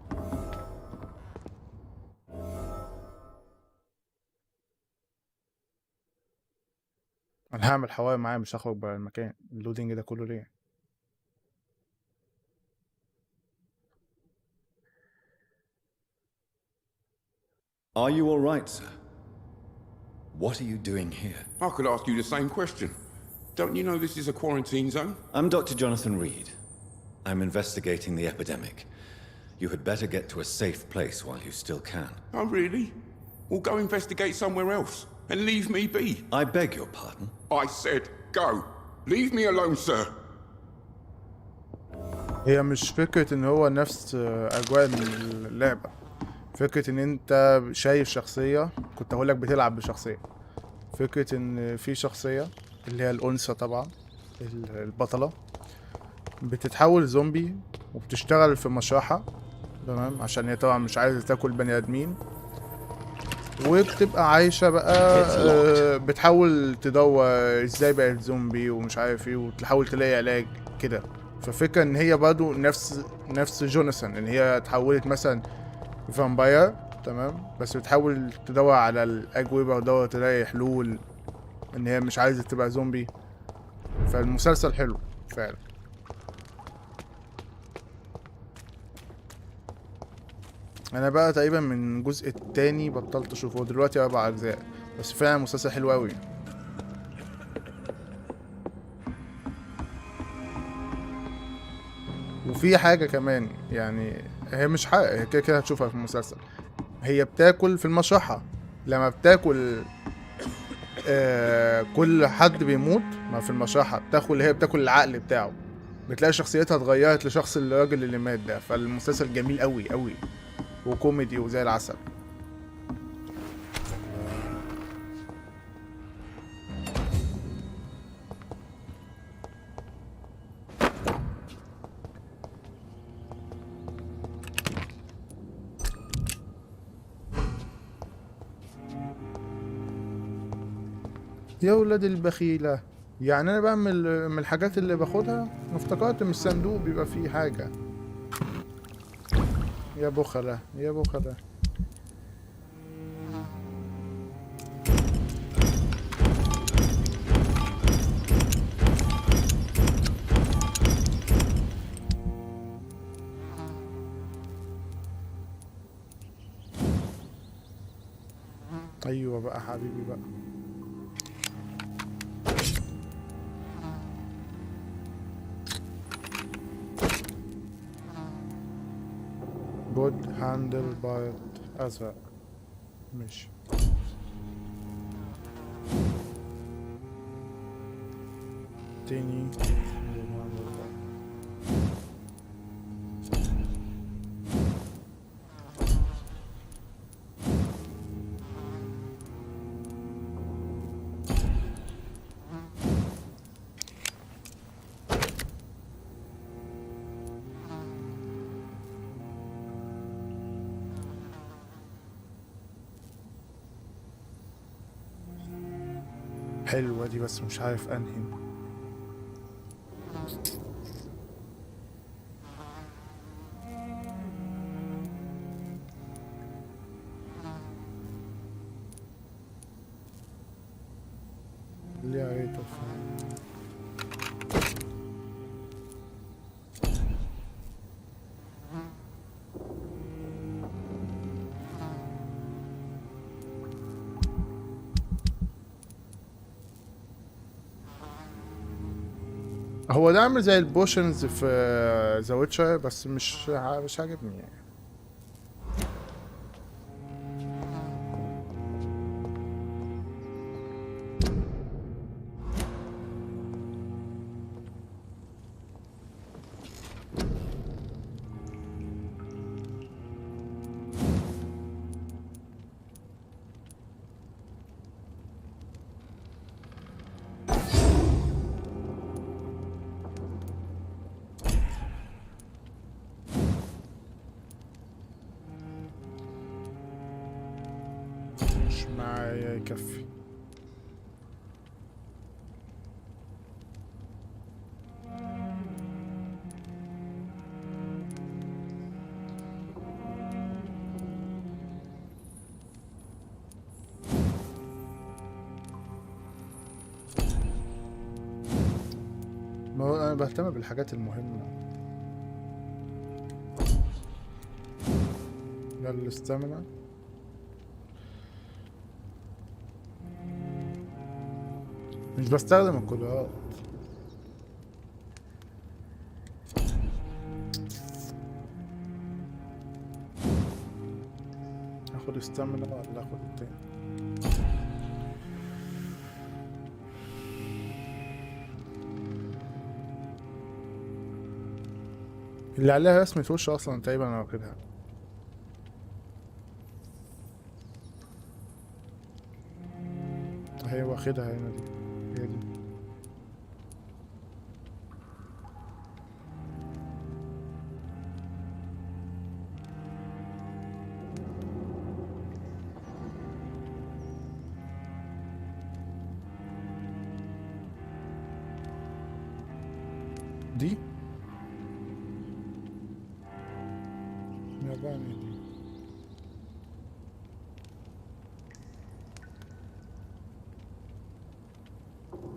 انا هعمل حواي معايا، مش هخرج بره المكان. اللودينج ده كله ليه؟ Are you all right, sir? What are you doing here? I could ask you the same question. Don't you know this is a quarantine zone? I'm Dr. Jonathan Reed. I'm investigating the epidemic. You had better get to a safe place while you still can. Oh, really? Well, go investigate somewhere else and leave me be. I beg your pardon? I said go. Leave me alone, sir. هي مش فكرة ان هو نفس اجواء اللعبة، فكرة ان انت شايف شخصية. كنت هقولك بتلعب بشخصية. فكرة ان في شخصية اللي هي الانثى طبعا، البطلة، بتتحول زومبي وبتشتغل في مشرحة، تمام، عشان هي طبعا مش عايزة تاكل بني ادمين، وبتبقى عايشة بقى بتحاول تدور ازاي بقت زومبي ومش عارف ايه، وتحاول تلاقي علاج كده. ففكرة ان هي برضو نفس جوناثان، ان هي اتحولت مثلا فامباير، تمام، بس بتحاول تدور على الاجوبة وتدور تلاقي حلول، ان هي مش عايزة تبقى زومبي. فالمسلسل حلو فعلا. انا بقى تقريبا من الجزء التاني بطلت اشوفه، دلوقتي 4 اجزاء، بس فعلا مسلسل حلو قوي. وفي حاجة كمان، يعني هي مش حق، هي كده كده هتشوفها في المسلسل. هي بتاكل في المشرحة، لما بتاكل كل حد بيموت ما في المشرحة بتاكل العقل بتاعه، بتلاقي شخصيتها اتغيرت لشخص الراجل اللي مات ده. فالمسلسل جميل قوي قوي وكوميدي وزي العسل. يا ولاد البخيلة، يعني انا بعمل من الحاجات اللي باخدها، افتكرت من الصندوق بيبقى فيه حاجة. يا بخلة يا بخلة. ايوه بقى حبيبي بقى. بود هاندل بايت ازرق. ماشي. تاني حلوة دي، بس مش عارف انهي. اللي عيطة هو ده عامل زي البوشنز في ذا ويتشر، بس مش عاجبني يعني. مش معايا يكفي. ما هو انا بهتم بالحاجات المهمة. ده الاستامينا. مش بستخدم القدرات. اخد استامينا ولا اخد التاني؟ اللي عليها رسمة وش اصلا تقريبا انا واخدها. هي واخدها هنا دي، هي دي. دي ياباني دي.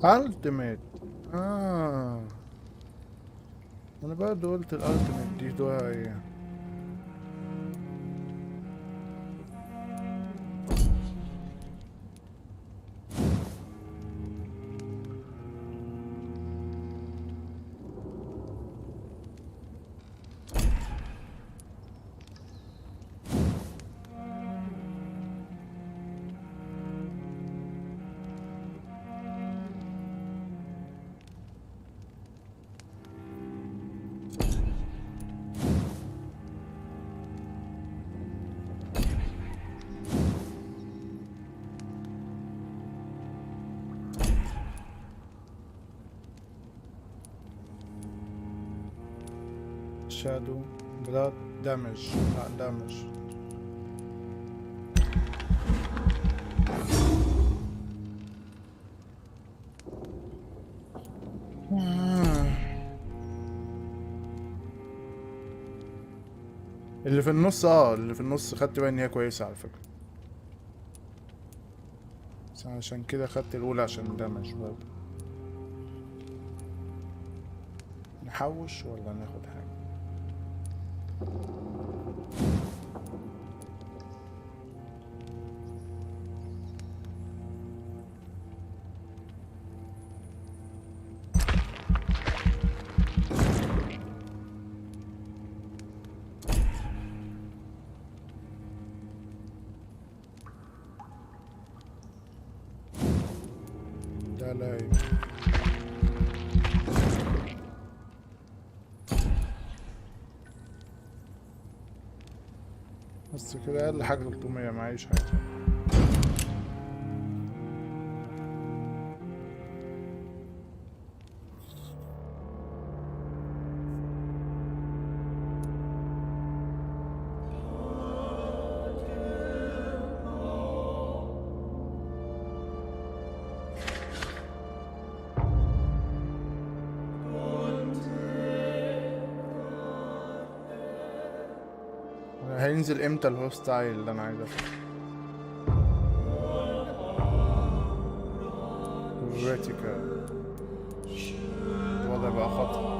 التيميت. انا برضه قلت الالتيميت دي دورها ايه. شادو بلاد دامج. لا دامج. اللي في النص اللي في النص خدت بالي ان هي كويسة على فكرة، بس عشان كده خدت الاولى عشان دامج برضه. نحوش ولا ناخد حاجة؟ ده لا بس كده اقل حاجة 300 معيش حاجة. هينزل امتى الهوستايل اللي انا عايز افهم؟ فيرتيكال الوضع بقى خطر.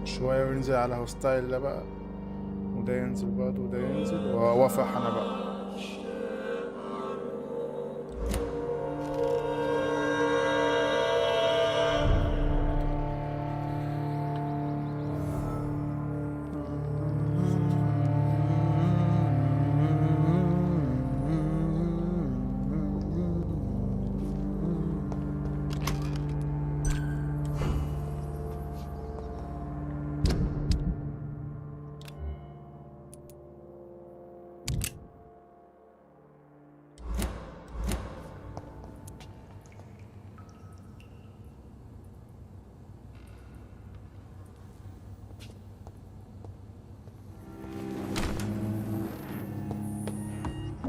شوية وينزل على هوستايل ده بقى، وده ينزل برضه وده ينزل، ووافح انا بقى.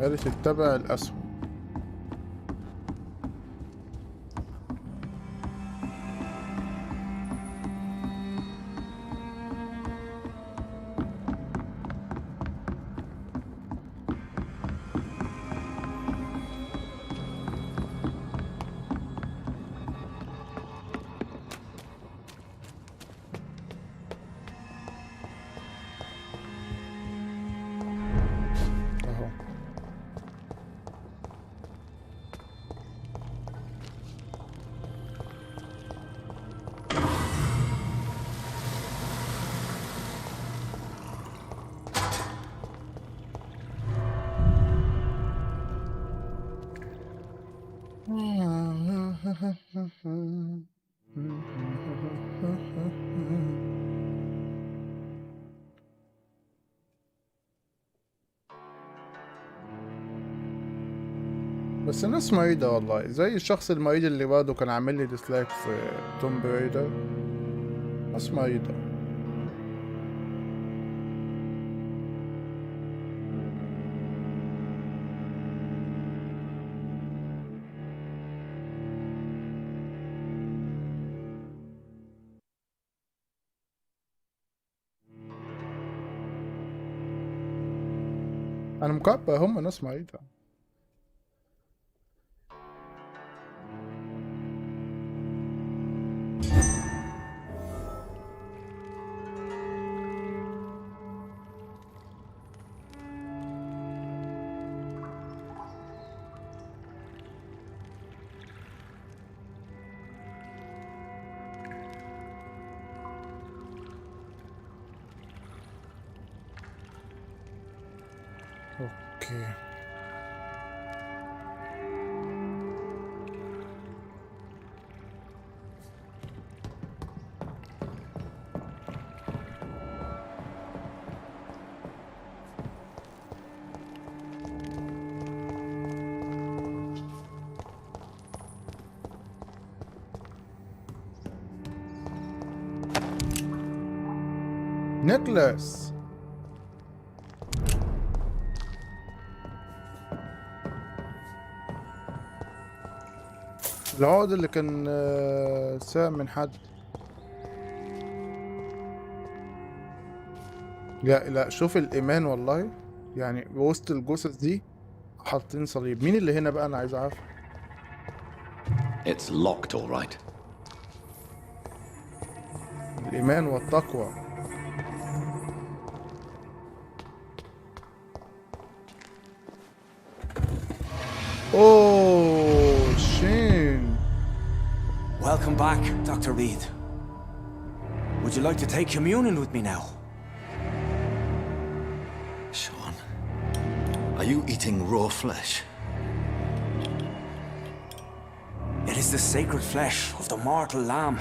قالت اتبع الأسهم. بس الناس مريضة والله، زي الشخص المريض اللي برضه كان عامل لي ديسلايك في توم برايدر. ناس مريضة. أنا مكبر، هم ناس مريضة. اوكي. نيكلاس. العقد اللي كان سام من حد. لا شوف الإيمان والله، يعني بوسط الجثث دي حاطين صليب. مين اللي هنا بقى؟ أنا عايز أعرف. It's locked, all right. الإيمان والتقوى. Oh, Shane. Welcome back, Dr. Reed. Would you like to take communion with me now? Sean, are you eating raw flesh? It is the sacred flesh of the mortal lamb.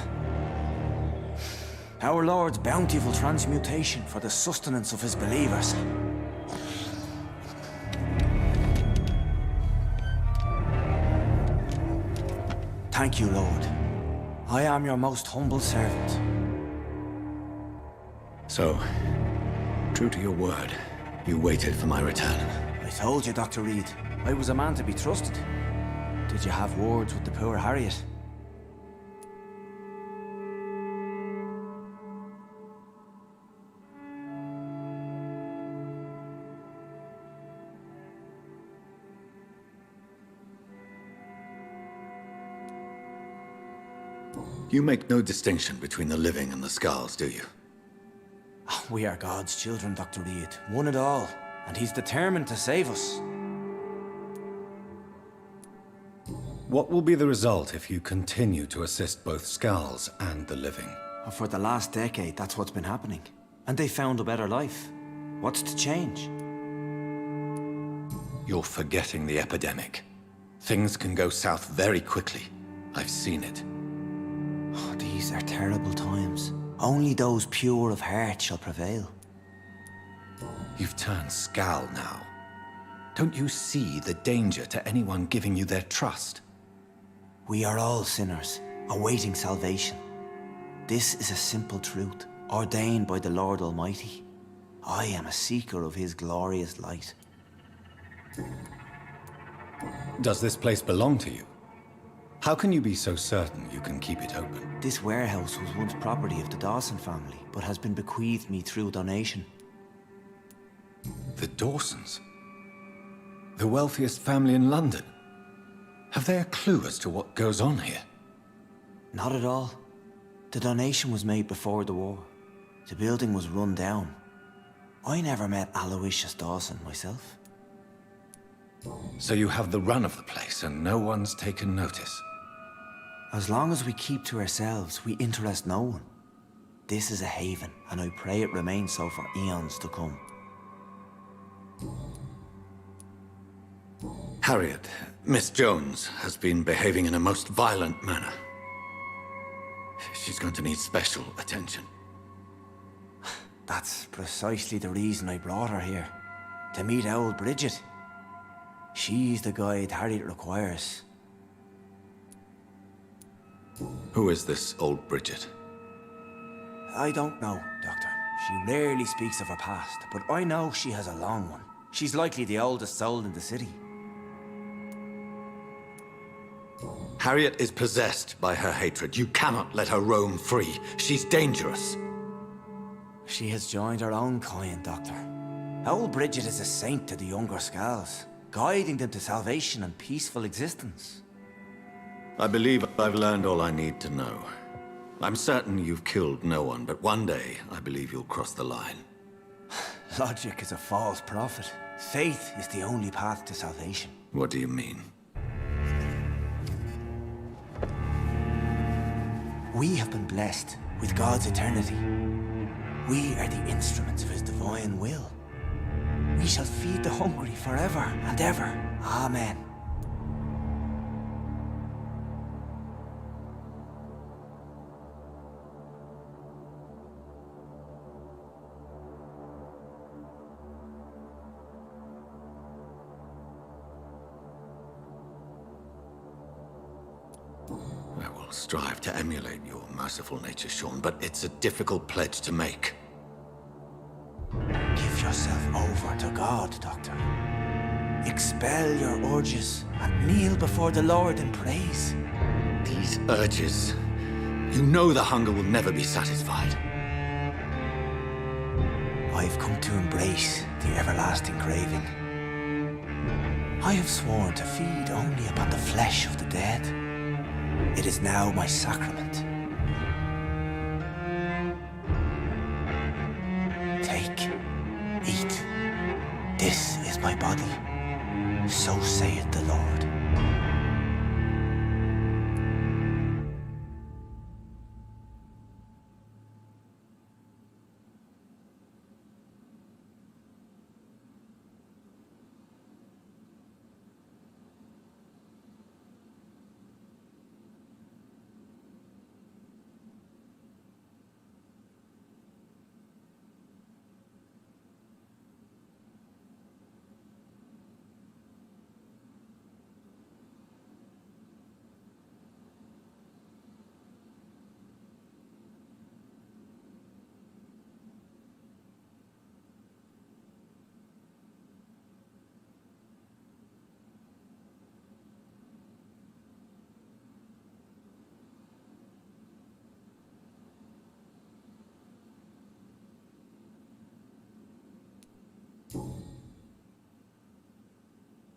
Our Lord's bountiful transmutation for the sustenance of his believers. Thank you, Lord. I am your most humble servant. So, true to your word, you waited for my return. I told you, Dr. Reed, I was a man to be trusted. Did you have words with the poor Harriet? You make no distinction between the living and the skulls, do you? We are God's children, Dr. Reed. One and all. And he's determined to save us. What will be the result if you continue to assist both skulls and the living? For the last decade, that's what's been happening. And they found a better life. What's to change? You're forgetting the epidemic. Things can go south very quickly. I've seen it. Oh, these are terrible times. Only those pure of heart shall prevail. You've turned Skal now. Don't you see the danger to anyone giving you their trust? We are all sinners, awaiting salvation. This is a simple truth, ordained by the Lord Almighty. I am a seeker of his glorious light. Does this place belong to you? How can you be so certain you can keep it open? This warehouse was once property of the Dawson family, but has been bequeathed me through donation. The Dawsons? The wealthiest family in London? Have they a clue as to what goes on here? Not at all. The donation was made before the war. The building was run down. I never met Aloysius Dawson myself. So you have the run of the place and no one's taken notice? As long as we keep to ourselves, we interest no one. This is a haven, and I pray it remains so for eons to come. Harriet, Miss Jones has been behaving in a most violent manner. She's going to need special attention. That's precisely the reason I brought her here. To meet old Bridget. She's the guide Harriet requires. Who is this old Bridget? I don't know, Doctor. She rarely speaks of her past, but I know she has a long one. She's likely the oldest soul in the city. Harriet is possessed by her hatred. You cannot let her roam free. She's dangerous. She has joined her own kind, Doctor. Old Bridget is a saint to the younger Scals, guiding them to salvation and peaceful existence. I believe I've learned all I need to know. I'm certain you've killed no one, but one day I believe you'll cross the line. Logic is a false prophet. Faith is the only path to salvation. What do you mean? We have been blessed with God's eternity. We are the instruments of His divine will. We shall feed the hungry forever and ever. Amen. I will strive to emulate your merciful nature, Sean, but it's a difficult pledge to make. Give yourself over to God, Doctor. Expel your urges and kneel before the Lord in praise. These urges. You know the hunger will never be satisfied. I've come to embrace the everlasting craving. I have sworn to feed only upon the flesh of the dead. It is now my sacrament. Take, eat. This is my body. So saith the Lord.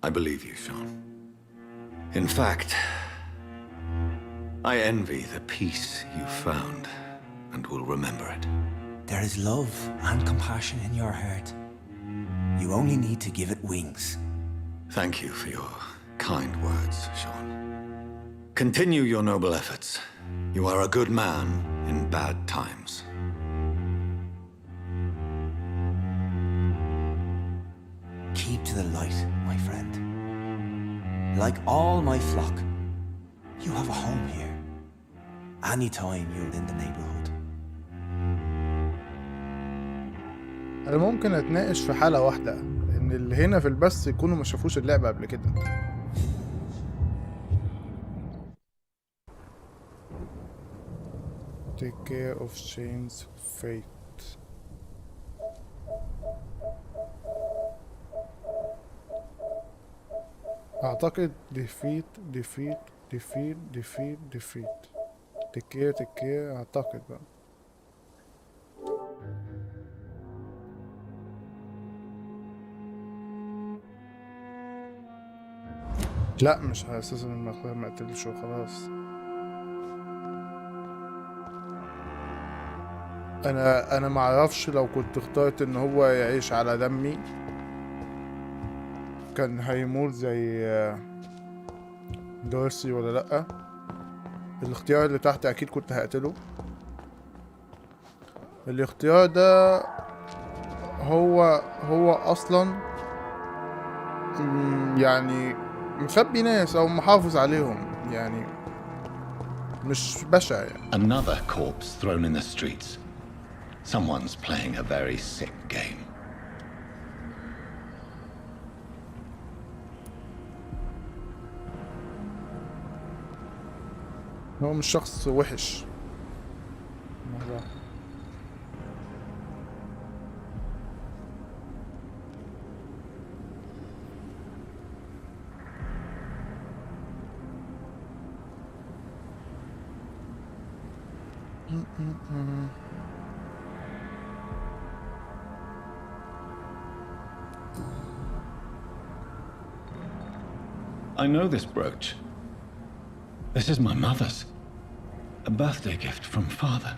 I believe you, Sean. In fact, I envy the peace you found and will remember it. There is love and compassion in your heart. You only need to give it wings. Thank you for your kind words, Sean. Continue your noble efforts. You are a good man in bad times. Keep to the light, my friend. Like all my flock, you have a home here. Anytime you're in the neighborhood. انا ممكن اتناقش في حالة واحدة ان اللي هنا في البث يكونوا ما شافوش اللعبة قبل كده. Take care of Shane's fate. اعتقد ديفيت ديفيت ديفيت ديفيت ديفيت تكيه اعتقد بقى. لا مش على اساس ان اخويا ما قتلش وخلاص. انا ما اعرفش لو كنت اخترت ان هو يعيش على دمي كان هيموت زي دارسي ولا لأ. الاختيار اللي تحت اكيد كنت هقتله. الاختيار ده هو اصلا يعني مخبي ناس او محافظ عليهم، يعني مش بشع يعني. Another corpse thrown in the streets. Someone's playing a very sick game. هو مش شخص وحش. I know this brooch. This is my mother's. A birthday gift from father.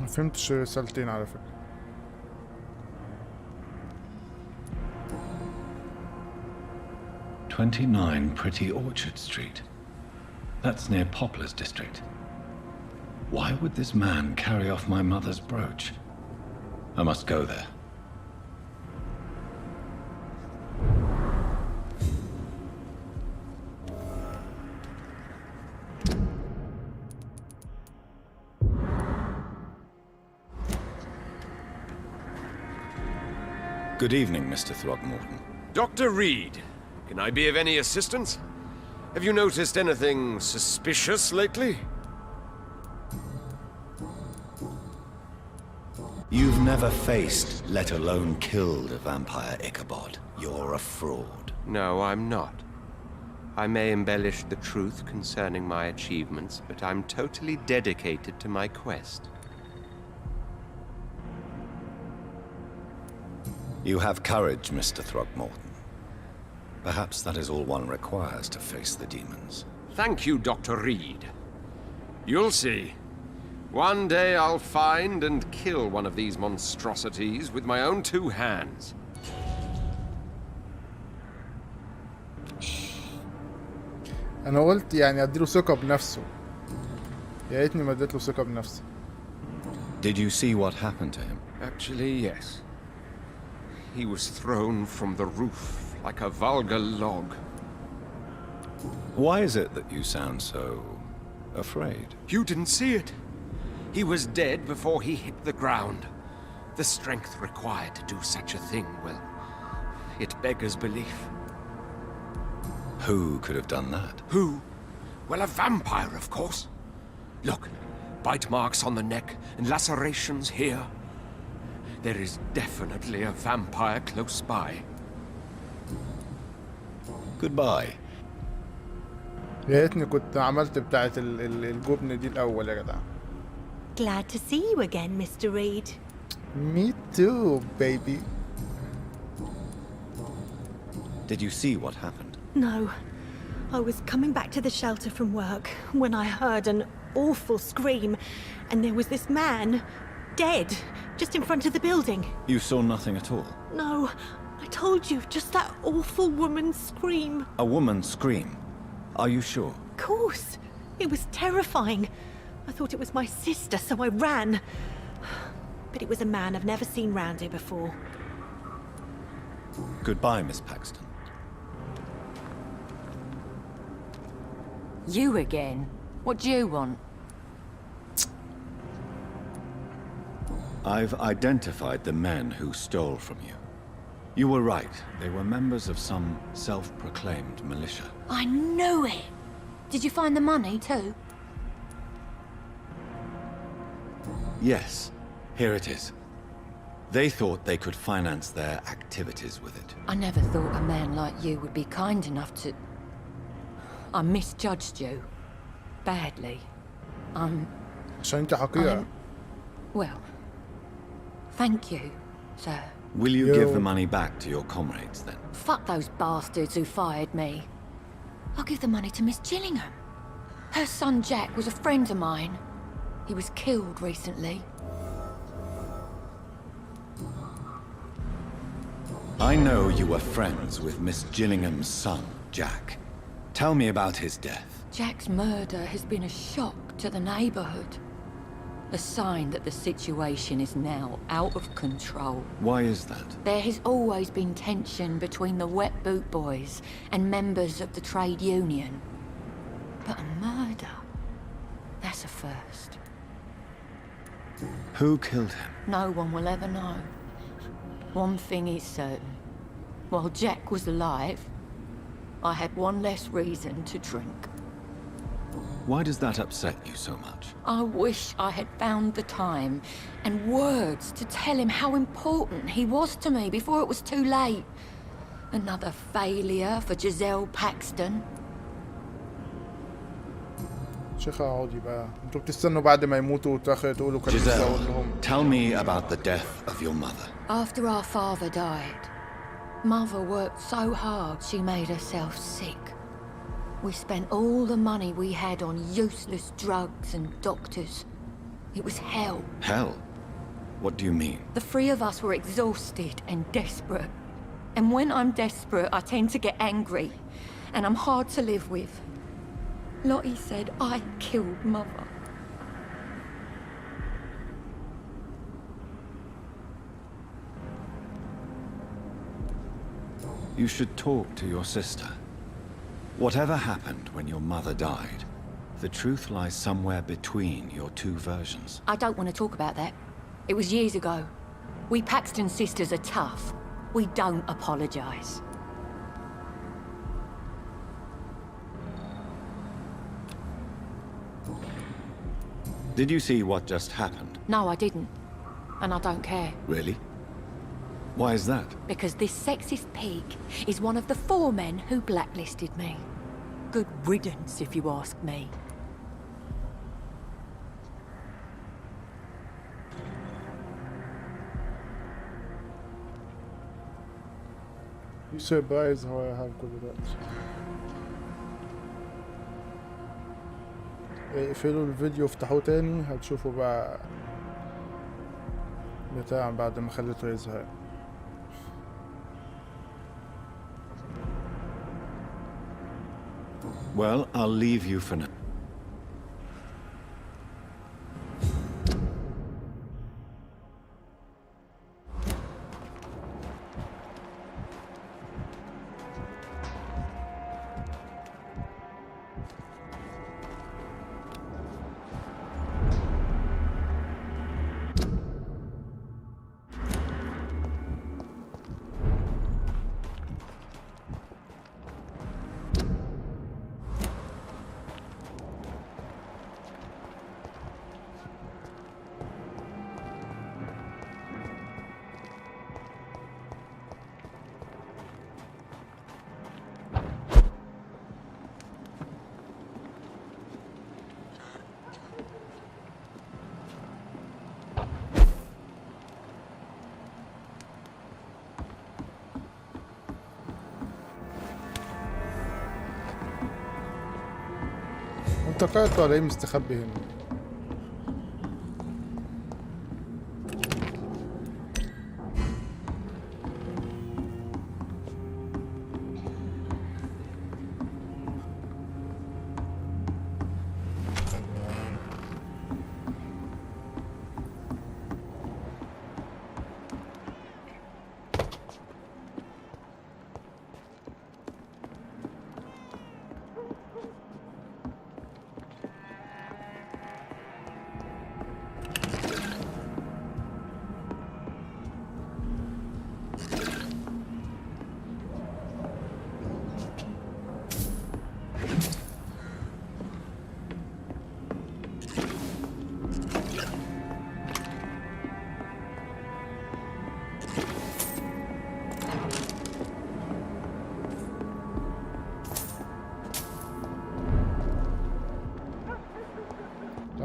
ما فهمتش رسالتين على فكرة. "29 Pretty Orchard Street. That's near Poplar's district. Why would this man carry off my mother's brooch? I must go there." Good evening, Mr. Throgmorton. Dr. Reed, can I be of any assistance? Have you noticed anything suspicious lately? You've never faced, let alone killed, a vampire, Ichabod. You're a fraud. No, I'm not. I may embellish the truth concerning my achievements, but I'm totally dedicated to my quest. You have courage, Mr. Throgmorton. Perhaps that is all one requires to face the demons. Thank you, Dr. Reed. You'll see. One day I'll find and kill one of these monstrosities with my own two hands. انا قلت يعني اديله ثقة بنفسه. يا ريتني ما اديت له ثقة بنفسه. Did you see what happened to him? Actually, yes. He was thrown from the roof like a vulgar log. Why is it that you sound so afraid? You didn't see it. He was dead before he hit the ground. The strength required to do such a thing, well, it beggars belief. Who could have done that? Who? Well, a vampire, of course. Look, bite marks on the neck and lacerations here. There is definitely a vampire close by. Goodbye. يا ريتني كنت عملت بتاعة الجبن دي الأول يا جدع. Glad to see you again, Mr. Reed. Me too, baby. Did you see what happened? No. I was coming back to the shelter from work when I heard an awful scream, and there was this man, dead, just in front of the building. You saw nothing at all? No, I told you, just that awful woman's scream. A woman's scream? Are you sure? Of course. It was terrifying. I thought it was my sister, so I ran. But it was a man I've never seen round here before. Goodbye, Miss Paxton. You again? What do you want? I've identified the men who stole from you. You were right. They were members of some self-proclaimed militia. I knew it! Did you find the money too? Yes, here it is. They thought they could finance their activities with it. I never thought a man like you would be kind enough to... I misjudged you. Badly. عشان انت حقيقة. Well, thank you, sir. Will you give the money back to your comrades then? Fuck those bastards who fired me. I'll give the money to Miss Gillingham. Her son Jack was a friend of mine. He was killed recently. I know you were friends with Miss Gillingham's son, Jack. Tell me about his death. Jack's murder has been a shock to the neighborhood. A sign that the situation is now out of control. Why is that? There has always been tension between the Wet Boot Boys and members of the trade union. But a murder? That's a first. Who killed him? No one will ever know. One thing is certain. While Jack was alive, I had one less reason to drink. Why does that upset you so much? I wish I had found the time and words to tell him how important he was to me before it was too late. Another failure for Giselle Paxton. شيخة عودي بقى. انتوا بتستنوا بعد ما يموتوا تقولوا كانوا بيسووا لهم. Tell me about the death of your mother. After our father died, Mother worked so hard she made herself sick. We spent all the money we had on useless drugs and doctors. It was hell. Hell? What do you mean? The three of us were exhausted and desperate. And when I'm desperate, I tend to get angry. And I'm hard to live with. Lottie said I killed Mother. You should talk to your sister. Whatever happened when your mother died, the truth lies somewhere between your two versions. I don't want to talk about that. It was years ago. We Paxton sisters are tough. We don't apologize. Did you see what just happened? No, I didn't. And I don't care. Really? Why is that? Because this sexist pig is one of the 4 men who blacklisted me. Good riddance, if you ask me. You surprised how I have كل ده. اقفلوا الفيديو افتحوه تاني هتشوفوا بقى بتاع بعد ما خليته يزهق. Well, I'll leave you for now. انتقلت ولا ايه مستخبي هنا؟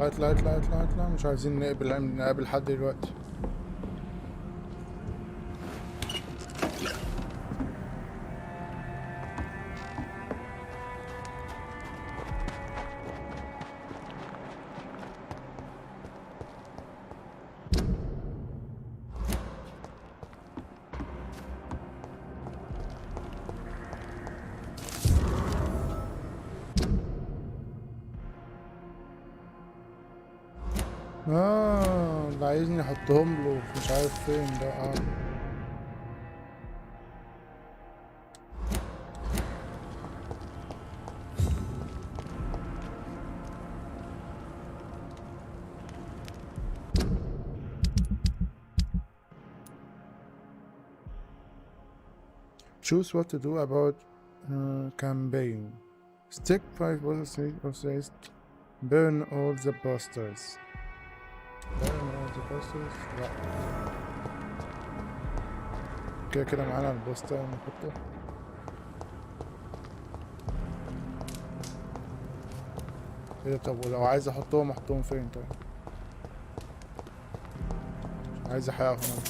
اطلع اطلع اطلع اطلع، مش عايزين نقابل حد دلوقتي. اللي عايزني احطهم له مش عارف فين ده. Choose what to do about campaign. Stick 5 boxes. Burn all the posters. Burn all the posters. لا كده معانا البوستر نحطه. ايه ده؟ طب ولو عايز احطهم فين طيب؟ مش عايز احرقهم انا.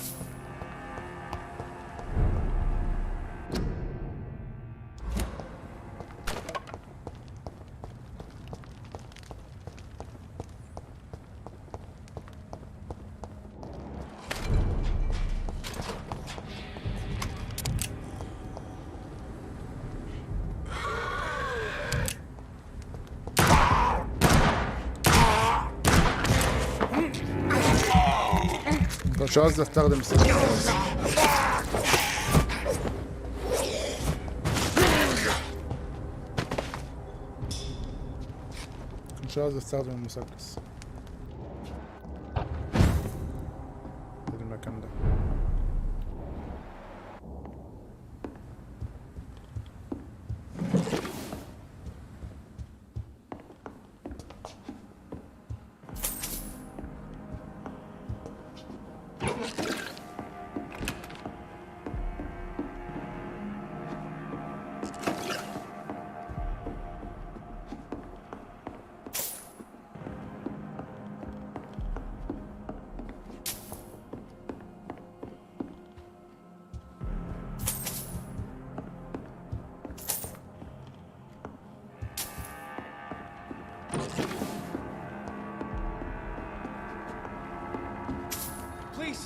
مش قصدي استخدم المسدس. مش قصدي استخدم المسدس في المكان ده.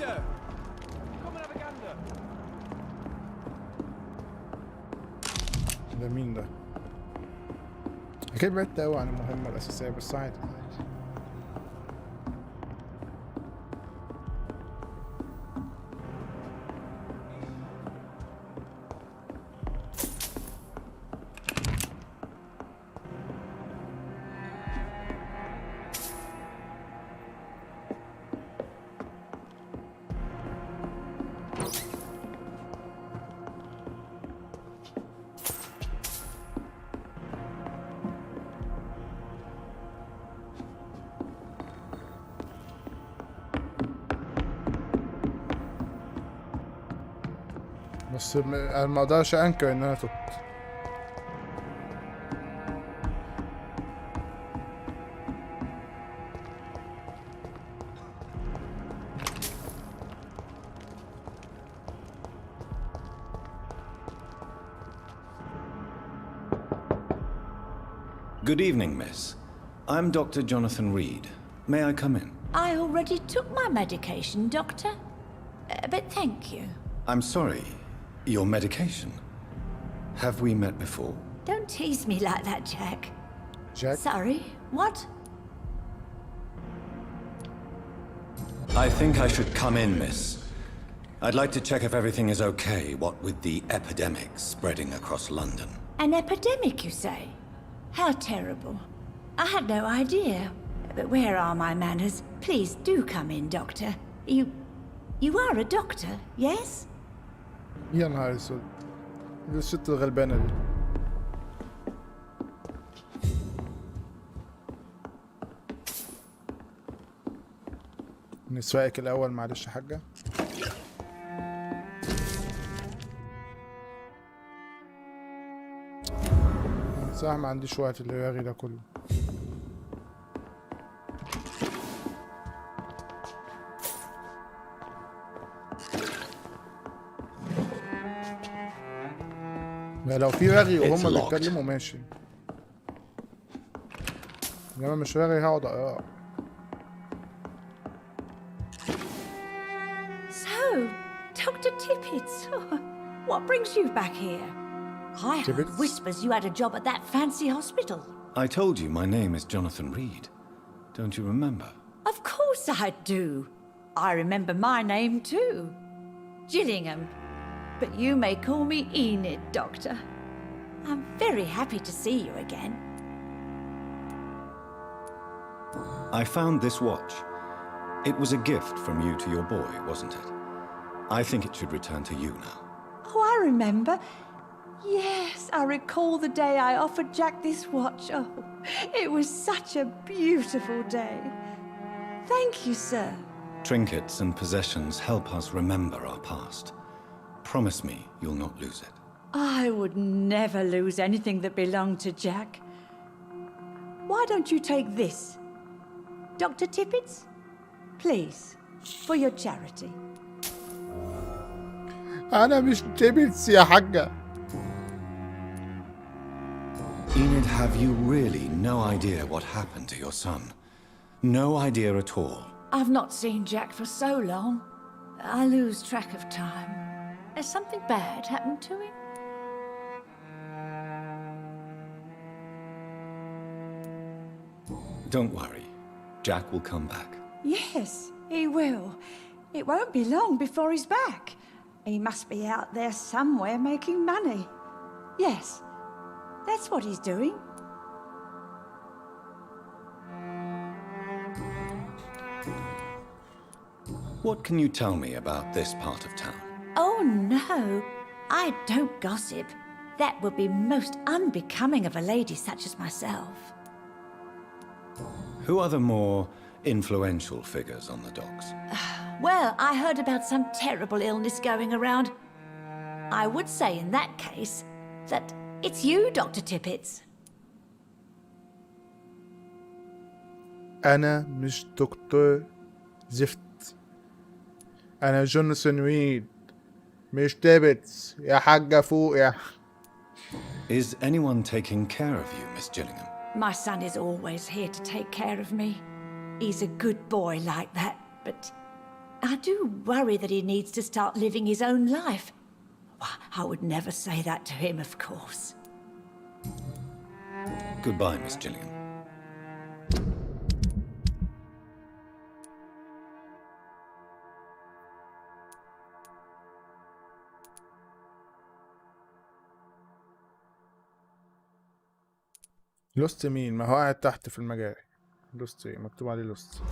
Sir, come and have a gander. ده مين ده؟ اكيد بعدت اوي عن المهمة الاساسية بس عادي. بس انا ما اقدرش انكر ان انا تبت. Good evening, miss. I'm Dr. Jonathan Reed. May I come in? I already took my medication, Doctor. But thank you. I'm sorry. Your medication? Have we met before? Don't tease me like that, Jack. Jack? Sorry, what? I think I should come in, miss. I'd like to check if everything is okay, what with the epidemic spreading across London. An epidemic, you say? How terrible. I had no idea. But where are my manners? Please do come in, Doctor. You are a doctor, yes? يا نهار اسود، دي الست الغلبانة دي. نسواقك الأول معلش يا حاجة. صح ما عنديش وقت اللي ياغي ده كله. يعني لو في رغي It's وهم locked. بيتكلموا ماشي، انما مش رغي هقعد اقرا. So, Dr. Tippett, what brings you back here? I heard Tippett? whispers you had a job at that fancy hospital. I told you my name is Jonathan Reed. Don't you remember? Of course I do. I remember my name too. Gillingham. But you may call me Enid, Doctor. I'm very happy to see you again. I found this watch. It was a gift from you to your boy, wasn't it? I think it should return to you now. Oh, I remember. Yes, I recall the day I offered Jack this watch. Oh, it was such a beautiful day. Thank you, sir. Trinkets and possessions help us remember our past. Promise me you'll not lose it. I would never lose anything that belonged to Jack. Why don't you take this? Dr. Tippett's? Please, for your charity. انا مش تيبتس يا حاجة. Enid, have you really no idea what happened to your son? No idea at all? I've not seen Jack for so long. I lose track of time. Has something bad happened to him? Don't worry. Jack will come back. Yes, he will. It won't be long before he's back. He must be out there somewhere making money. Yes, that's what he's doing. What can you tell me about this part of town? Oh, no. I don't gossip. That would be most unbecoming of a lady such as myself. Who are the more influential figures on the docks? Well, I heard about some terrible illness going around. I would say in that case that it's you, Dr. Tippett. انا مش دكتور زفت. انا جوناثان ريد مش تيبتس يا حاجة فوق يا. Is anyone taking care of you, Miss Gillingham? My son is always here to take care of me. He's a good boy like that, but I do worry that he needs to start living his own life. I would never say that to him, of course. Goodbye, Miss Gillingham. لوست مين؟ ما هو قاعد تحت في المجاري. لوست ايه؟ مكتوب عليه لوست.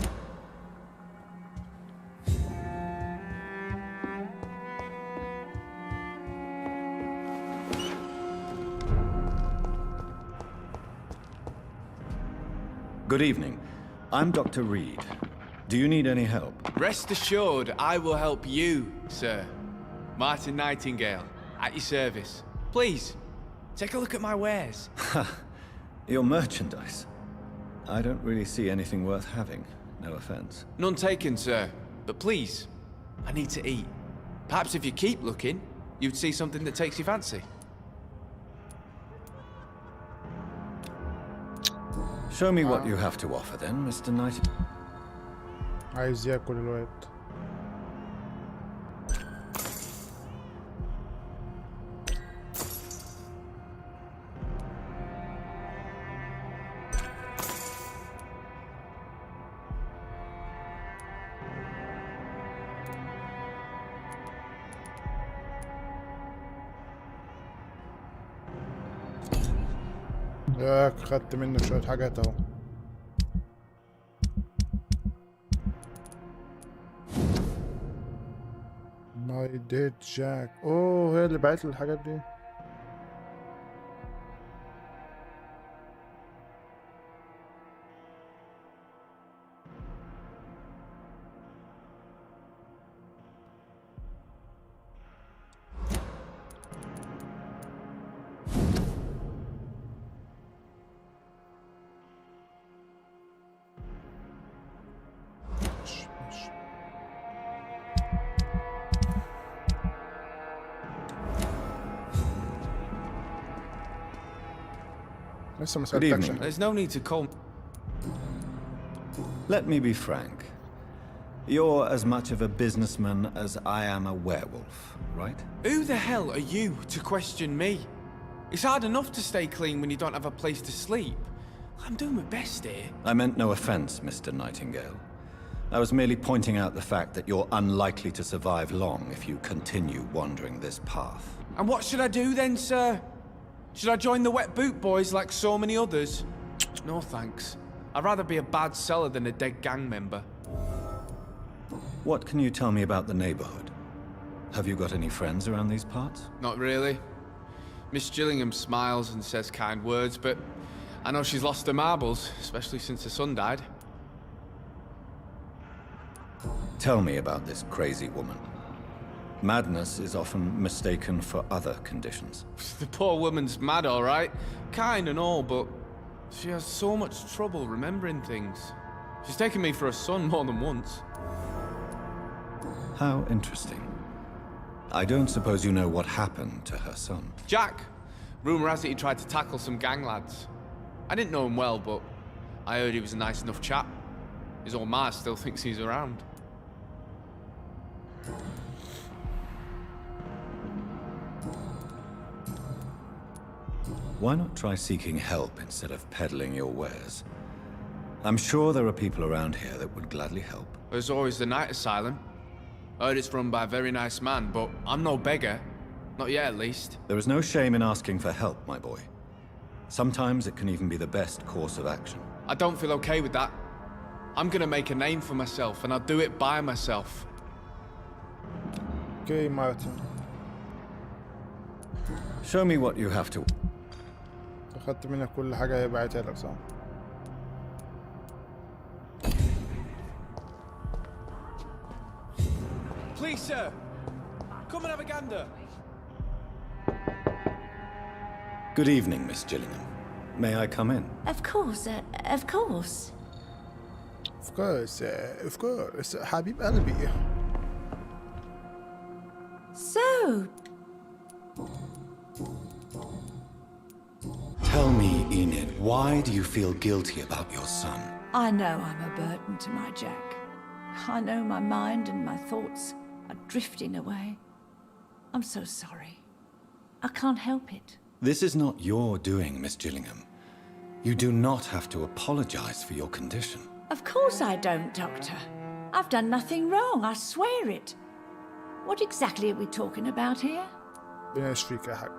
Good evening. I'm Dr. Reed. Do you need any help? Rest assured, I will help you, sir. Martin Nightingale, at your service. Please, take a look at my wares. Your merchandise. I don't really see anything worth having. No offense. None taken, sir. But please, I need to eat. Perhaps if you keep looking, you'd see something that takes your fancy. Show me what you have to offer then, Mr. Knight. عايز ياكل الواد. ياك خدت منه شوية حاجات اهو. ماي ديد جاك. اوه هي اللي بعت لي الحاجات دي. لسه ما Good سألتكش evening. حاجة. There's no need to call. Let me be frank. You're as much of a businessman as I am a werewolf, right? Who the hell are you to question me? It's hard enough to stay clean when you don't have a place to sleep. I'm doing my best here. I meant no offense, Mr. Nightingale. I was merely pointing out the fact that you're unlikely to survive long if you continue wandering this path. And what should I do then, sir? Should I join the Wet Boot Boys like so many others? No thanks. I'd rather be a bad seller than a dead gang member. What can you tell me about the neighborhood? Have you got any friends around these parts? Not really. Miss Gillingham smiles and says kind words, but I know she's lost her marbles, especially since her son died. Tell me about this crazy woman. Madness is often mistaken for other conditions. The poor woman's mad, all right. Kind and all, but she has so much trouble remembering things. She's taken me for a son more than once. How interesting. I don't suppose you know what happened to her son. Jack! Rumour has it he tried to tackle some gang lads. I didn't know him well, but I heard he was a nice enough chap. His old ma still thinks he's around. Why not try seeking help instead of peddling your wares? I'm sure there are people around here that would gladly help. There's always the night asylum. Heard it's run by a very nice man, but I'm no beggar. Not yet, at least. There is no shame in asking for help, my boy. Sometimes it can even be the best course of action. I don't feel okay with that. I'm gonna make a name for myself, and I'll do it by myself. اوكي مارتن. Show me what you have to. اخدت منك كل حاجة هي بعتها لك صح؟ Please, sir. Come and have a gander. Good evening, Miss Gillingham. May I come in? Of course, of course. Of course, of course. حبيب قلبي. So, Tell me, Enid, why do you feel guilty about your son? I know I'm a burden to my Jack. I know my mind and my thoughts are drifting away. I'm so sorry. I can't help it. This is not your doing, Miss Gillingham. You do not have to apologize for your condition. Of course I don't, Doctor. I've done nothing wrong, I swear it. What exactly are we talking about here? ربنا يشفيك يا حاج.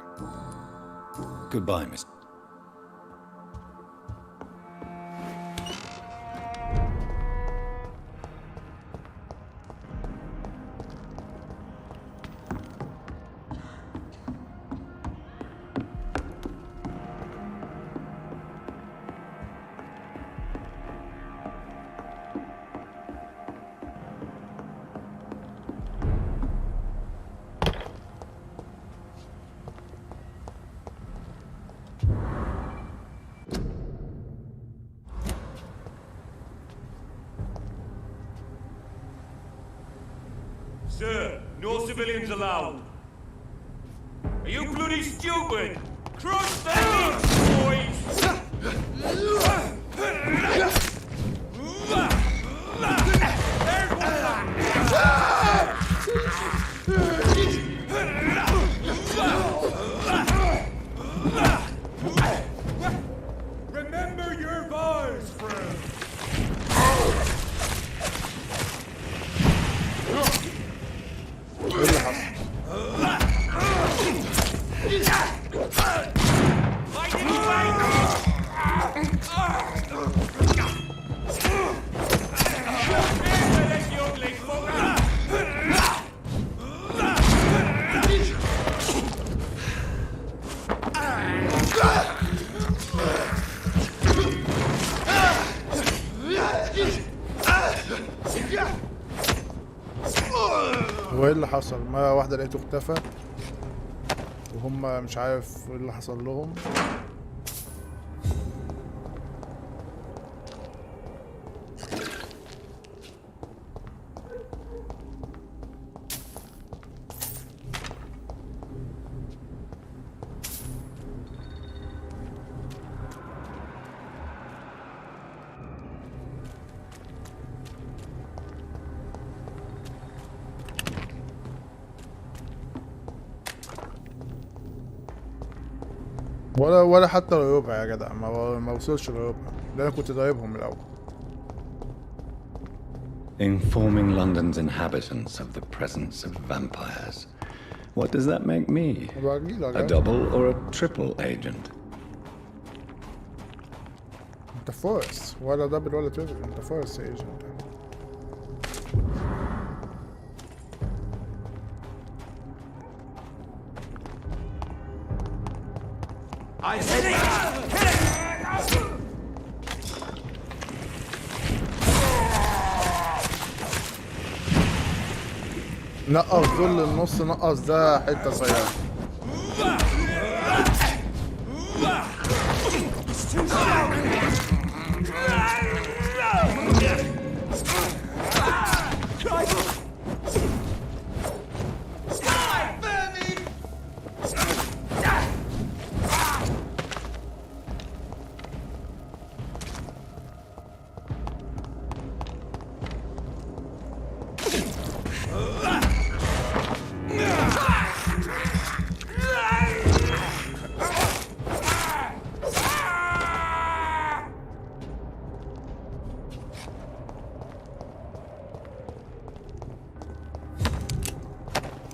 Goodbye, Miss. Sir, no civilians allowed. Are you bloody stupid? Crush them, boys! Remember your vows, friend. هو ايه اللي حصل؟ مرة واحدة لقيته اختفى وهم مش عارف ايه اللي حصل لهم. ولا حتى ربع يا جدع، ما وصلش لربع، ده انا كنت ضايبهم من الاول. Informing London's inhabitants of the presence of vampires. What does that make me? A double or a triple agent? انت فورس، ولا دبل ولا تريبل، انت فورس ايجنت. I hit it! نقص دول النص، نقص ده حته صغيره.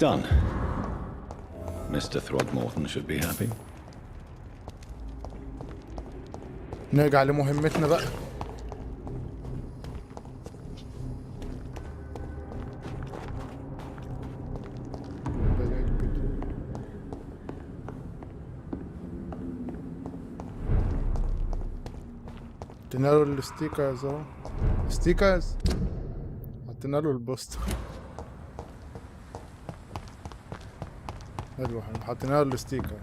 Done. Mr. Throgmorton should be happy. نرجع لمهمتنا بقى. حطينا له الستيكرز اهو، ستيكرز حطينا له البوستر. حلو حلو، حطينا له الستيكر.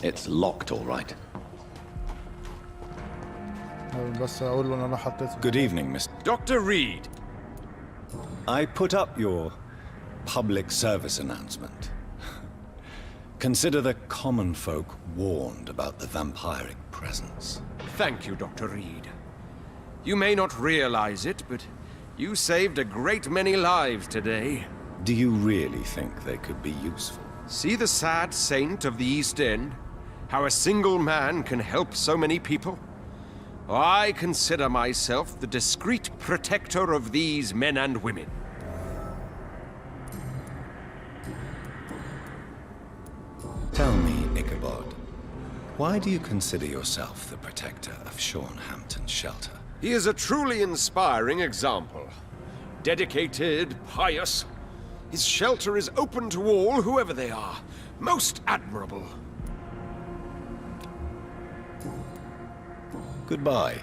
It's locked, all right. بس أقول له أنا حطيته. Good evening, Mr. Dr. Reed. I put up your public service announcement. Consider the common folk warned about the vampiric presence. Thank you, Dr. Reed. You may not realize it, but you saved a great many lives today. Do you really think they could be useful? See the sad saint of the East End? How a single man can help so many people? I consider myself the discreet protector of these men and women. Tell me, Ichabod, why do you consider yourself the protector of Sean Hampton's shelter? He is a truly inspiring example. Dedicated, pious. His shelter is open to all, whoever they are. Most admirable. Goodbye.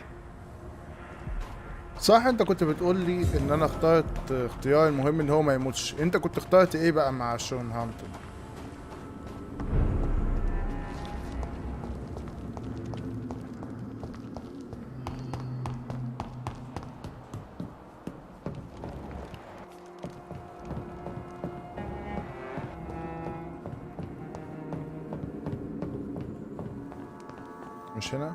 صح، انت كنت بتقول لي ان انا اخترت اختيار المهم ان هو ما يموتش. انت كنت اخترت ايه بقى مع شون هامبتون؟ مش هنا؟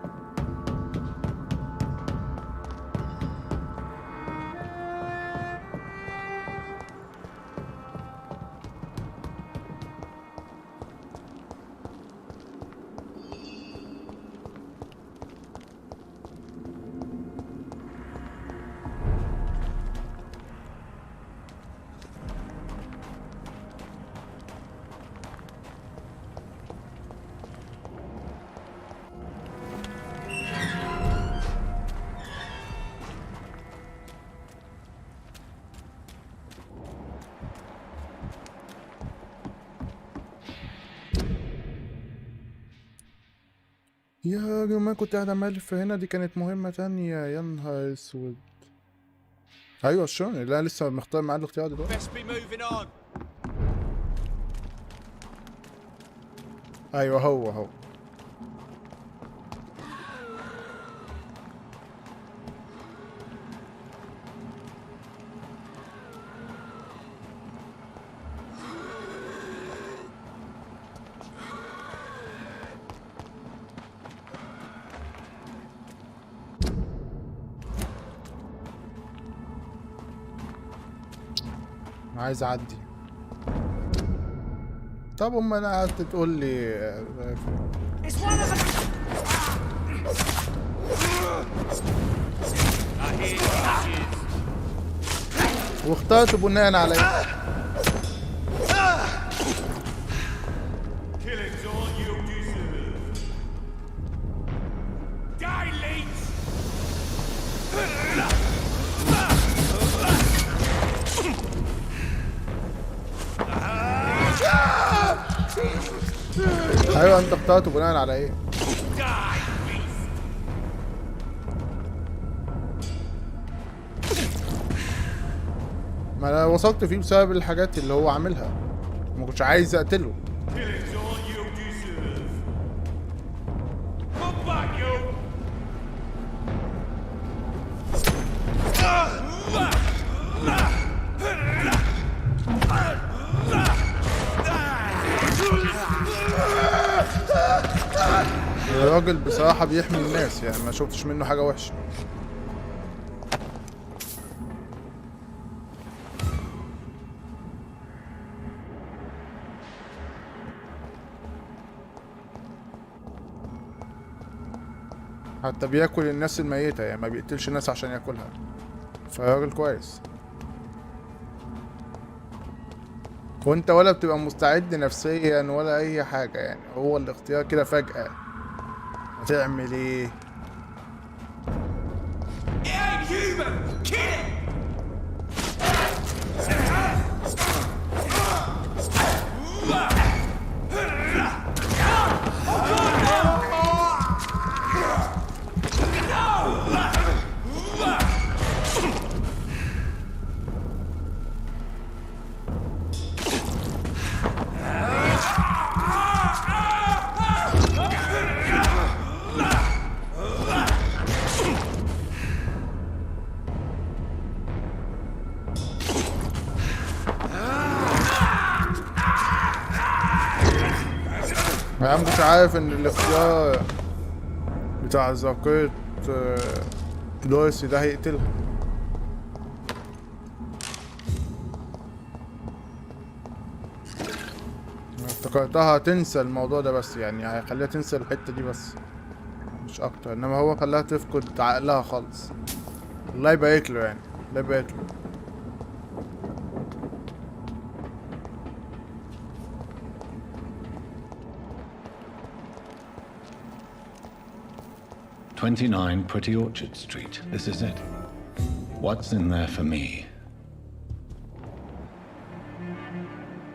يا جماعة كنت قاعد عمال الف هنا، دي كانت مهمة تانية. يا نهار اسود. ايوه شون اللي انا لسه مختار معاه الاختيار دلوقتي. ايوه هو عايز اعدي. طب اما انا قعدت تقول لي واخترت بناء على ايه؟ ايوه انت اخترته بناء على ايه؟ ما انا وصلت فيه بسبب الحاجات اللي هو عاملها، ما كنتش عايز اقتله. الراجل بصراحة بيحمي الناس، يعني ما شفتش منه حاجة وحشة. حتى بياكل الناس الميتة، يعني ما بيقتلش الناس عشان ياكلها، فراجل كويس. وانت ولا بتبقى مستعد نفسيا ولا اي حاجة، يعني هو الاختيار كده فجأة هتعمل ايه؟ انا مش عارف ان الاختيار بتاع ذاكرة دورسي ده هيقتلها. افتكرتها تنسى الموضوع ده، بس يعني هيخليها تنسى الحتة دي بس مش اكتر، انما هو خلاها تفقد عقلها خالص. الله يبارك له، يعني الله يبارك له. 29 Pretty Orchard Street. This is it. What's in there for me?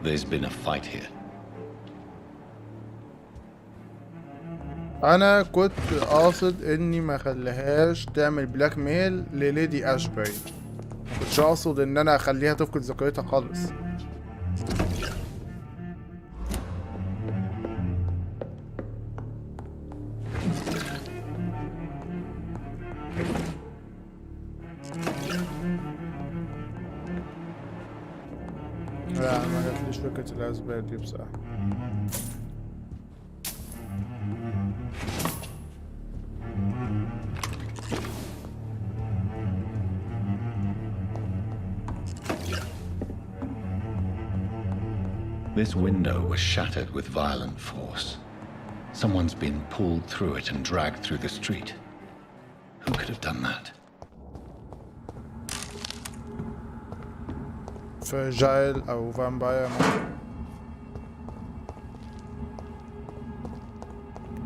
There's been a fight here. انا كنت قاصد اني ما خليهاش تعمل بلاك ميل لليدي اشبري، ما كنتش اقصد ان انا اخليها تفقد ذاكرتها خالص. لا ما جاتليش فكرة الاسباب دي بصراحة. This window was shattered with violent force. Someone's been pulled through it and dragged through the street. Who could have done that? فراجايل او فامباير.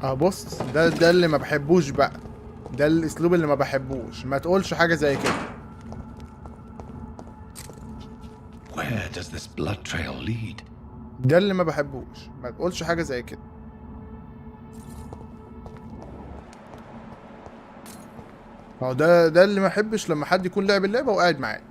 بص ده اللي ما بحبوش بقى، ده الاسلوب اللي ما بحبوش. ما تقولش حاجة زي كده. Where does this blood trail lead? ده اللي ما بحبوش، ما تقولش حاجة زي كده. هو ده اللي ما احبش لما حد يكون لاعب اللعبة وقاعد معايا.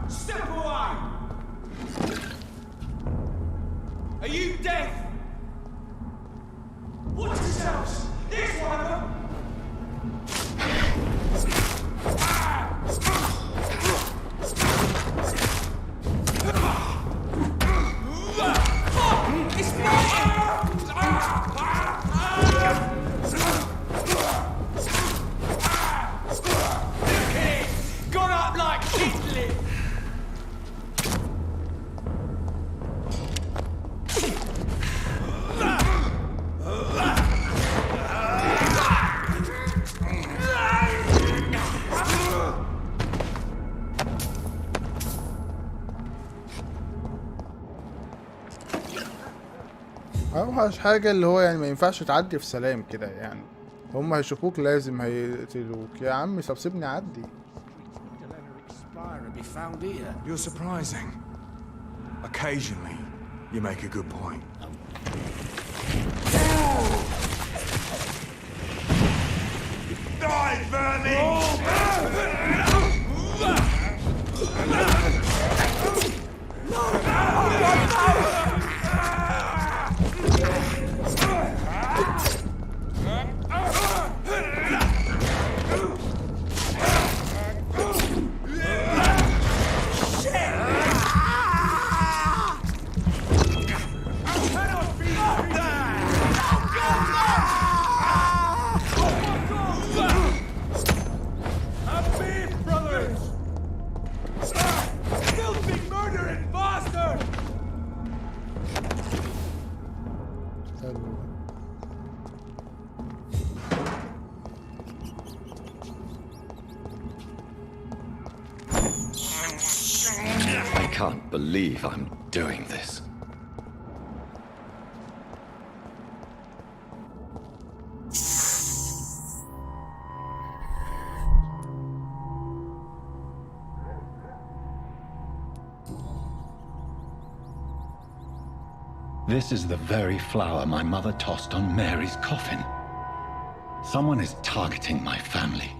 Step away! Are you deaf? Watch yourselves! There's one of them! ينفعش حاجة اللي هو يعني ما ينفعش تعدي في سلام كده يعني. هم هيشوفوك لازم هيقتلوك. يا عمي طب سيبني اعدي. You're surprising. Occasionally, you make a good point. Die, I can't believe I'm doing this. This is the very flower my mother tossed on Mary's coffin. Someone is targeting my family.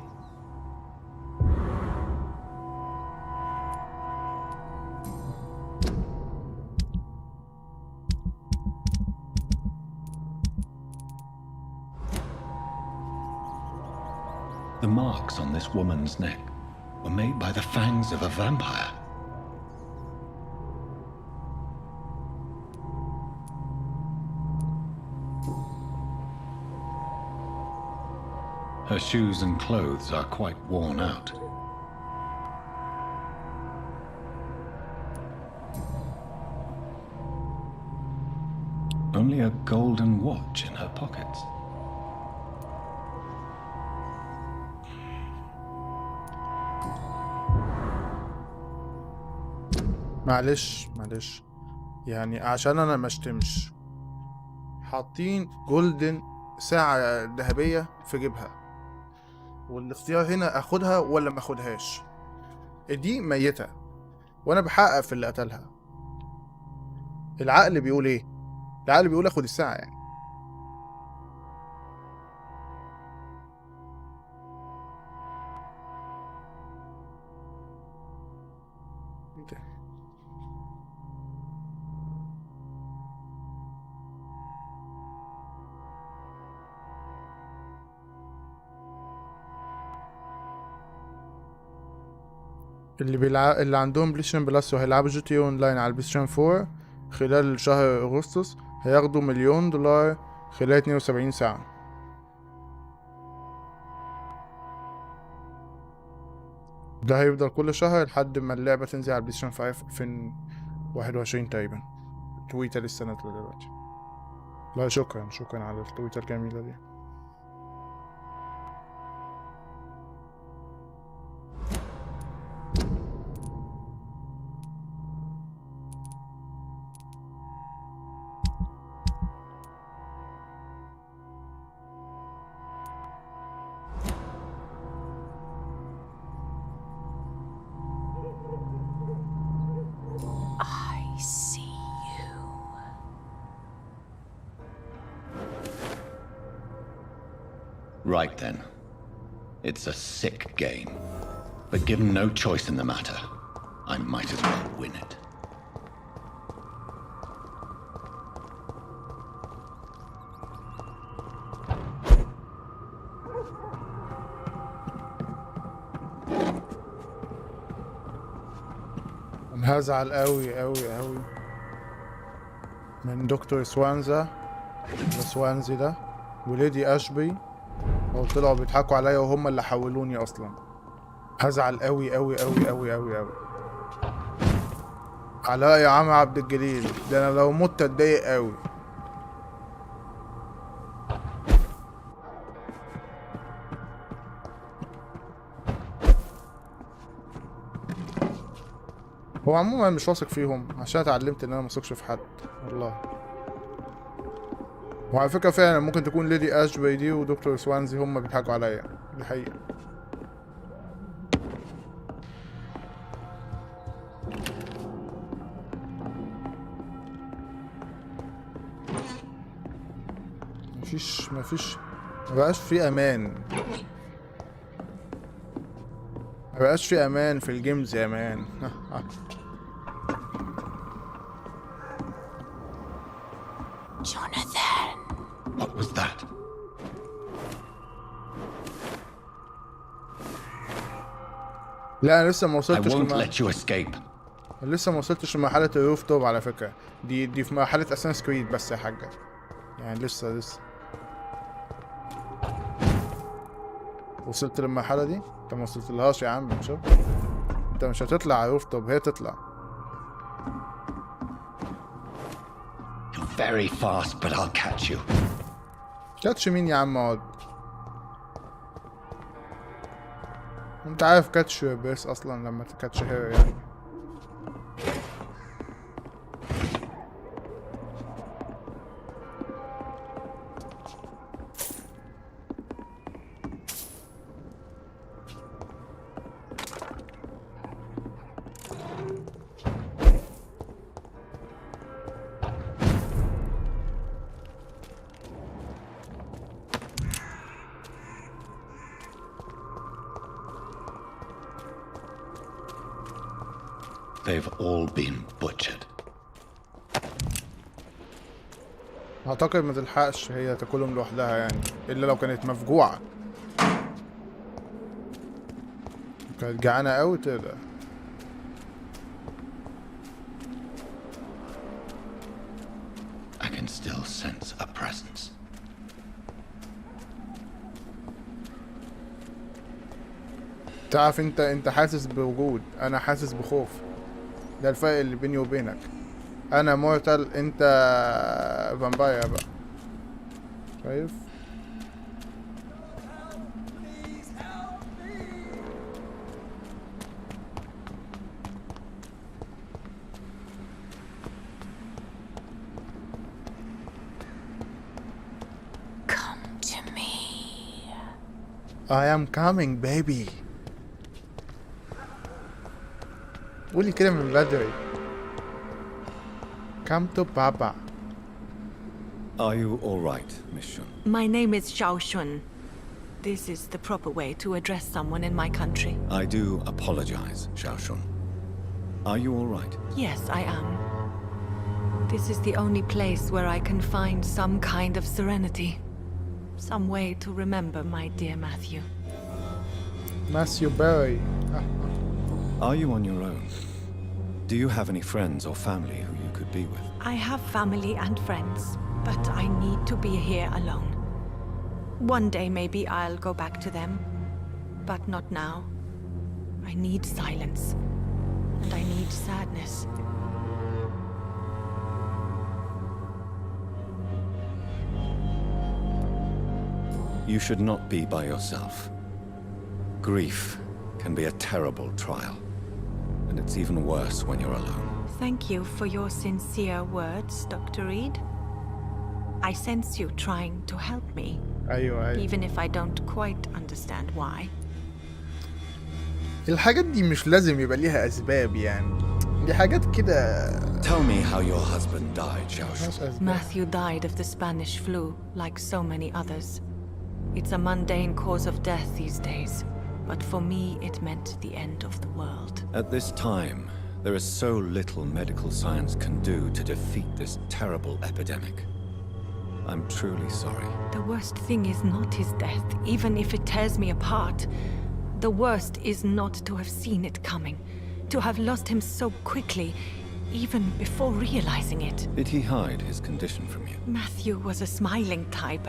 The marks on this woman's neck were made by the fangs of a vampire. Her shoes and clothes are quite worn out. Only a golden watch in her pockets. معلش يعني عشان انا ما اشتمش، حاطين جولدن ساعة ذهبية في جيبها، والاختيار هنا اخدها ولا ما اخدهاش. دي ميتة وانا بحقق في اللي قتلها. العقل بيقول ايه؟ العقل بيقول اخد الساعة يعني. اللي عندهم بلايستيشن بلس وهيلعبوا جي تي اونلاين على البلايستيشن 4 خلال شهر اغسطس هياخدوا $1,000,000 خلال 72 ساعة. ده هيفضل كل شهر لحد ما اللعبة تنزل على البلايستيشن 5 2021 تقريبا. تويتر لسه نازلة دلوقتي. لا شكرا على التويتر الجميلة دي. Right then. It's a sick game. But given no choice in the matter, I might as well win it. انا هزعل قوي من دكتور سوانزي ده وليدي اشبي، وطلعوا بيضحكوا عليا وهم اللي حولوني اصلا. هزعل قوي علاء يا عم عبد الجليل، ده انا لو مت اتضايق قوي. هو عموما مش واثق فيهم عشان اتعلمت ان انا ما اثقش في حد والله. وعلى فكرة فعلا ممكن تكون ليدي اشبي دي ودكتور سوانزي هم بيضحكوا عليا، دي حقيقة. مفيش مبقاش في امان، مبقاش في امان في الجيمز يا مان. Jonathan. What was that? لا انا لسه ما I وصلتش won't let you escape. لسه ما وصلتش لمرحلة الروف توب على فكرة. دي في مرحلة اساسن كريد بس يا حاجة، يعني لسه وصلت للمرحلة دي؟ انت ما وصلتلهاش يا عم. شوف انت مش هتطلع على الروف توب، هي تطلع. You're very fast, but I'll catch you. كاتش مين يا عم؟ اقعد. انت عارف كاتش بس اصلا لما تكاتش هير يعني. They've all been butchered. اعتقد ما تلحقش هي تاكلهم لوحدها يعني، الا لو كانت مفجوعة. كانت جعانة اوي تقدر. I can still sense a presence. تعرف انت حاسس بوجود، انا حاسس بخوف. ده الفرق اللي بيني وبينك. انا مورتال، انت فامباير بقى. شايف؟ Come to me. I am coming baby. قولي كده من بدري. Come to Papa. Are you all right, Miss Shun? My name is Xiao Shun. This is the proper way to address someone in my country. I do apologize, Xiao Shun. Are you all right? Yes, I am. This is the only place where I can find some kind of serenity. Some way to remember my dear Matthew. Matthew Berry. Are you on your own? Do you have any friends or family who you could be with? I have family and friends, but I need to be here alone. One day maybe I'll go back to them, but not now. I need silence, and I need sadness. You should not be by yourself. Grief can be a terrible trial, and it's even worse when you're alone. Thank you for your sincere words, Dr. Reed. I sense you trying to help me, أيوة. even if I don't quite understand why. الحاجات دي مش لازم يبقى ليها أسباب يعني. دي حاجات كده. Tell me how your husband died, Xiao Shun. Matthew died of the Spanish flu, like so many others. It's a mundane cause of death these days, but for me it meant the end of the world. At this time, there is so little medical science can do to defeat this terrible epidemic. I'm truly sorry. The worst thing is not his death, even if it tears me apart. The worst is not to have seen it coming, to have lost him so quickly, even before realizing it. Did he hide his condition from you? Matthew was a smiling type,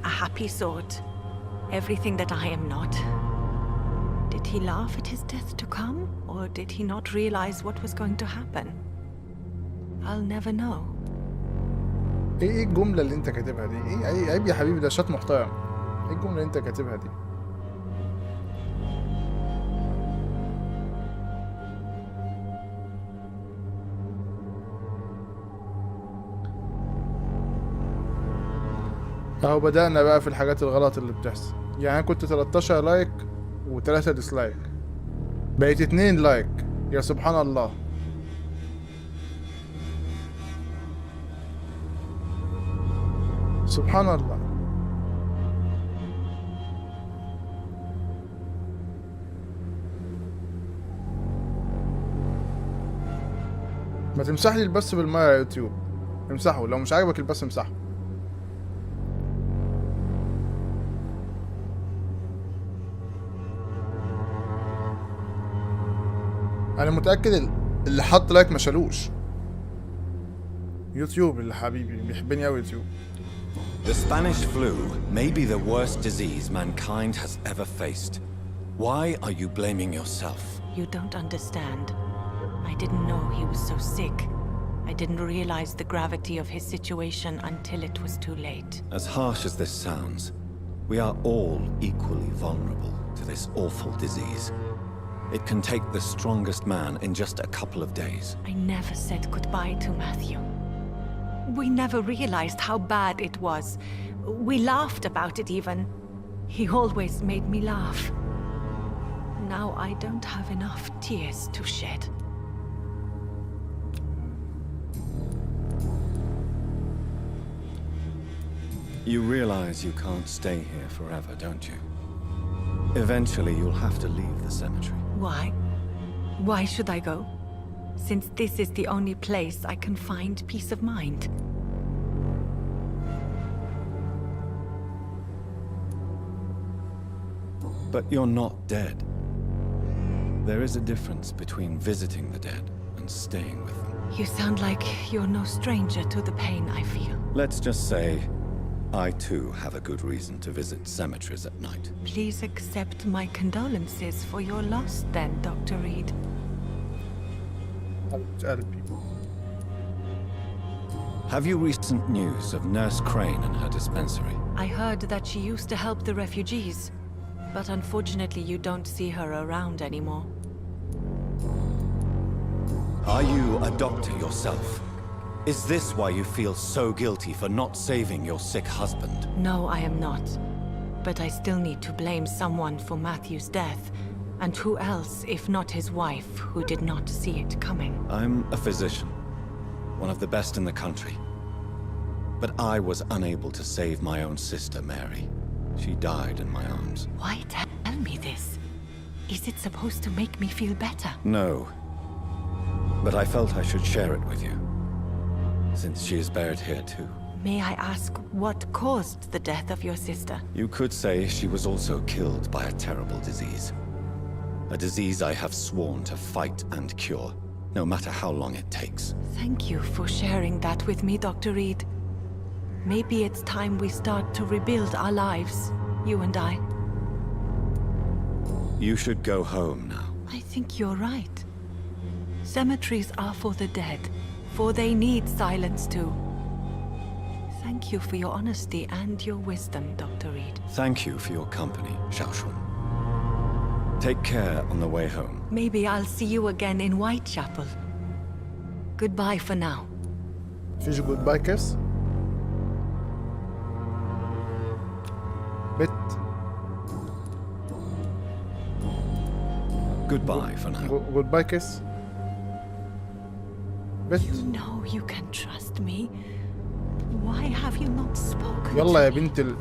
a happy sort. Everything that I am not. Did he laugh at his death to come, or did he not realize what was going to happen? I'll never know. ايه الجملة اللي انت كاتبها دي؟ ايه عيب يا حبيبي، ده شات محترم. ايه الجملة اللي انت كاتبها دي؟ اهو بدأنا بقى في الحاجات الغلط اللي بتحصل. يعني انا كنت 13 لايك و3 ديسلايك، بقيت 2 لايك. يا سبحان الله. سبحان الله. ما تمسح لي البث بالمية يا يوتيوب، امسحه. لو مش عاجبك البث امسحه. انا متأكد اللي حط لايك ما شالوش. يوتيوب اللي حبيبي بيحبني اوي يوتيوب. The Spanish flu may be the worst disease mankind has ever faced. Why are you blaming yourself? You don't understand. I didn't know he was so sick. I didn't realize the gravity of his situation until it was too late. As harsh as this sounds, we are all equally vulnerable to this awful disease. It can take the strongest man in just a couple of days. I never said goodbye to Matthew. We never realized how bad it was. We laughed about it even. He always made me laugh. Now I don't have enough tears to shed. You realize you can't stay here forever, don't you? Eventually you'll have to leave the cemetery. Why? Why should I go? Since this is the only place I can find peace of mind. But you're not dead. There is a difference between visiting the dead and staying with them. You sound like you're no stranger to the pain I feel. Let's just say, I too have a good reason to visit cemeteries at night. Please accept my condolences for your loss then, Dr. Reed. Have you recent news of Nurse Crane and her dispensary? I heard that she used to help the refugees, but unfortunately you don't see her around anymore. Are you a doctor yourself? Is this why you feel so guilty for not saving your sick husband? No, I am not. But I still need to blame someone for Matthew's death. And who else, if not his wife, who did not see it coming? I'm a physician, one of the best in the country. But I was unable to save my own sister, Mary. She died in my arms. Why tell me this? Is it supposed to make me feel better? No. But I felt I should share it with you, since she is buried here too. May I ask what caused the death of your sister? You could say she was also killed by a terrible disease. A disease I have sworn to fight and cure, no matter how long it takes. Thank you for sharing that with me, Dr. Reed. Maybe it's time we start to rebuild our lives, you and I. You should go home now. I think you're right. Cemeteries are for the dead, for they need silence too. Thank you for your honesty and your wisdom, Dr. Reed. Thank you for your company, Xiaoshun. Take care on the way home. Maybe I'll see you again in Whitechapel. Goodbye for now. فيش goodbye kiss؟ بت. Goodbye for now. Goodbye kiss. بت. You know you can trust me. Why have you not spoken? يلا يا بنت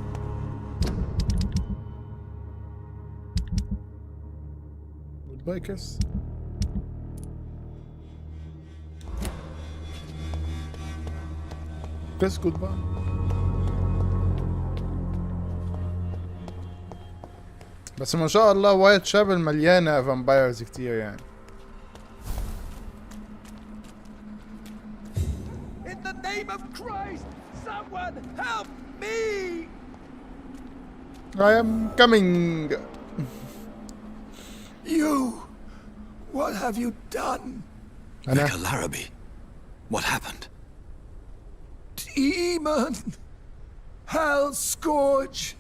Goodbye kiss. Kiss goodbye. بس ما شاء الله وايت شابل مليانة فامبايرز كتير يعني. In the name of Christ, someone help me! I am coming. You! What have you done? Vicar Larrabee, what happened? Demon! Hell Scourge!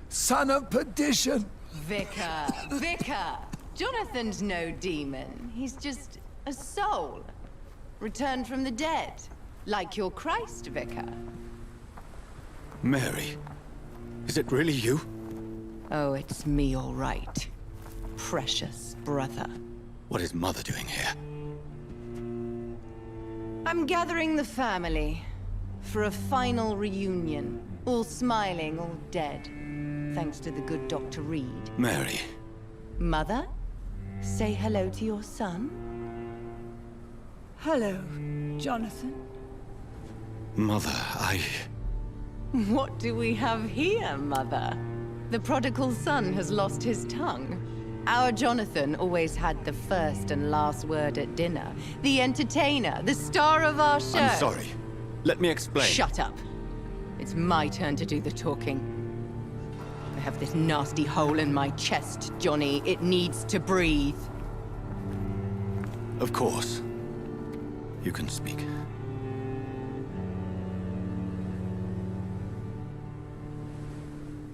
Son of perdition! Vicar! Jonathan's no demon. He's just a soul. Returned from the dead. Like your Christ, Vicar. Mary, Is it really you? Oh, it's me, all right. Precious brother. What is Mother doing here? I'm gathering the family for a final reunion. All smiling, all dead. Thanks to the good Dr. Reed. Mary. Mother, say hello to your son. Hello, Jonathan. Mother, What do we have here, Mother? The prodigal son has lost his tongue. Our Jonathan always had the first and last word at dinner. The entertainer, the star of our show. I'm sorry. Let me explain. Shut up. It's my turn to do the talking. I have this nasty hole in my chest, Johnny. It needs to breathe. Of course. You can speak.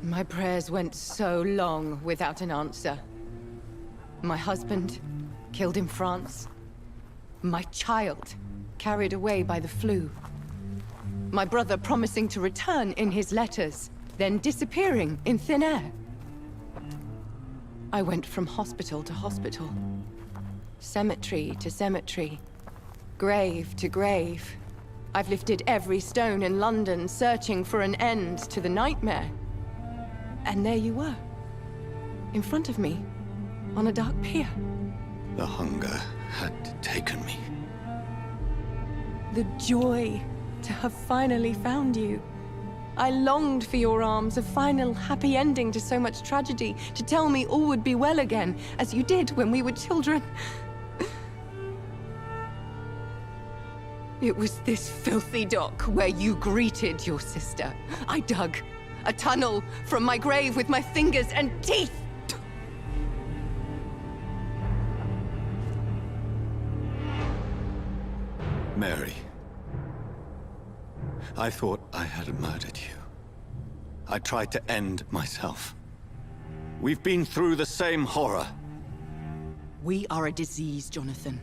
My prayers went so long without an answer. My husband, killed in France. My child, carried away by the flu. My brother promising to return in his letters, then disappearing in thin air. I went from hospital to hospital. Cemetery to cemetery. Grave to grave. I've lifted every stone in London, searching for an end to the nightmare. And there you were. In front of me. On a dark pier. The hunger had taken me. The joy to have finally found you. I longed for your arms, a final happy ending to so much tragedy, to tell me all would be well again, as you did when we were children. It was this filthy dock where you greeted your sister. I dug a tunnel from my grave with my fingers and teeth. Mary. I thought I had murdered you. I tried to end myself. We've been through the same horror. We are a disease, Jonathan.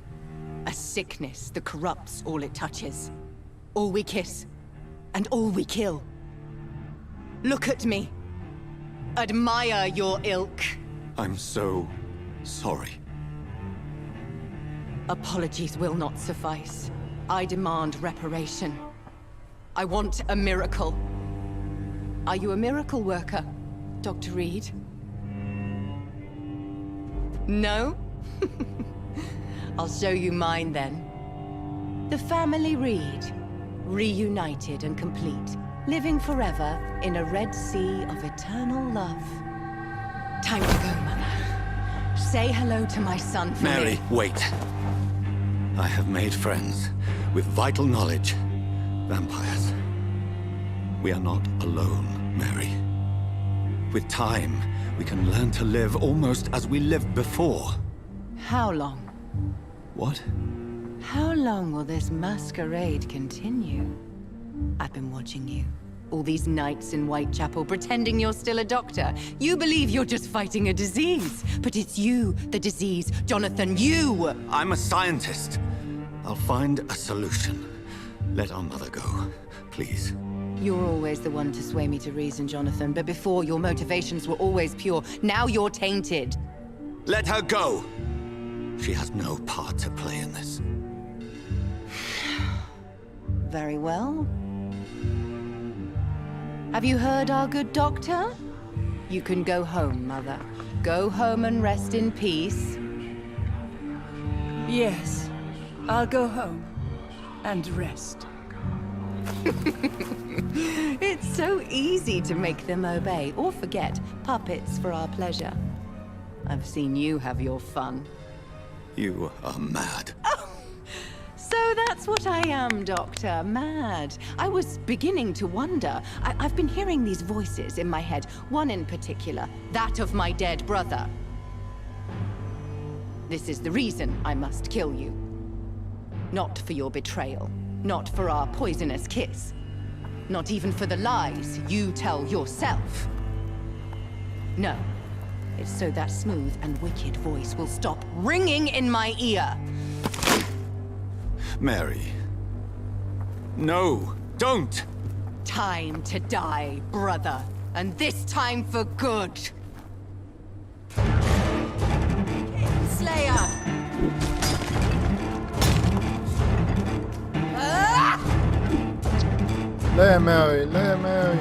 A sickness that corrupts all it touches. All we kiss, and all we kill. Look at me. Admire your ilk. I'm so sorry. Apologies will not suffice. I demand reparation. I want a miracle. Are you a miracle worker, Dr. Reed? No? I'll show you mine then. The family Reed, reunited and complete, living forever in a red sea of eternal love. Time to go, Mother. Say hello to my son for Mary, me. wait. I have made friends with vital knowledge. Vampires. We are not alone, Mary. With time, we can learn to live almost as we lived before. How long? What? How long will this masquerade continue? I've been watching you. All these nights in Whitechapel, pretending you're still a doctor. You believe you're just fighting a disease. But it's you, the disease. Jonathan, you! I'm a scientist. I'll find a solution. Let our mother go, please. You're always the one to sway me to reason, Jonathan. But before, your motivations were always pure. Now you're tainted. Let her go! She has no part to play in this. Very well. Have you heard our good doctor? You can go home, Mother. Go home and rest in peace. Yes, I'll go home and rest. It's so easy to make them obey or forget. Puppets for our pleasure. I've seen you have your fun. You are mad. So that's what I am, Doctor. Mad. I was beginning to wonder. I've been hearing these voices in my head. One in particular, that of my dead brother. This is the reason I must kill you. Not for your betrayal. Not for our poisonous kiss. Not even for the lies you tell yourself. No. It's so that smooth and wicked voice will stop ringing in my ear. Mary. No, don't! Time to die, brother. And this time for good. Slayer! لا يا ماوي، لا يا ماوي.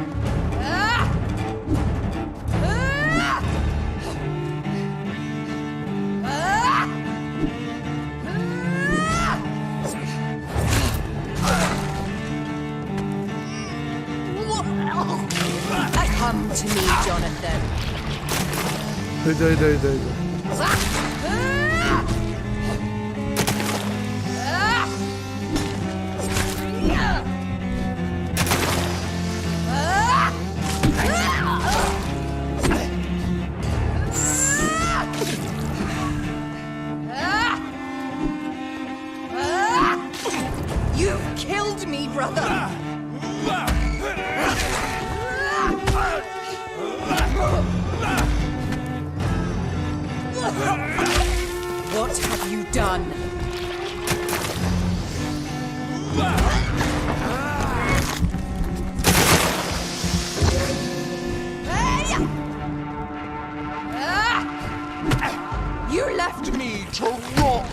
Come to me, Jonathan. ايه You've killed me, brother. What have you done? You left me to rot.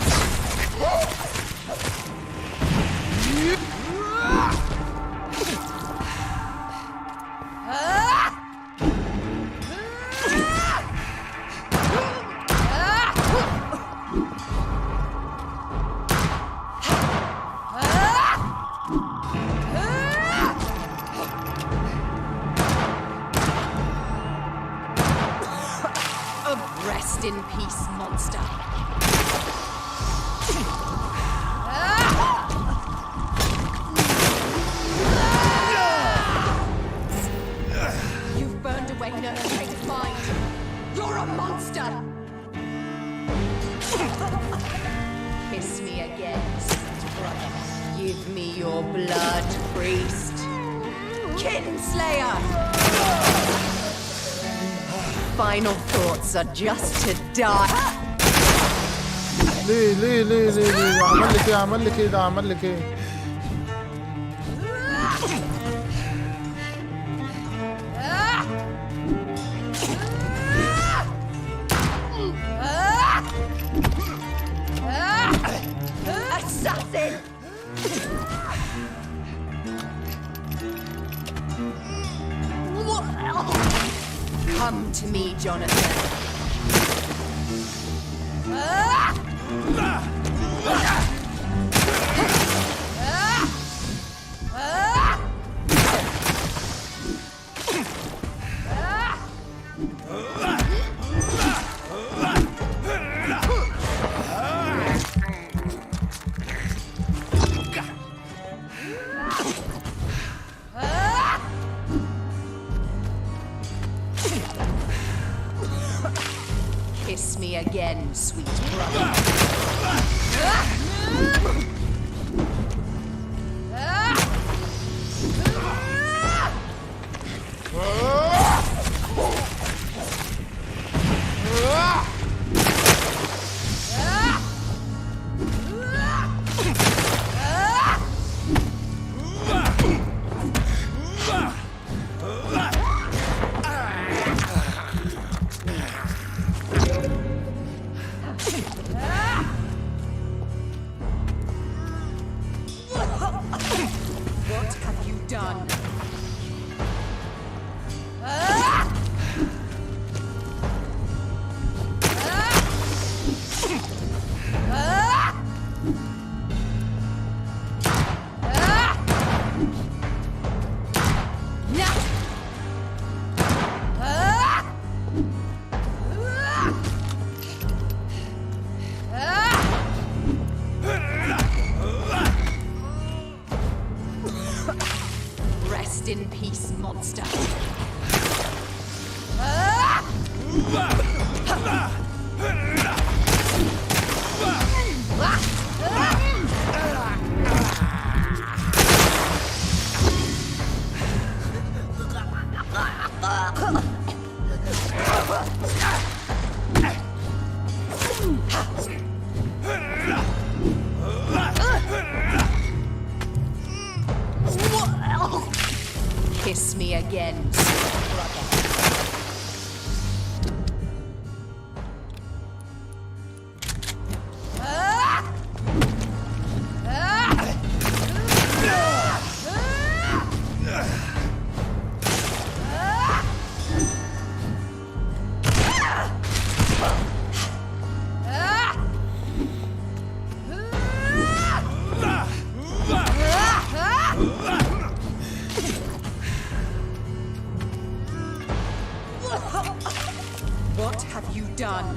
Rest in peace, monster. You've burned away no strength of mind. You're a monster. Kiss me again, sweet brother. Give me your blood, priest. Kinslayer! Final thoughts are just to die. ليه عمل لك ايه ده عمل لك ايه Assassin! Come to me, Jonathan. Kiss me again, sweet brother. What have you done? Rest in peace, monster. Kiss me again, brother. What have you done?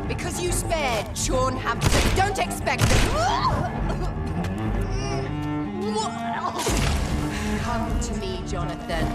Because you spared Sean Hampton. Don't expect it. Come to me, Jonathan.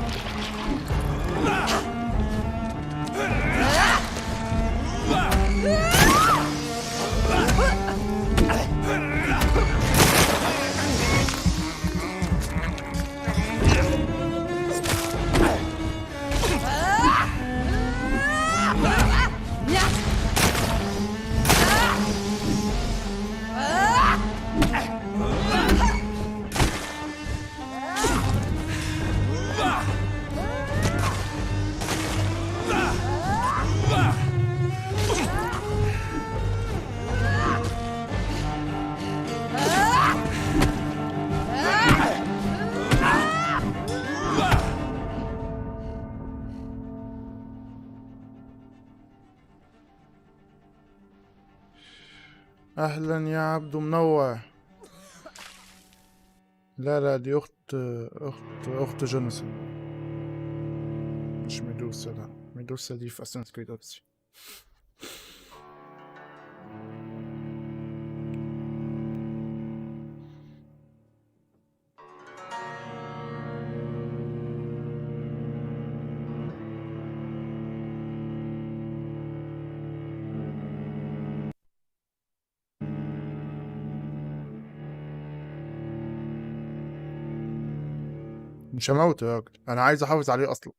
اهلا يا عبدو منوع. لا دي اخت جوناثان، مش ميدوسا. لا ميدوسا دي في اساسنز كريد اوديسي. مش هموته يا راجل، انا عايز احافظ عليه اصلا.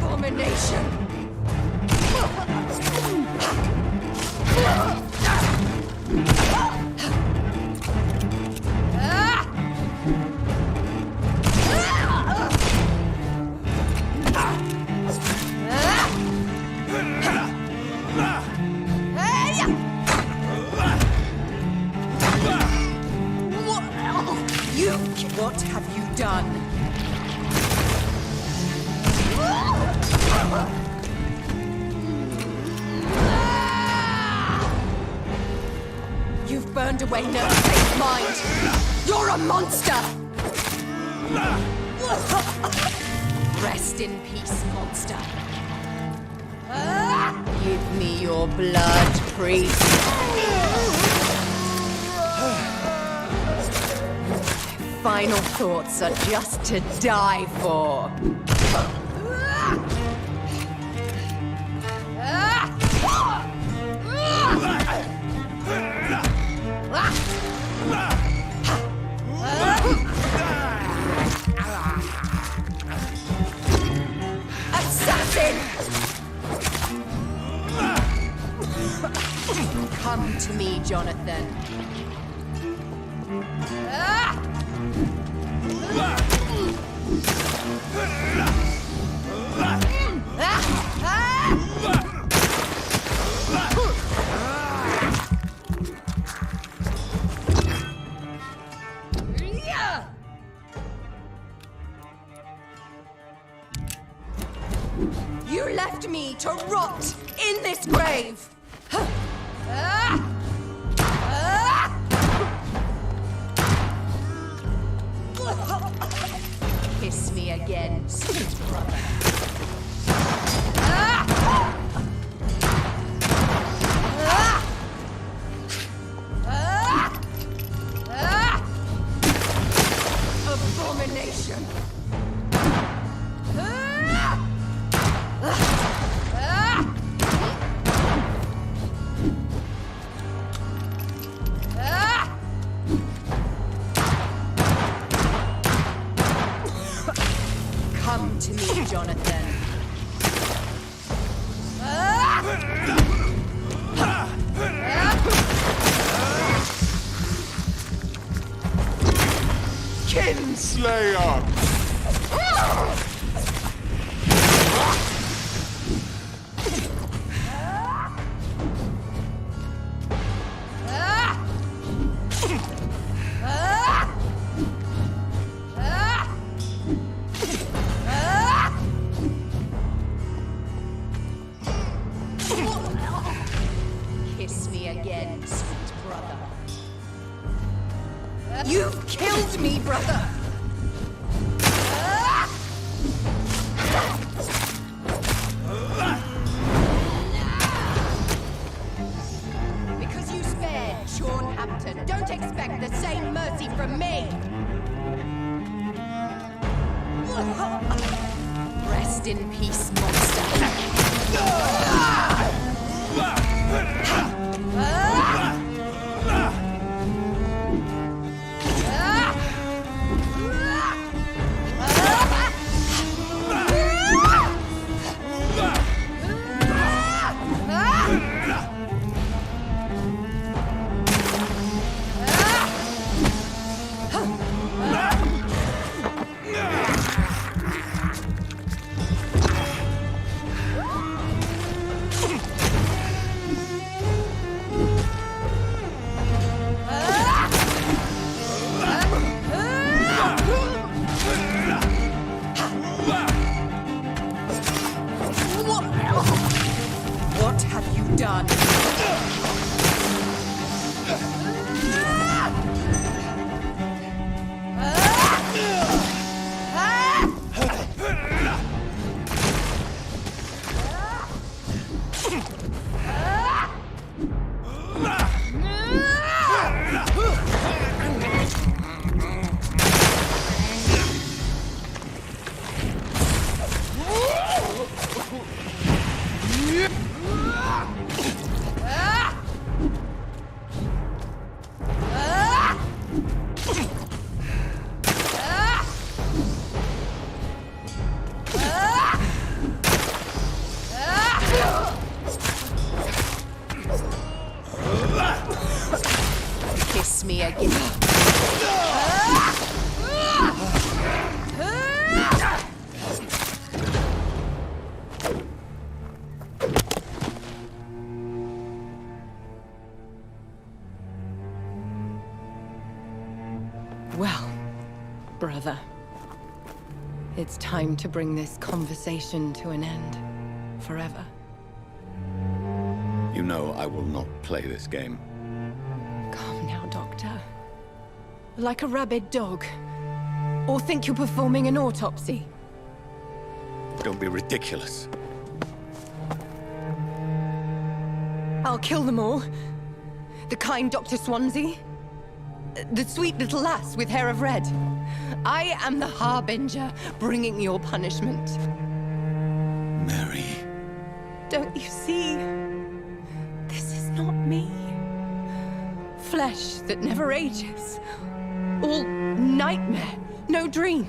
Abomination! What have you done? You've burned away no safe mind. You're a monster! Rest in peace, monster. Give me your blood, priest. Final thoughts are just to die for. Assassin! Come to me, Jonathan. You left me to rot in this grave! Kiss me again, sweet brother. Abomination! Slayer! Kiss me again, sweet brother. You've killed me, brother! Because you spared Sean Hampton, don't expect the same mercy from me! Rest in peace, monster. What have you done? Kiss me again. Well, brother, it's time to bring this conversation to an end. Forever. You know I will not play this game. Calm now, Doctor. Like a rabid dog. Or think you're performing an autopsy. Don't be ridiculous. I'll kill them all. The kind Dr. Swansea. The sweet little lass with hair of red. I am the Harbinger, bringing your punishment. Mary. Don't you see? This is not me. Flesh that never ages. All nightmare, no dream.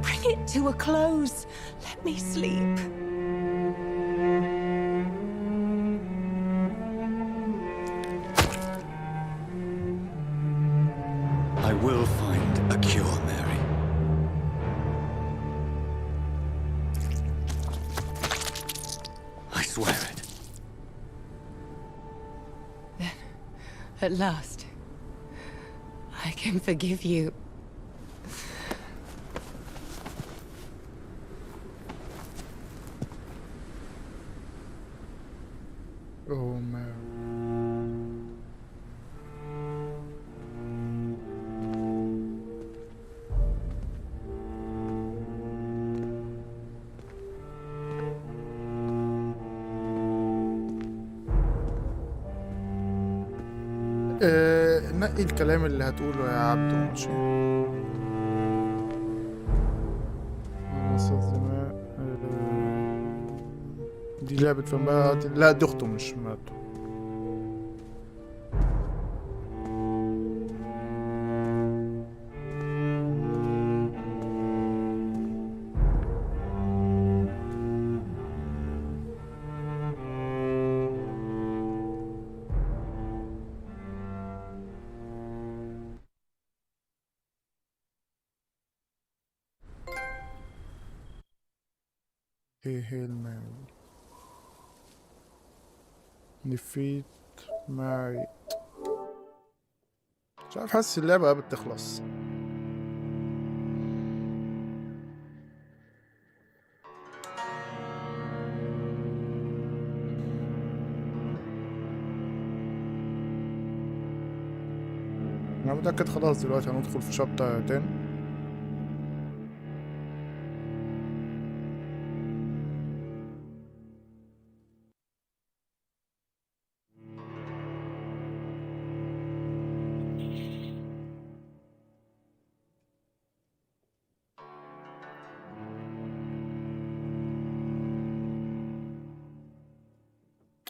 Bring it to a close. Let me sleep. I will find a cure, Mary. I swear it. At last, I can forgive you. Oh man. نقي الكلام اللي هتقوله يا عبدو ماشي. مصاص دماء. دي لعبة فامباير. لا دي اخته مش مراته. هي الماري نفيت ماري. مش عارف، حاسس اللعبة قربت تخلص. انا متأكد خلاص دلوقتي هندخل في شابتر تاني.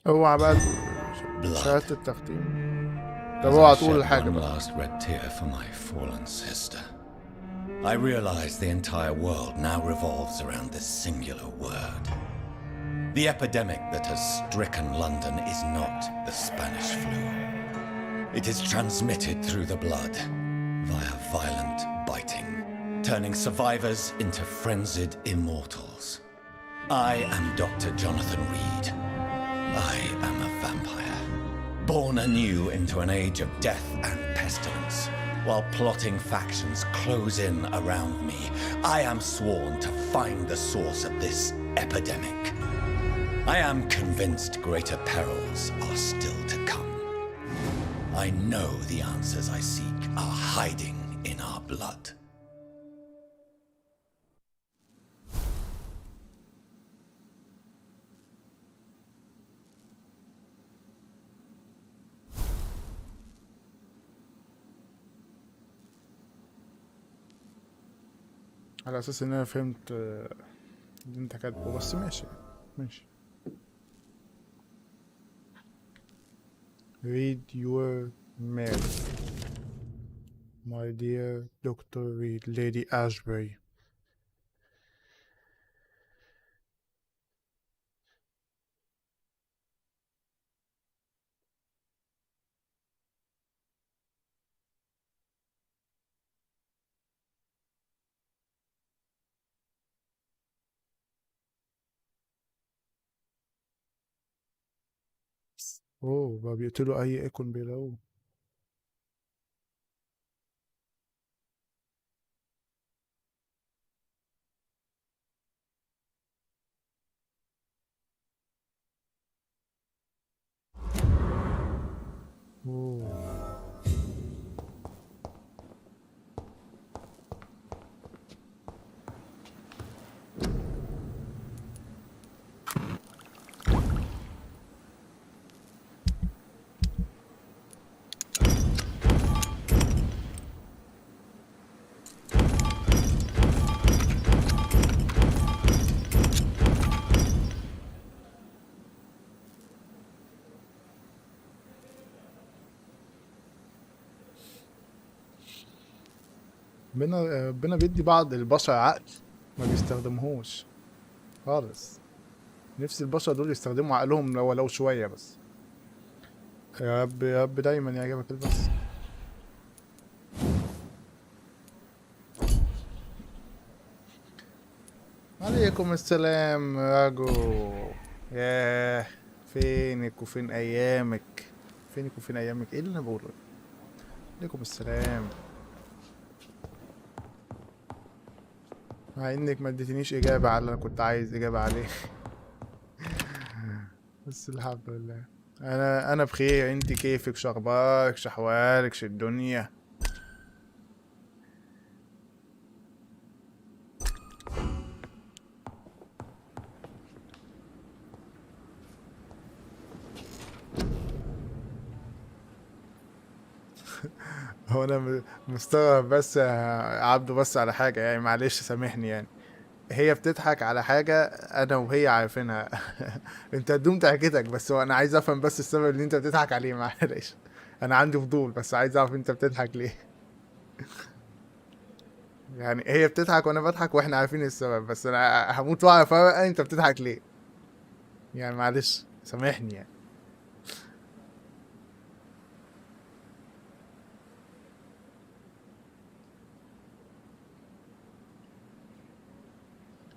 اوعى بقى شهادة التختيم. طب اوعى تقول الحاجة One بقى. last red tear for my fallen sister. I realize the entire world now revolves around this singular word. The epidemic that has stricken London is not the Spanish flu. It is transmitted through the blood via violent biting, turning survivors into frenzied immortals. I am Dr. Jonathan Reed. I am a vampire, born anew into an age of death and pestilence. While plotting factions close in around me, I am sworn to find the source of this epidemic. I am convinced greater perils are still to come. I know the answers I seek are hiding in our blood. على اساس ان انا فهمت اللي انت كاتبه، بس ماشي ماشي. Read your mail, my dear Dr. Reed, Lady Ashbury. اوه بقى بيقتلوا اي ايكون بيلاقوه. اوه ربنا بيدي بعض البشر عقل ما بيستخدموهوش خالص. نفس البشر دول يستخدموا عقلهم ولو شوية بس. يا رب يا رب دايما يعجبك البث. عليكم السلام راجو. ياه فينك وفين ايامك، فينك وفين ايامك، ايه اللي انا بقوله؟ عليكم السلام. مع انك ما اديتنيش اجابة على اللي انا كنت عايز اجابة عليه. بس الحمد لله انا بخير. انت كيفك، شخبارك، شحوالك، ش الدنيا؟ هو انا مستغرب بس يا عبده بس على حاجة يعني، معلش سامحني يعني. هي بتضحك على حاجة انا وهي عارفينها. انت هتدوم ضحكتك، بس هو انا عايز افهم بس السبب اللي انت بتضحك عليه، معلش. انا عندي فضول بس عايز اعرف انت بتضحك ليه. يعني هي بتضحك وانا بضحك واحنا عارفين السبب، بس انا هموت واعرف انت بتضحك ليه. يعني معلش سامحني يعني.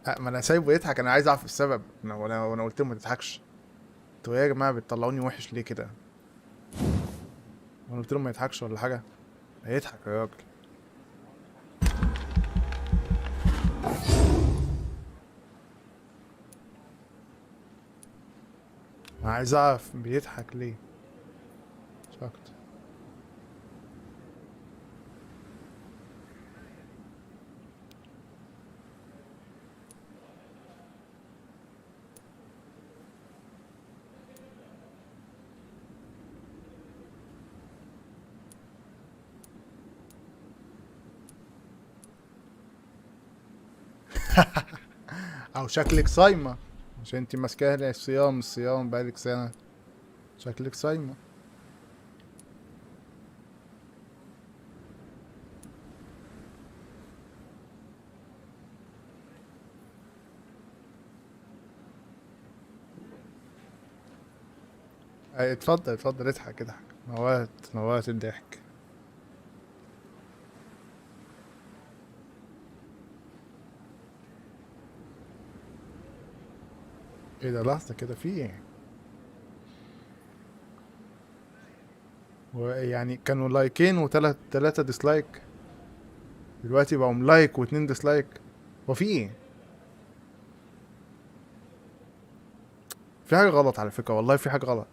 ما انا سايبه يضحك، انا عايز اعرف السبب. وانا قلت له ما تضحكش. انتوا ايه يا جماعه بتطلعوني وحش ليه كده؟ وانا قلت له ما يضحكش ولا حاجه. هيضحك يا راجل. انا عايز اعرف بيضحك ليه، مش اكتر. او شكلك صايمه عشان انتي ماسكاها الصيام بقالك سنه. شكلك صايمه. اتفضل اضحك. نوات الضحك. ايه ده؟ لحظة كده، في ايه؟ ويعني كانوا لايكين وتلاتة ديسلايك، دلوقتي بقوا لايك واتنين ديسلايك. هو في ايه؟ في حاجة غلط على فكرة، والله في حاجة غلط.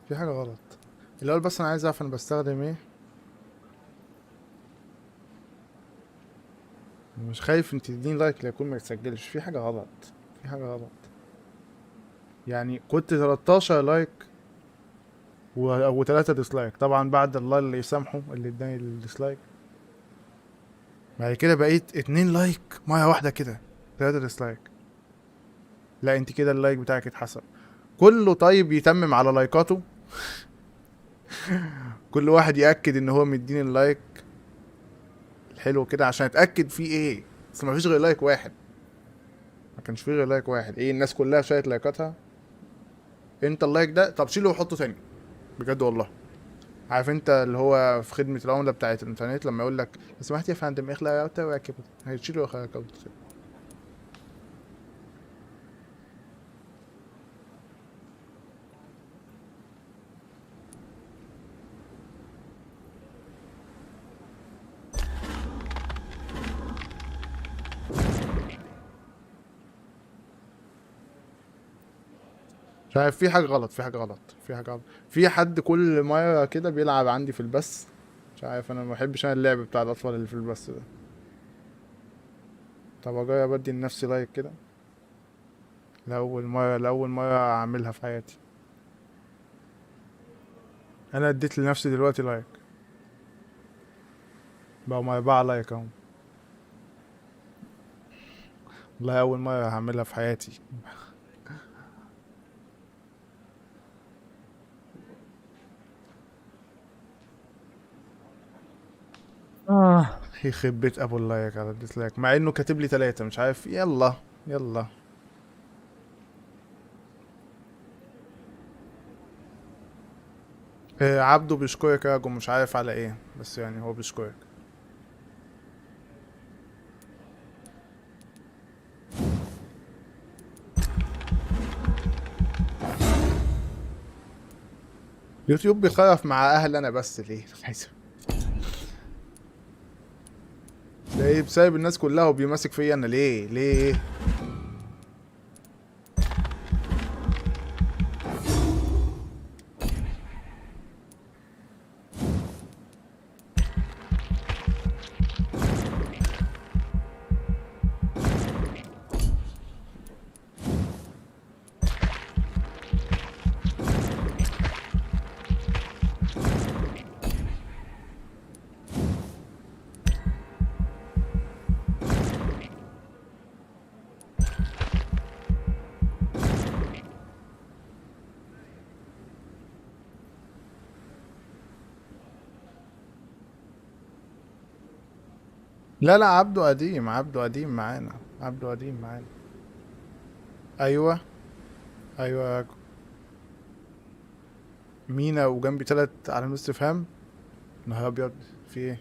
في حاجة غلط. الأول بس أنا عايز أعرف أنا بستخدم إيه. مش خايف انت تديني لايك ليكون ما يتسجلش. في حاجة غلط، في حاجة غلط. يعني كنت 13 لايك و3 ديسلايك، طبعا بعد الله اللي يسامحه اللي اداني الديسلايك. بعد كده بقيت 2 لايك مرة واحدة كده، 3 ديسلايك. لا انت كده اللايك بتاعك اتحسب كله. طيب يتمم على لايكاته. كل واحد يأكد ان هو مديني اللايك الحلو كده عشان اتأكد في ايه. بس ما فيش غير لايك واحد، ما كانش فيه غير لايك واحد. ايه الناس كلها شايت لايكاتها؟ انت اللايك ده طب شيله وحطه تاني بجد والله. عارف انت اللي هو في خدمة العملاء بتاعت الانترنت لما يقول لك لو سمحت يا فندم اخلع راوتر واكبه، هيشيله راوتر. مش عارف، في حاجة غلط، في حاجة غلط، في حاجة غلط. في حد كل مرة كده بيلعب عندي في البث. مش عارف، انا ما بحبش انا اللعب بتاع الاطفال اللي في البث ده. طب اجرب ادي لنفسي لايك كده لأول مرة اعملها في حياتي. انا اديت لنفسي دلوقتي لايك، بقوا 4 لايك اهو. والله اول مرة هعملها في حياتي. يخرب بيت ابو اللايك على الديسلايك، مع انه كاتب لي 3. مش عارف. يلا يلا. عبده بيشكرك يا جو، مش عارف على ايه بس يعني هو بيشكرك. يوتيوب بيخرف مع اهل انا بس ليه؟ ليه بسبب الناس كلها وبيمسك فيا انا ليه؟ لا لا، عبده قديم، عبده قديم معانا، عبده قديم معانا. ايوه ايوه. مينا وجنبي 3 علامات استفهام. نهار ابيض، في ايه؟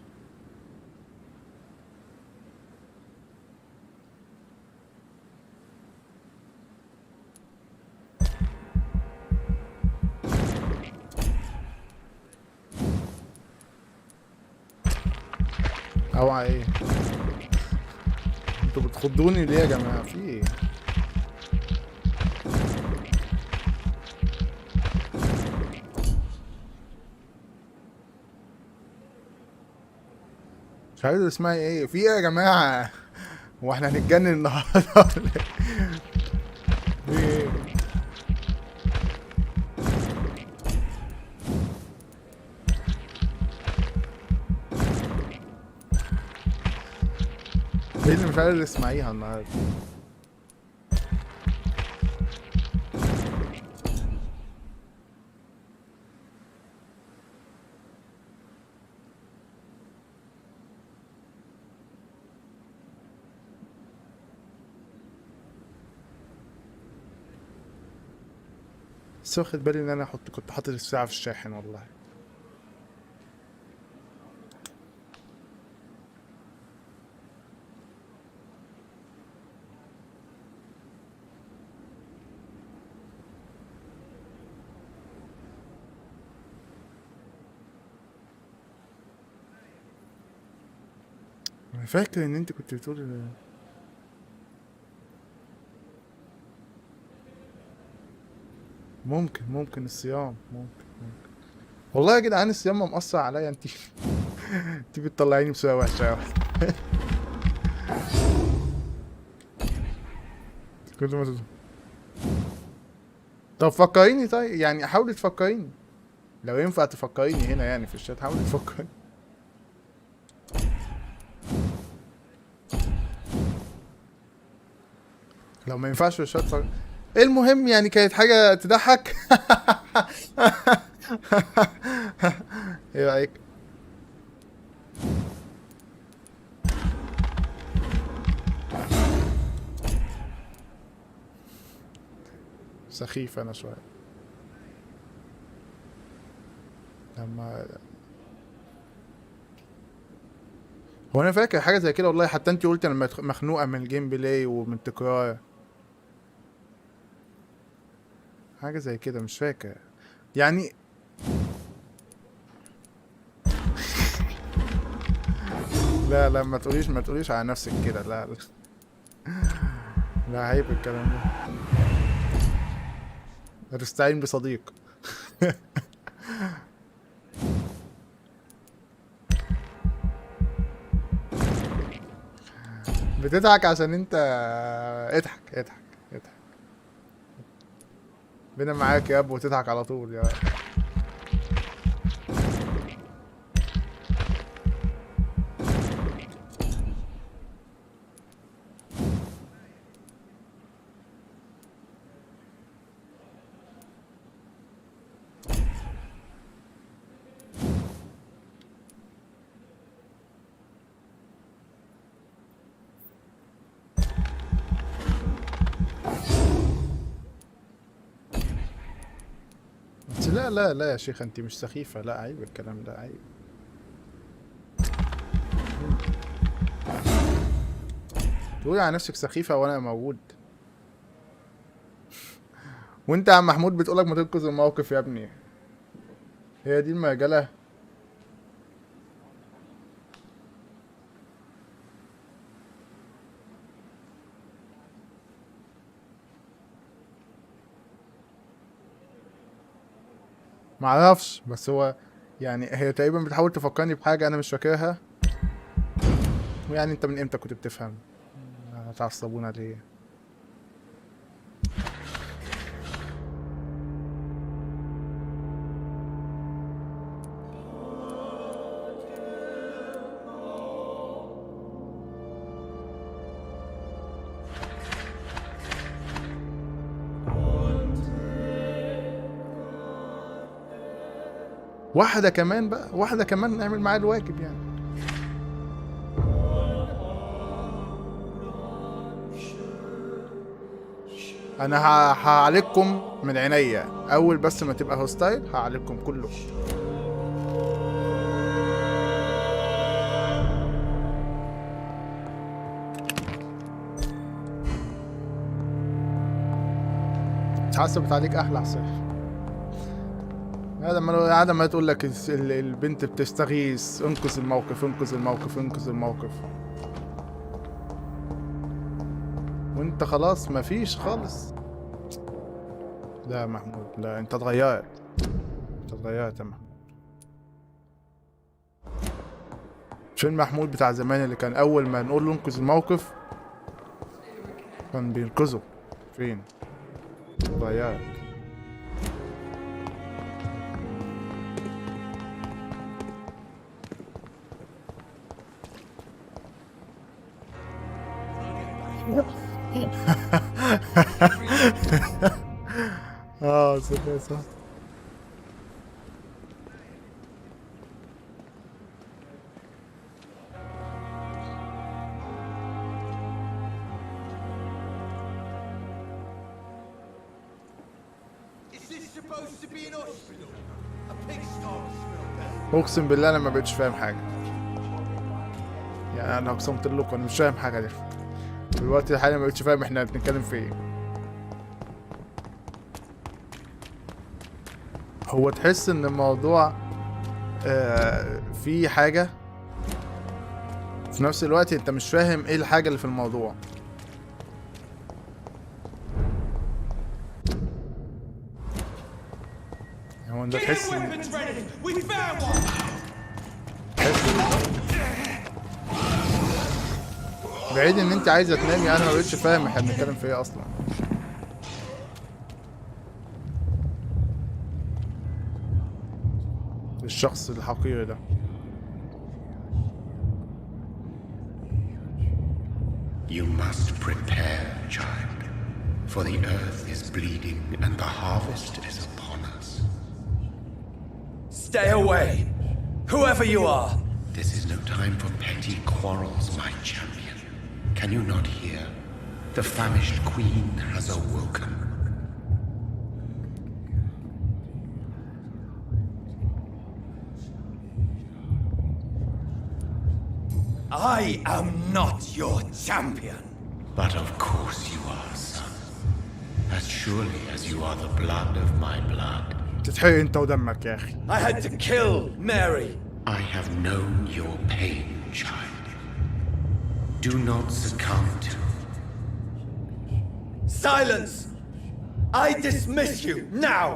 اوعى ايه؟ انتوا بتخضوني ليه يا جماعه؟ في ايه؟ مش عارف اسمها ايه. في ايه يا جماعه؟ هو احنا هنتجنن النهارده ولا ايه؟ في ايه؟ ايه اللي مش عارف اسمعيها النهارده؟ بس واخد بالي ان انا كنت حاطط الساعة في الشاحن والله. انا فاكر ان انت كنت بتقول ممكن الصيام، ممكن. والله يا جدعان الصيام ما مأثر عليا. انت انت بتطلعيني بصورة وحشة اوي. كل ما طب فكريني، طيب يعني حاولي تفكريني لو ينفع تفكريني هنا يعني في الشات. حاولي تفكريني. لو ما ينفعش في الشات المهم يعني كانت حاجة تضحك. ايه رأيك؟ سخيف انا شوية لما هو انا فاكر حاجة زي كده والله. حتى انت قلت انا مخنوقة من الجيم بلاي ومن تكرار حاجة زي كده، مش فاكر يعني. لا لا، ما تقوليش على نفسك كده. لا لا لا، عيب الكلام ده. تستعين بصديق. بتضحك عشان انت. اضحك. بينا معاك يا ابو، وتضحك على طول يا لا يا شيخ، انت مش سخيفة. لا عيب الكلام ده، عيب. تقولي على نفسك سخيفة وانا موجود. وانت يا عم محمود بتقولك ما تنقذ الموقف يا ابني. هي دي المجالة. معرفش، بس هو يعني هي تقريبا بتحاول تفكرني بحاجة انا مش فاكرها. ويعني انت من امتى كنت بتفهم؟ هتعصبونا ليه؟ واحدة كمان بقى، واحدة كمان نعمل معاها الواجب يعني. انا هعالجكم من عينيا اول بس ما تبقى هوستايل، هعالجكم كله. اتحسبت عليك احلى حساب. هذا ما تقول لك البنت بتستغيث، انقذ الموقف انقذ الموقف انقذ الموقف، وانت خلاص مفيش خالص. لا محمود، لا انت اتغيرت، انت اتغيرت يا محمود. فين محمود بتاع زمان اللي كان اول ما نقول له انقذ الموقف كان بينقذه؟ فين؟ اتغيرت. صح. اقسم بالله انا ما بقتش فاهم حاجه، يعني انا اقسمت لكم انا مش فاهم حاجه دي في الوقت الحالي، ما بقتش فاهم احنا بنتكلم في ايه. هو تحس ان الموضوع في حاجه، في نفس الوقت انت مش فاهم ايه الحاجه اللي في الموضوع. هو انت تحس بعيد ان انت عايزه تنامي، انا ما بقتش فاهم احنا بنتكلم في ايه اصلا. الشخص الحقيقي ده You must prepare, child, for the earth is bleeding and the harvest is upon us. Stay away, whoever you are. This is no time for petty quarrels, my champion. Can you not hear? The famished queen has awoken. I am not your champion. But of course you are, son. As surely as you are the blood of my blood. تتحرق انت ودمك يا اخي. I had to kill Mary. I have known your pain, child. Do not succumb to. Silence! I dismiss you now!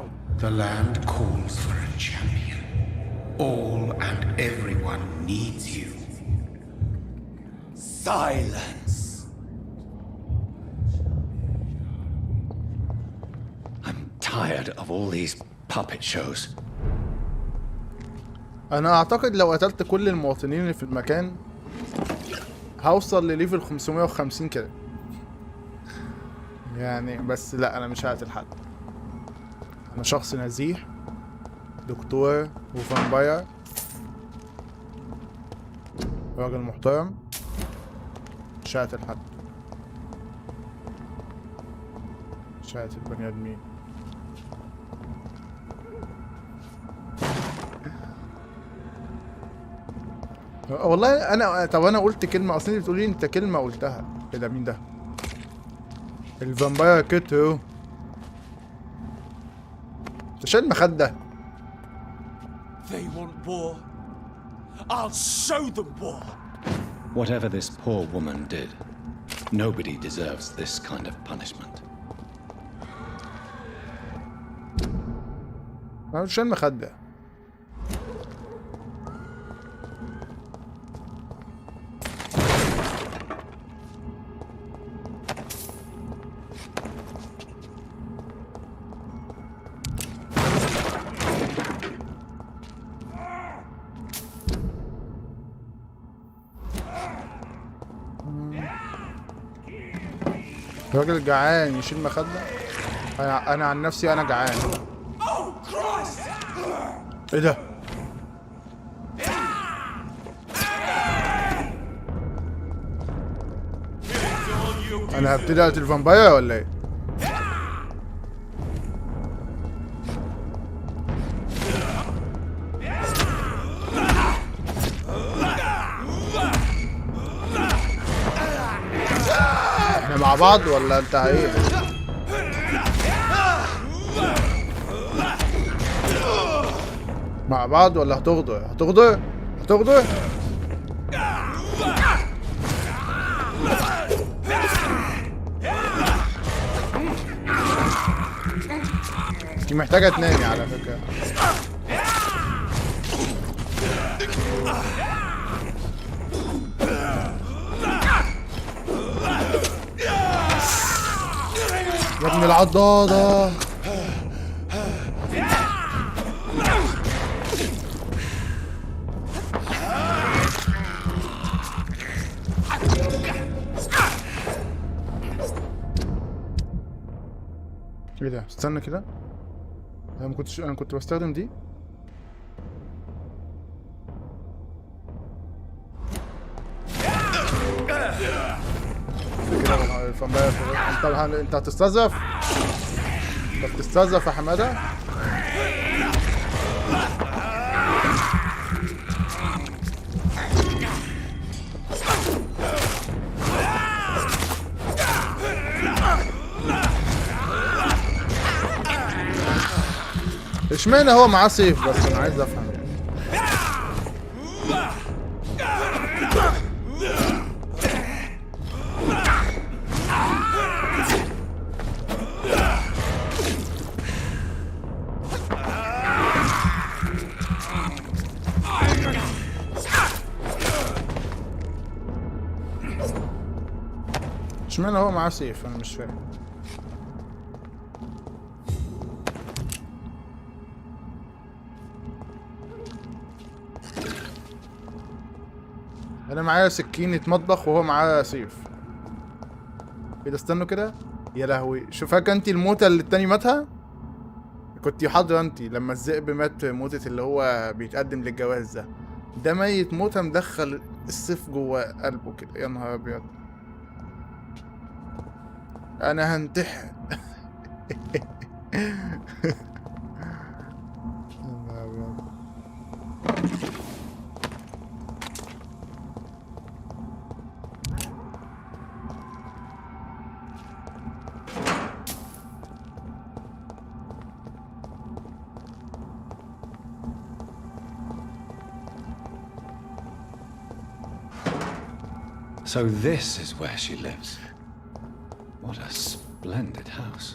The land calls for a champion. All and everyone needs you. Silence! I'm tired of all these puppet shows. انا اعتقد لو قتلت كل المواطنين اللي في المكان هوصل لليفل 550 كده يعني. بس لا، انا مش هقتل حد. انا شخص نزيه، دكتور وفامباير، راجل محترم، مش هقتل حد، مش هقتل بني ادمين. والله انا طب انا قلت كلمه، اصلا بتقولي انت كلمه قلتها. ايه ده؟ مين ده؟ الفامباير كيتو. انت شايل المخده؟ They want war. I'll show them war. Whatever this poor woman did, nobody deserves this kind of punishment. انا مش شايل المخده. راجل جعان يشيل مخدة. انا عن نفسي انا جعان. ايه ده؟ انا هبتدي اقتل الفامباير ولا ايه؟ مع بعض ولا انت ايه؟ مع بعض ولا هتغدر؟ هتغدر؟ هتغدر؟ انت محتاجة تنامي على فكرة. يا ابن العضاضة. ايه ده؟ استنى كده، انا كنت بستخدم دي. كده الفامباير. انت هتستظرف؟ انت بتستظرف يا حماده؟ اشمعنى هو معاه سيف بس؟ انا عايز افهم يعني. اشمعنى هو معاه سيف؟ انا مش فاهم. انا معايا سكينة مطبخ وهو معاه سيف. ايه ده؟ استنوا كده. يا لهوي، شوفاك انت الموتة اللي التاني ماتها؟ كنتي حاضرة انت لما الذئب مات موتة اللي هو بيتقدم للجواز ده ميت موتة مدخل السيف جوه قلبه كده. يا نهار ابيض، انا هنتحر. So this is where she lives. What a splendid house.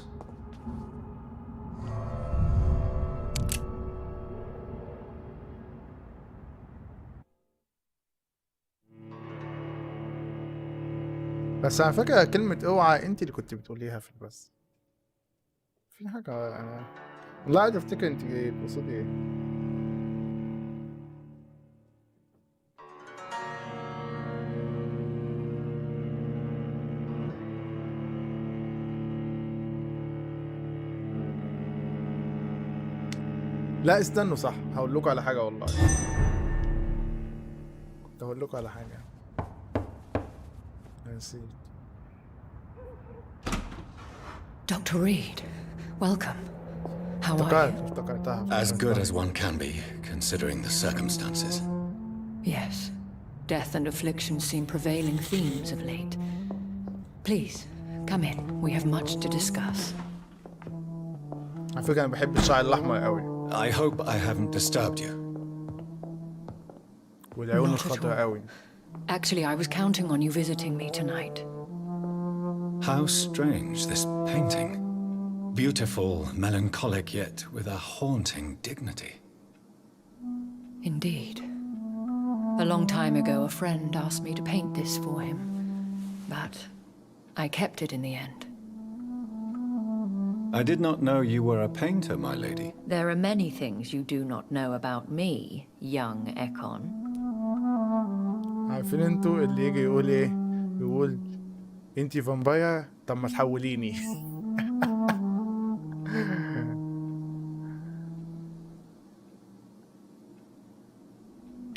بس على فكرة كلمة اوعى انت اللي كنت بتقوليها في البث. في حاجة انا والله عايز افتكر انت تقصدي ايه. لا استنوا، صح، هقول لكم على حاجة والله. كنت هقول لكم على حاجة نسيت. Dr. Reed, welcome. How are you? As good as one can be, considering the circumstances. Yes. Death and affliction seem prevailing themes of late. Please, come in. We have much to discuss. على فكرة أنا بحب الشعر الأحمر قوي. I hope I haven't disturbed you. والعيون الخضراء قوي. Actually, I was counting on you visiting me tonight. How strange, this painting. Beautiful, melancholic, yet with a haunting dignity. Indeed. A long time ago, a friend asked me to paint this for him, but I kept it in the end. I did not know you were a painter, my lady. There are many things you do not know about me, young Ekon. عارفين انتوا اللي يجي يقول ايه؟ يقول انتي فامباير، طب ما تحوليني.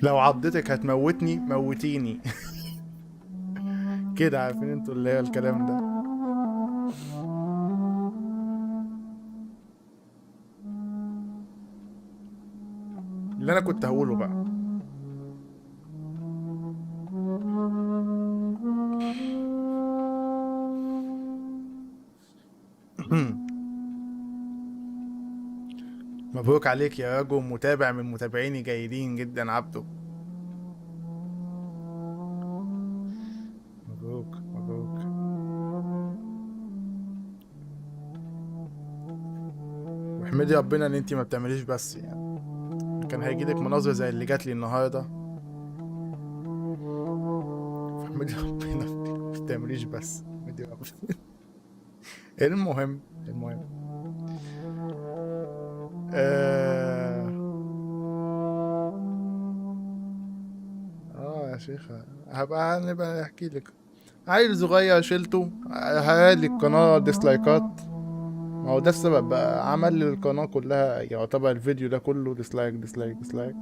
لو عضتك هتموتني موتيني. كده عارفين انتوا اللي هي الكلام ده. اللي انا كنت هقوله بقى. مبروك عليك يا راجل، متابع من متابعيني جيدين جدا عبده. مبروك مبروك. واحمدي ربنا ان انتي ما بتعمليش بس، يعني كان هيجيلك مناظر زي اللي جات لي النهارده. احمدي ربنا ما بتعمليش بس، احمدي ربنا. المهم يا شيخة، نبقى نحكي لك. عيل صغير شلته هالي القناة ديسلايكات، ما هو ده السبب بقى، عمل لي القناة كلها، يعتبر الفيديو ده كله ديسلايك ديسلايك ديسلايك.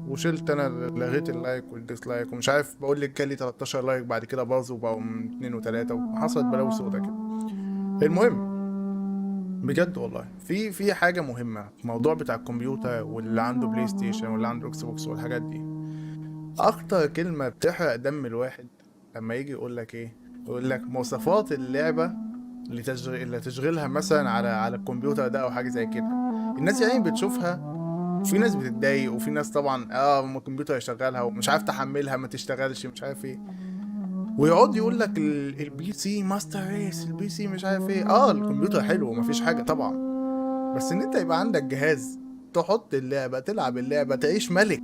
وشلت انا، لغيت اللايك والديسلايك ومش عارف، بقول لك جالي 13 لايك بعد كده باظوا وبقوا 2 و3 وحصلت بلاوي سودا كده. المهم بجد والله في حاجة مهمة، الموضوع بتاع الكمبيوتر واللي عنده بلاي ستيشن واللي عنده اكس بوكس والحاجات دي. اكتر كلمة بتحرق دم الواحد لما يجي يقول لك ايه، يقول لك مواصفات اللعبة اللي تشغلها مثلا على الكمبيوتر ده او حاجة زي كده. الناس يعني بتشوفها، في ناس بتتضايق وفي ناس طبعا ما الكمبيوتر يشغلها ومش عارف تحملها ما تشتغلش مش عارف ايه، ويقعد يقول لك البي سي ماستر ريس، البي سي مش عارف ايه. الكمبيوتر حلو ومفيش حاجة طبعا، بس ان انت يبقى عندك جهاز تحط اللعبة تلعب اللعبة تعيش ملك،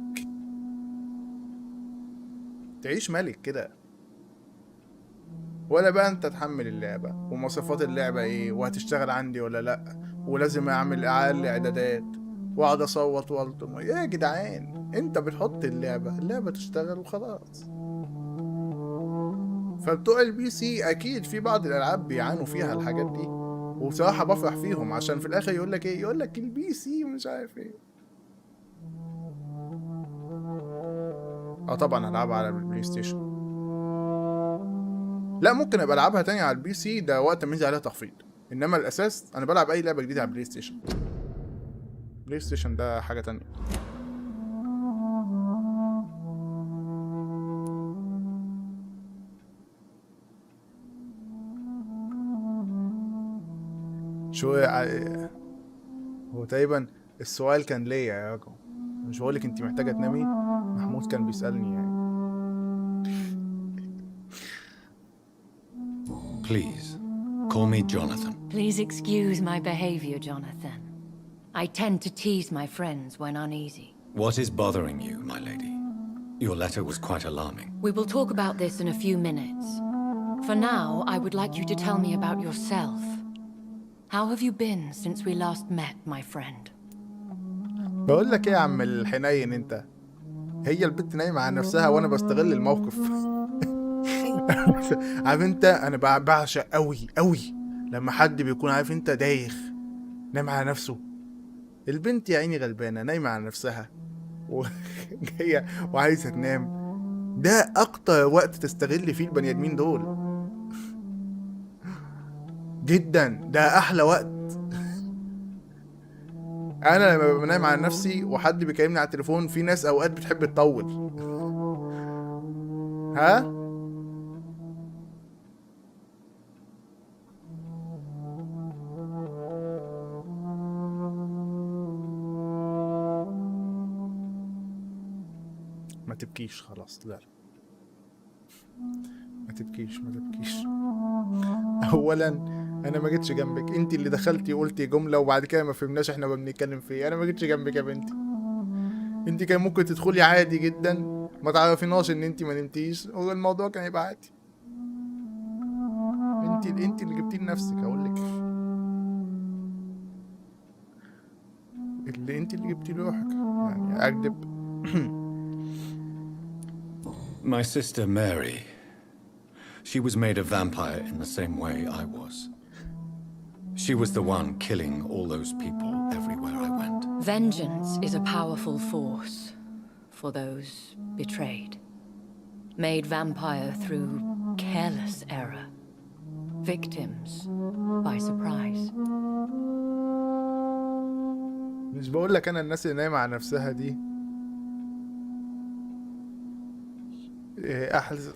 تعيش ملك كده، ولا بقى انت تحمل اللعبة ومواصفات اللعبة ايه وهتشتغل عندي ولا لا، ولازم اعمل اعلى اعدادات واقعد اصوت والطم. ايه يا جدعان، انت بتحط اللعبة تشتغل وخلاص. فبتوع البي سي اكيد في بعض الالعاب بيعانوا فيها الحاجات دي، وبصراحة بفرح فيهم عشان في الاخر يقول لك ايه، يقول لك البي سي مش عارف ايه. طبعا هلعبها على البلاي ستيشن، لا ممكن ابقى العبها تاني على البي سي ده وقت ما ينزل عليها تخفيض، انما الاساس انا بلعب اي لعبه جديده على البلاي ستيشن. البلاي ستيشن ده حاجه تانية. شو هو تقريبا السؤال كان ليا يا راجل، مش بقولك انت محتاجه تنامي؟ محمود كان بيسالني يعني. Please, call me Jonathan. Please excuse my behavior, Jonathan. I tend to tease my friends when uneasy. What is bothering you, my lady? Your letter was quite alarming. We will talk about this in a few minutes. For now, I would like you to tell me about yourself. How have you been since we last met, my friend? بقول لك ايه يا عم الحنين انت، هي البنت نايمه على نفسها وانا بستغل الموقف. عارف انت، انا بعشق قوي لما حد بيكون عارف انت دايخ نايم على نفسه. البنت يا عيني غلبانه نايمه على نفسها وجايه وعايزه تنام، ده اكتر وقت تستغل فيه البني ادمين دول جدا، ده احلى وقت. انا لما ببقى نايم على نفسي وحد بيكلمني على التليفون، في ناس اوقات بتحب تطول. ها ما تبكيش خلاص، لا ما تبكيش. اولا انا ما جيتش جنبك، انت اللي دخلتي قلتي جمله وبعد كده ما فهمناش احنا بنتكلم في ايه. انا ما جيتش جنبك يا بنتي، انت كان ممكن تدخلي عادي جدا ما تعرفيناش ان انت ما نمتيش والموضوع كان يبقى عادي. انت اللي جبتيه لنفسك، اقول لك انت اللي جبتي لروحك، يعني اكذب؟ My sister Mary, she was made a vampire in the same way I was. She was the one killing all those people everywhere I went. Vengeance is a powerful force for those betrayed. Made vampire through careless error. Victims by surprise. مش بقول لك انا الناس اللي نايمه على نفسها دي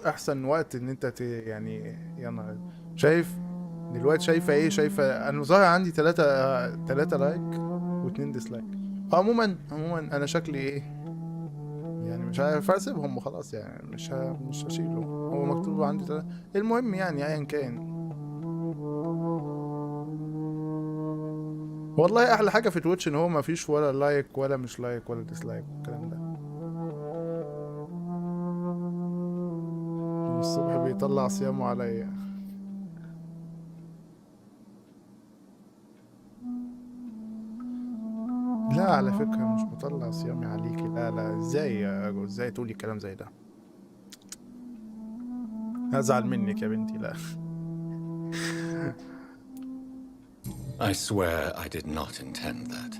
احسن وقت ان انت يعني يا نهار شايف دلوقتي شايفة ايه؟ شايفة انا ظاهر عندي 3 لايك و2 ديسلايك. عموما انا شكلي ايه يعني، مش عارف اسيبهم وخلاص يعني، مش هشيله، هو مكتوب عندي 3. المهم يعني ايا كان، والله احلى حاجة في تويتش ان هو مفيش ولا لايك ولا مش لايك ولا ديسلايك والكلام ده. من الصبح بيطلع صيامه عليا. لا على فكرة مش مطلع صيامي عليكي، لا ازاي يا رجل، ازاي تقولي كلام زي ده؟ هزعل منك يا بنتي. لا I swear I did not intend that.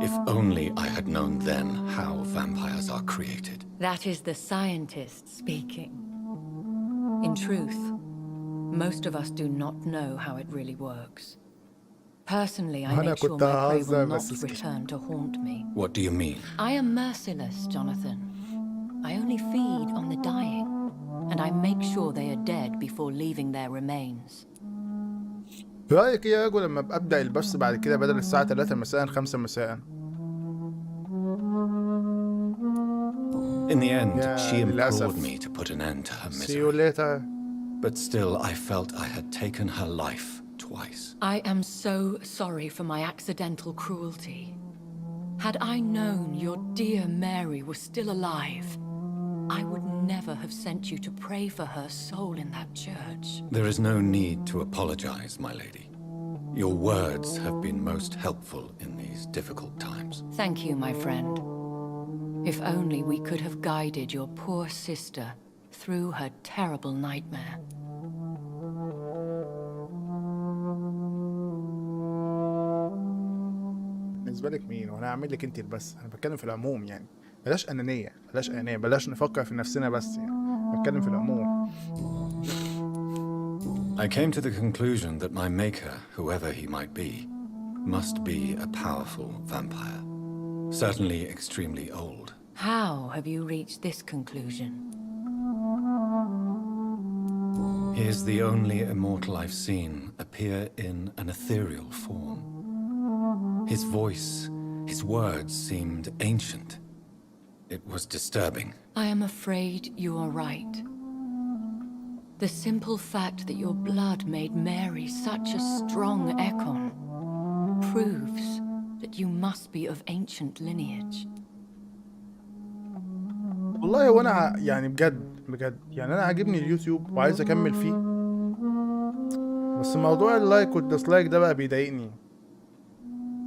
If only I had known then how vampires are created. That is the scientist speaking. In truth, most of us do not know how it really works. Personally, I make sure my prey will not return to haunt me. What do you mean? I am merciless, Jonathan. I only feed on the dying, and I make sure they are dead before leaving their remains. رأيك ايه يا رجل لما ابدأ البث بعد كده بدل الساعة 3 مساء 5 مساء؟ In the end, she implored me to put an end to her misery. See you later. But still, I felt I had taken her life twice. I am so sorry for my accidental cruelty. Had I known your dear Mary was still alive, I would never have sent you to pray for her soul in that church. There is no need to apologize, my lady. Your words have been most helpful in these difficult times. Thank you, my friend. If only we could have guided your poor sister through her terrible nightmare. بالنسبة لك مين؟ وانا هعمل لك انت البث، انا بتكلم في العموم يعني. بلاش انانية، بلاش نفكر في نفسنا بس يعني، بتكلم في العموم. I came to the conclusion that my maker, whoever he might be, must be a powerful vampire. Certainly extremely old. How have you reached this conclusion? He is the only immortal I've seen appear in an ethereal form. His voice, his words seemed ancient. It was disturbing. I am afraid you are right. The simple fact that your blood made Mary such a strong Ekon proves that you must be of ancient lineage. والله وانا يعني بجد يعني انا عاجبني اليوتيوب وعايز اكمل فيه، بس موضوع اللايك والديسلايك ده بقى بيضايقني.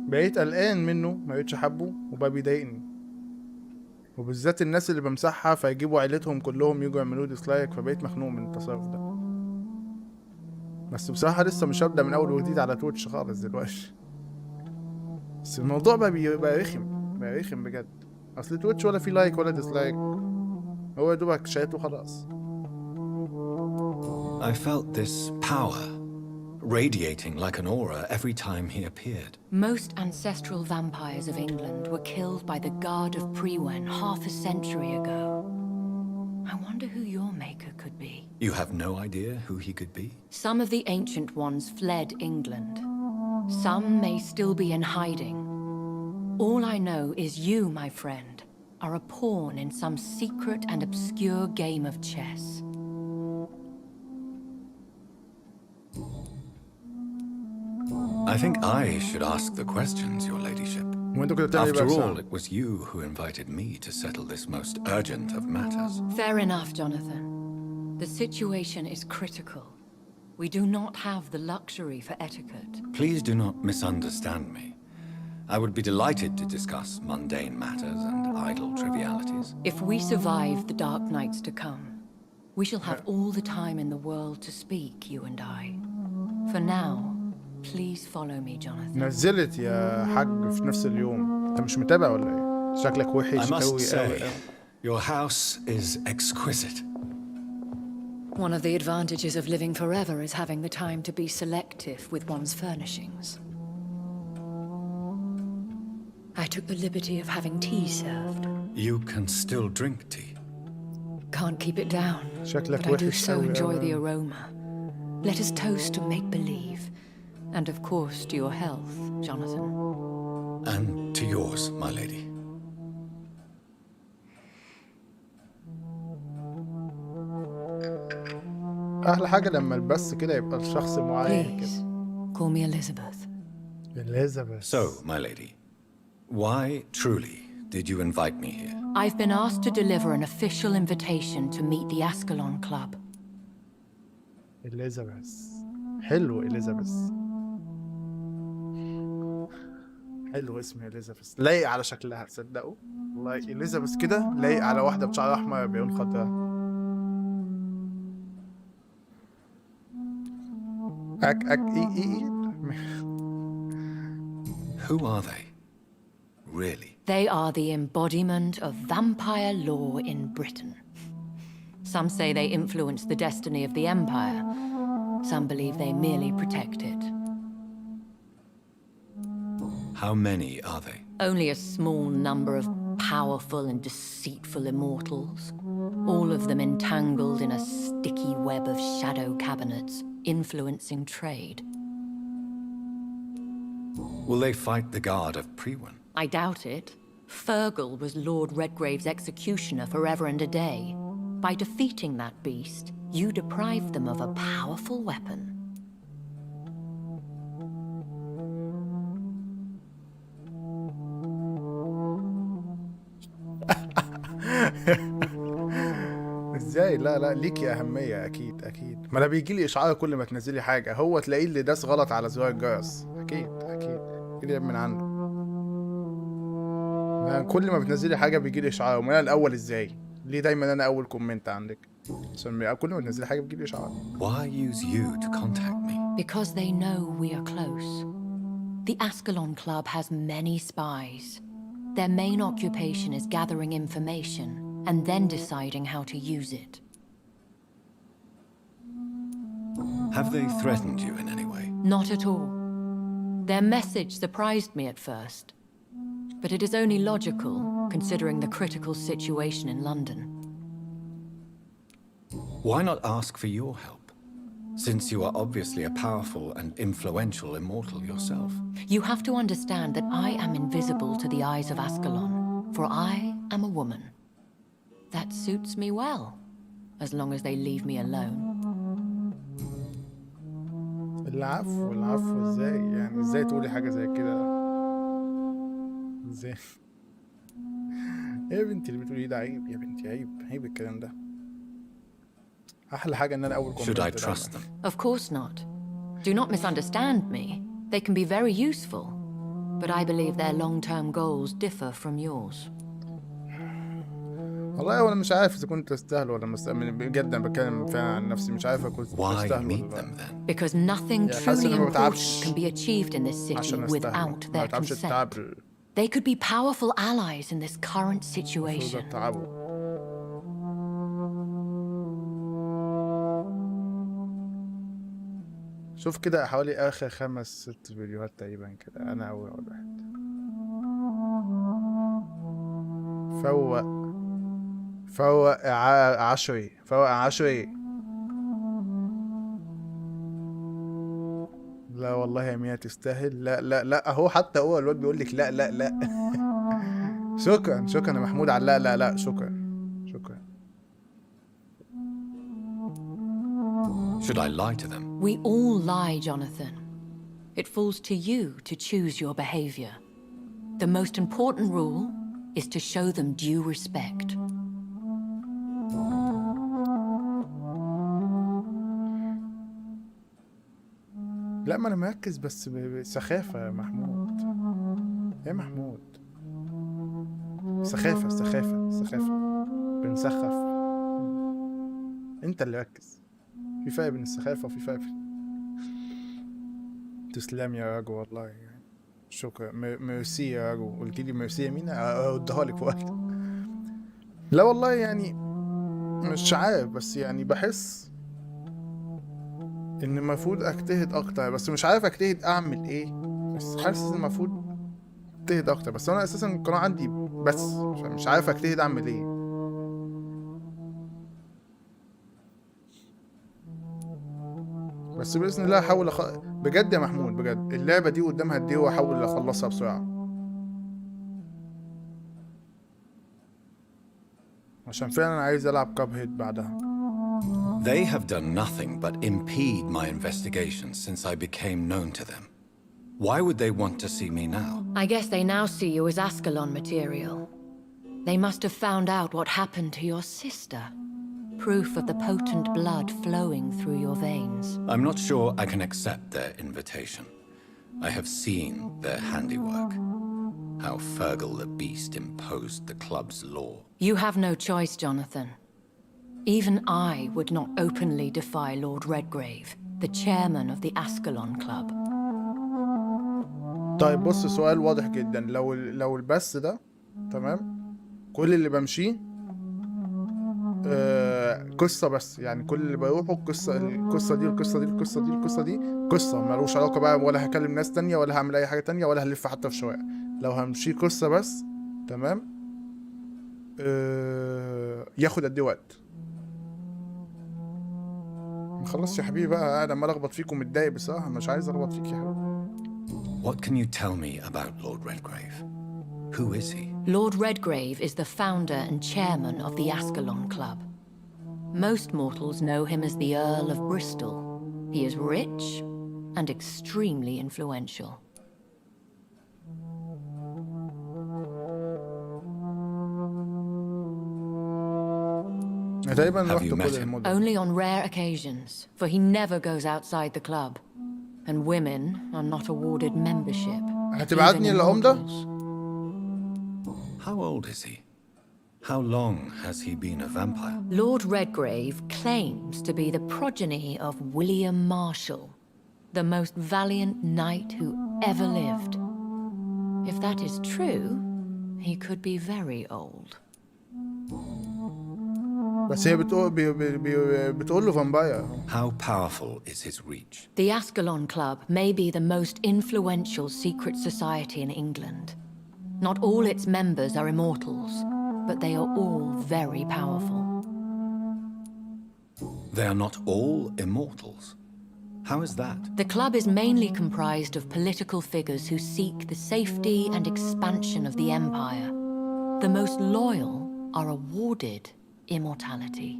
بقيت قلقان منه، ما بقيتش حابه وبقى بيضايقني، وبالذات الناس اللي بمسحها فيجيبوا عيلتهم كلهم يجوا يعملوا ديسلايك، فبقيت مخنوق من التصرف ده. بس بصراحة لسه مش هبدأ من اول وجديد على تويتش خالص دلوقتي. بس الموضوع بقى رخم بجد. اصل تويتش ولا في لايك ولا ديسلايك، هو يا دوبك شات وخلاص. I felt this power radiating like an aura every time he appeared. Most ancestral vampires of England were killed by the Guard of Prewen half a century ago. I wonder who your maker could be. You have no idea who he could be? Some of the ancient ones fled England. Some may still be in hiding. All I know is you, my friend, are a pawn in some secret and obscure game of chess. I think I should ask the questions, your ladyship. After all, it was you who invited me to settle this most urgent of matters. Fair enough, Jonathan. The situation is critical. We do not have the luxury for etiquette. Please do not misunderstand me. I would be delighted to discuss mundane matters and idle trivialities. If we survive the dark nights to come, we shall have all the time in the world to speak, you and I. For now, please follow me, Jonathan. نزلت يا حاج في نفس اليوم. انت مش متابع ولا ايه؟ شكلك وحش قوي. Your house is exquisite. One of the advantages of living forever is having the time to be selective with one's furnishings. I took the liberty of having tea served. You can still drink tea. Can't keep it down, but I do so enjoy the aroma. Let us toast to make-believe. And of course to your health, Jonathan. And to yours, my lady. احلى حاجه لما البث كده يبقى الشخص معين كده. Call me Elizabeth. Elizabeth. So, my lady, why truly did you invite me here? I've been asked to deliver an official invitation to meet the Ascalon Club. Elizabeth. حلو Elizabeth. حلو اسم إليزابيث، لايق على شكلها تصدقوا والله. إليزابيث كده لايق على واحدة بشعر أحمر بعيون خضراء. Who are they? Really? They are the embodiment of vampire law in Britain. Some say they influence the destiny of the Empire. Some believe they merely protect it. How many are they? Only a small number of powerful and deceitful immortals, all of them entangled in a sticky web of shadow cabinets, influencing trade. Will they fight the guard of Priwen? I doubt it. Fergal was Lord Redgrave's executioner forever and a day. By defeating that beast, you deprived them of a powerful weapon. ازاي؟ لا ليكي اهميه اكيد اكيد. ما انا بيجي لي اشعار كل ما تنزلي حاجه، هو تلاقيه اللي داس غلط على زرار الجرس. اكيد كده من عنده. يعني كل ما بتنزلي حاجه بيجي لي اشعار، وانا الاول ازاي؟ ليه دايما انا اول كومنت عندك؟ عشان كل ما تنزلي حاجه بيجي لي اشعار. Why use you to contact me? Because they know we are close. The Ascalon Club has many spies. Their main occupation is gathering information and then deciding how to use it. Have they threatened you in any way? Not at all. Their message surprised me at first, but it is only logical considering the critical situation in London. Why not ask for your help, since you are obviously a powerful and influential immortal yourself? You have to understand that I am invisible to the eyes of Ascalon, for I am a woman. That suits me well, as long as they leave me alone. العفو ازاي؟ يعني ازاي تقولي حاجة زي كده؟ ازاي؟ يا بنتي اللي بتقولي ده عيب يا بنتي، عيب الكلام ده. أحلى حاجة إن أنا أول كومنت. Should I trust them? Of course not. Do not misunderstand me. They can be very useful, but I believe their long-term goals differ from yours. والله وانا مش عارف اذا كنت استاهل ولا مستأمن، بجد انا بتكلم فعلا عن نفسي، مش عارف كنت استاهل ولا لا. Because nothing truly important can be achieved in this city without their consent. They could be powerful allies in this current situation. شوف كده حوالي اخر 5-6 فيديوهات تقريبا كده انا اول واحد. فوق عشري. لا والله يا ميا تستاهل. لا اهو حتى هو الواد بيقول لك لا. شكرا يا محمود على لا شكرا. Should I lie to them? We all lie, Jonathan. It falls to you to choose your behavior. The most important rule is to show them due respect. لا ما انا مركز بس بسخافة يا محمود. يا محمود سخافة بنسخف. انت اللي ركز. في فرق بين السخافة وفي فرق. تسلم يا راجو والله يعني. شكرا ميرسي يا راجو. قلت لي ميرسي يا مين اردها لك في وقت. لا والله يعني مش عارف، بس يعني بحس ان المفروض اجتهد اكتر، بس مش عارف اجتهد اعمل ايه. بس حاسس ان المفروض اجتهد اكتر، بس انا اساسا القناة عندي بس مش عارف اجتهد اعمل ايه. بس باذن الله هحاول بجد يا محمود، بجد اللعبه دي قدامها قد ايه واحاول اخلصها بسرعه، عشان فعلا عايز العب كاب هيد بعدها. They have done nothing but impede my investigation since I became known to them. Why would they want to see me now? I guess they now see you as Ascalon material. They must have found out what happened to your sister. Proof of the potent blood flowing through your veins. I'm not sure I can accept their invitation. I have seen their handiwork. How Fergal the Beast imposed the club's law. You have no choice, Jonathan. Even I would not openly defy Lord Redgrave, the chairman of the Ascalon Club. طيب بص، سؤال واضح جدا. لو البث ده تمام، كل اللي بمشيه قصة بس، يعني كل اللي بروحه القصة دي القصة دي القصة دي القصة دي قصة، ملوش علاقة بقى ولا هكلم ناس تانية ولا هعمل أي حاجة تانية ولا هلف حتى في شوارع. لو همشي قصة بس تمام، ياخد قد ايه وقت؟ مخلصش يا حبيبي بقى، قاعد عمال ألخبط فيك ومتضايق بصراحة، مش عايز ألخبط فيك يا حبيبي. What can you tell me about Lord Redgrave? Who is he? Lord Redgrave is the founder and chairman of the Ascalon Club. Most mortals know him as the Earl of Bristol. He is rich and extremely influential. Have you met him? Only on rare occasions, for he never goes outside the club. And women are not awarded membership. هتبعتني العمدة؟ How old is he? How long has he been a vampire? Lord Redgrave claims to be the progeny of William Marshall, the most valiant knight who ever lived. If that is true, he could be very old. بس هي بتقول له فامباير. How powerful is his reach? The Ascalon Club may be the most influential secret society in England. Not all its members are immortals, but they are all very powerful. They are not all immortals? How is that? The club is mainly comprised of political figures who seek the safety and expansion of the Empire. The most loyal are awarded immortality.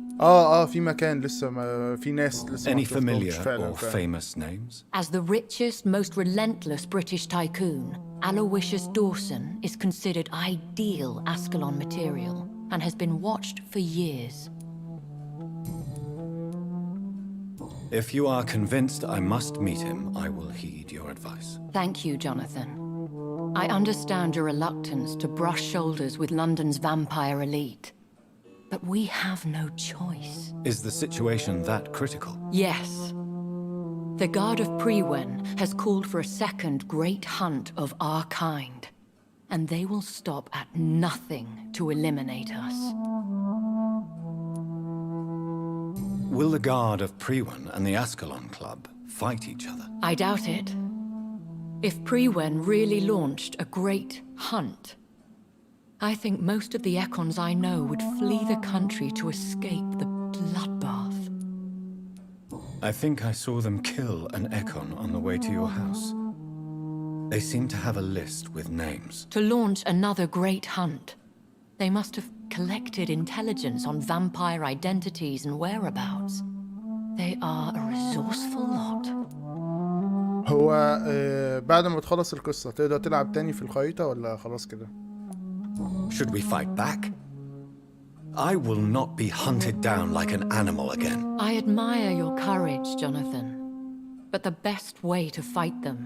في مكان لسه في ناس لسه. Any familiar or famous names? As the richest, most relentless British tycoon, Aloysius Dawson is considered ideal Ascalon material and has been watched for years. If you are convinced I must meet him, I will heed your advice. Thank you, Jonathan. I understand your reluctance to brush shoulders with London's vampire elite. But we have no choice. Is the situation that critical? Yes. The Guard of Prewen has called for a second great hunt of our kind, and they will stop at nothing to eliminate us. Will the Guard of Prewen and the Ascalon Club fight each other? I doubt it. If Prewen really launched a great hunt, I think most of the Ekons I know would flee the country to escape the bloodbath. I think I saw them kill an Ekon on the way to your house. They seem to have a list with names. To launch another great hunt, they must have collected intelligence on vampire identities and whereabouts. They are a resourceful lot. هو بعد ما تخلص القصة تقدر تلعب تاني في الخريطة ولا خلاص كده؟ Should we fight back? I will not be hunted down like an animal again. I admire your courage, Jonathan. But the best way to fight them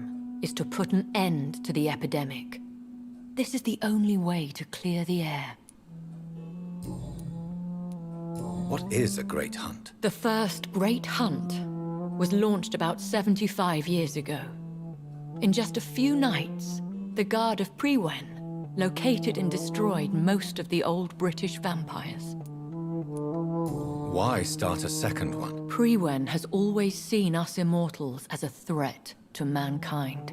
is to put an end to the epidemic. This is the only way to clear the air. What is a great hunt? The first great hunt was launched about 75 years ago. In just a few nights, the Guard of Prewen located and destroyed most of the old British vampires. Why start a second one? Prewen has always seen us immortals as a threat to mankind.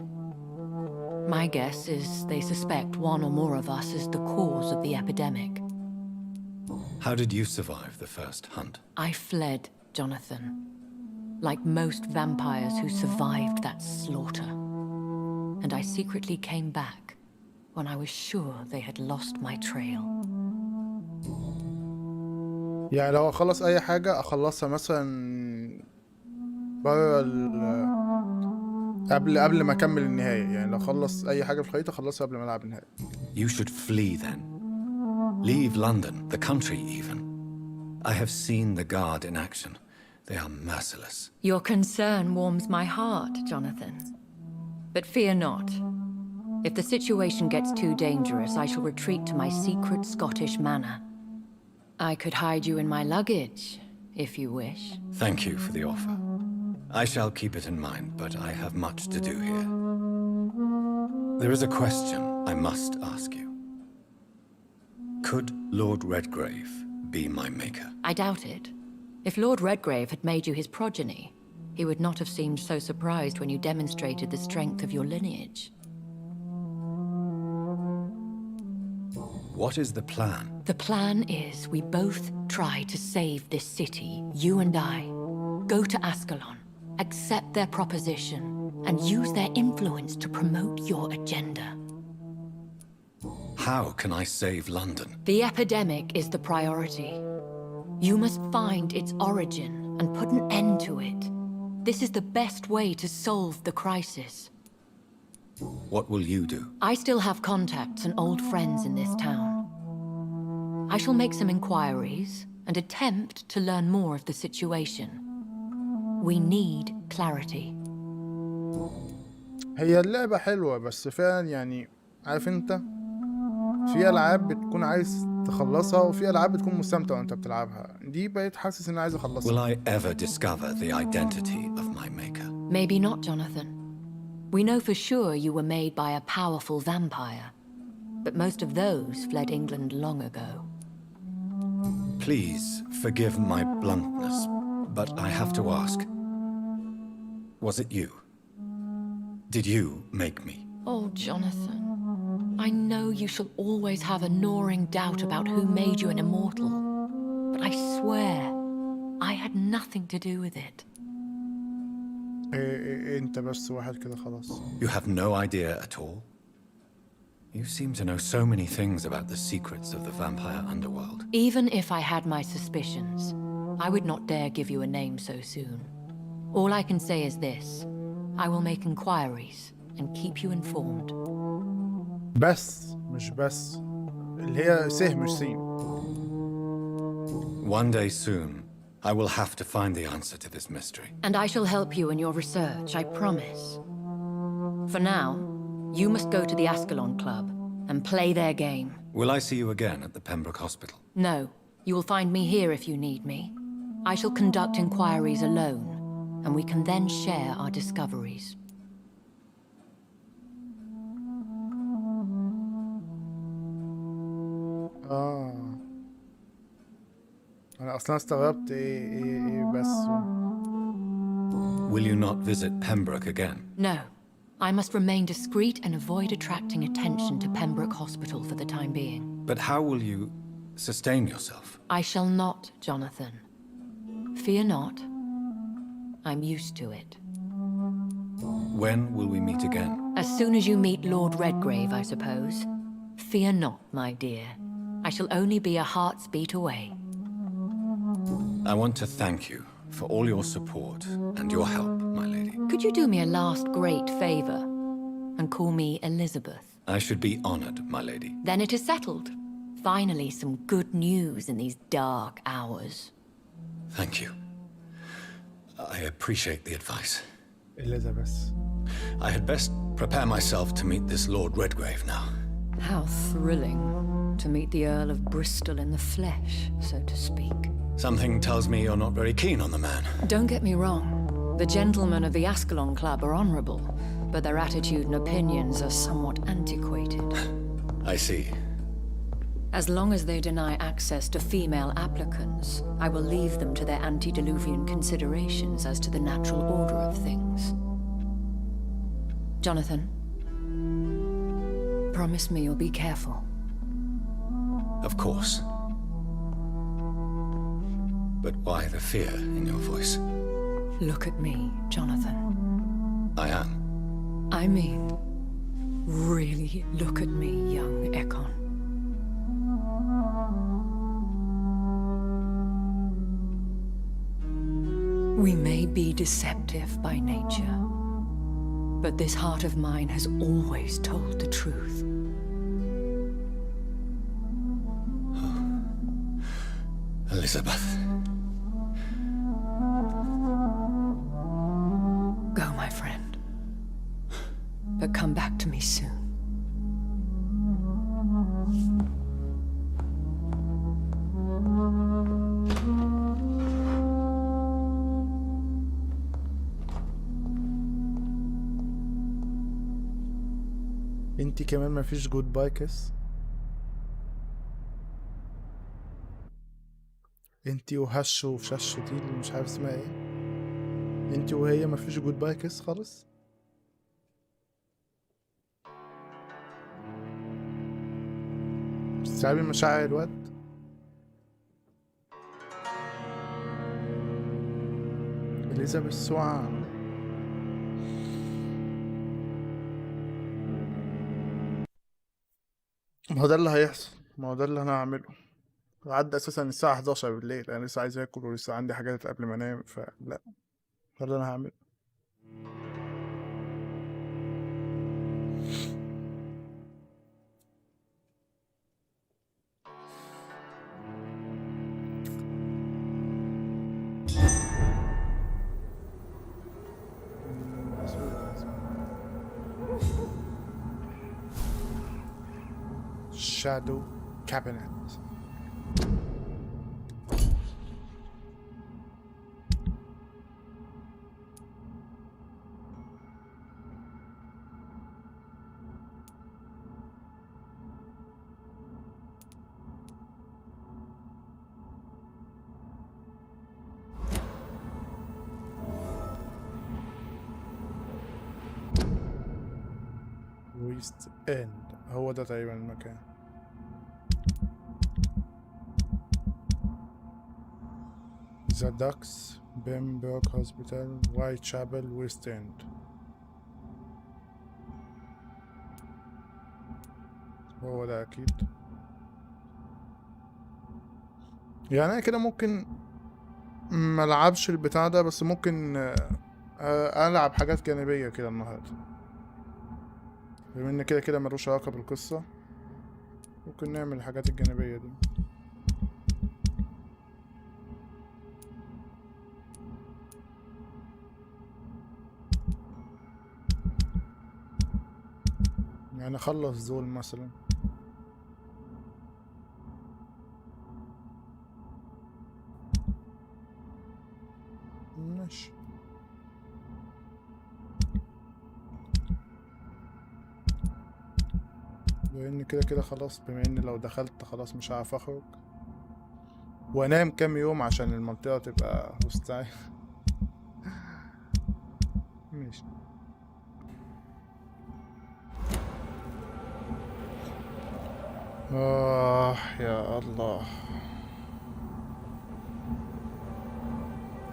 My guess is they suspect one or more of us is the cause of the epidemic. How did you survive the first hunt? I fled, Jonathan. like most vampires who survived that slaughter. And I secretly came back when I was sure they had lost my trail. يعني لو اخلص اي حاجة اخلصها مثلا بره قبل ما اكمل النهاية. يعني لو اخلص اي حاجة في الخريطة اخلصها قبل ما العب النهاية. You should flee then. Leave London, the country even. I have seen the Guard in action. They are merciless. Your concern warms my heart, Jonathan. But fear not. If the situation gets too dangerous, I shall retreat to my secret Scottish manor. I could hide you in my luggage, if you wish. Thank you for the offer. I shall keep it in mind, but I have much to do here. There is a question I must ask you. Could Lord Redgrave be my maker? I doubt it. If Lord Redgrave had made you his progeny, he would not have seemed so surprised when you demonstrated the strength of your lineage. What is the plan? The plan is we both try to save this city, you and I. Go to Ascalon, accept their proposition, and use their influence to promote your agenda. How can I save London? The epidemic is the priority. You must find its origin and put an end to it. This is the best way to solve the crisis. What will you do? I still have contacts and old friends in this town. I shall make some inquiries and attempt to learn more of the situation. We need clarity. هي اللعبة حلوة بس فعلا يعني عارف انت في العاب بتكون عايز تخلصها وفي العاب بتكون مستمتع وانت بتلعبها. دي بقيت حاسس ان عايز اخلصها. Will I ever discover the identity of my maker? Maybe not, Jonathan. We know for sure you were made by a powerful vampire, but most of those fled England long ago. Please forgive my bluntness, but I have to ask. Was it you? Did you make me? Oh, Jonathan. I know you shall always have a gnawing doubt about who made you an immortal, but I swear I had nothing to do with it. انت بس واحد كده خلاص. You have no idea at all? You seem to know so many things about the secrets of the vampire underworld. Even if I had my suspicions, I would not dare give you a name so soon. All I can say is this. I will make inquiries and keep you informed. بس مش بس اللي هي سه مش سين. One day soon, I will have to find the answer to this mystery. And I shall help you in your research, I promise. For now, you must go to the Ascalon Club and play their game. Will I see you again at the Pembroke Hospital? No, you will find me here if you need me. I shall conduct inquiries alone, and we can then share our discoveries. أنا أصلاً استغربت إيه بس. Will you not visit Pembroke again? No. I must remain discreet and avoid attracting attention to Pembroke Hospital for the time being. But how will you sustain yourself? I shall not, Jonathan. Fear not. I'm used to it. When will we meet again? As soon as you meet Lord Redgrave, I suppose. Fear not, my dear. I shall only be a heart's beat away. I want to thank you for all your support and your help, my lady. Could you do me a last great favor and call me Elizabeth? I should be honored, my lady. Then it is settled. Finally, some good news in these dark hours. Thank you. I appreciate the advice. Elizabeth. I had best prepare myself to meet this Lord Redgrave now. How thrilling to meet the Earl of Bristol in the flesh, so to speak. Something tells me you're not very keen on the man. Don't get me wrong. The gentlemen of the Ascalon Club are honorable, but their attitude and opinions are somewhat antiquated. I see. As long as they deny access to female applicants, I will leave them to their antediluvian considerations as to the natural order of things. Jonathan, promise me you'll be careful. Of course. But why the fear in your voice? Look at me, Jonathan. I am. I mean, really look at me, young Ekon. We may be deceptive by nature, but this heart of mine has always told the truth. Elizabeth. Go, my friend. But come back to me soon. انتي كمان مفيش جود باي كيس؟ انتي وهش وفشش دي اللي مش عارف اسمها ايه، انتي وهي مفيش جود باي كيس خالص؟ بتستوعبي مشاعر الواد؟ اليزابيث سوعة. ما هو ده اللي هيحصل، ما هو ده اللي انا هعمله. عدى اساسا الساعة 11 بالليل، انا لسه عايز اكل ولسه عندي حاجات قبل ما انام، فلا ده اللي انا هعمله. Shadow Cabinet. West End هو ده تقريبا المكان. The Ducks, Bamberg Hospital, Whitechapel, West End. هو ده أكيد. يعني أنا كده ممكن ملعبش البتاع ده، بس ممكن ألعب حاجات جانبية كده النهاردة، بما إن كده كده ملوش علاقة بالقصة. ممكن نعمل الحاجات الجانبية دي. يعني اخلص دول مثلا. ماشي. لان كده كده خلاص، بما ان لو دخلت خلاص مش هعرف اخرج، وانام كام يوم عشان المنطقة تبقى هوستايل. ماشي. يا الله.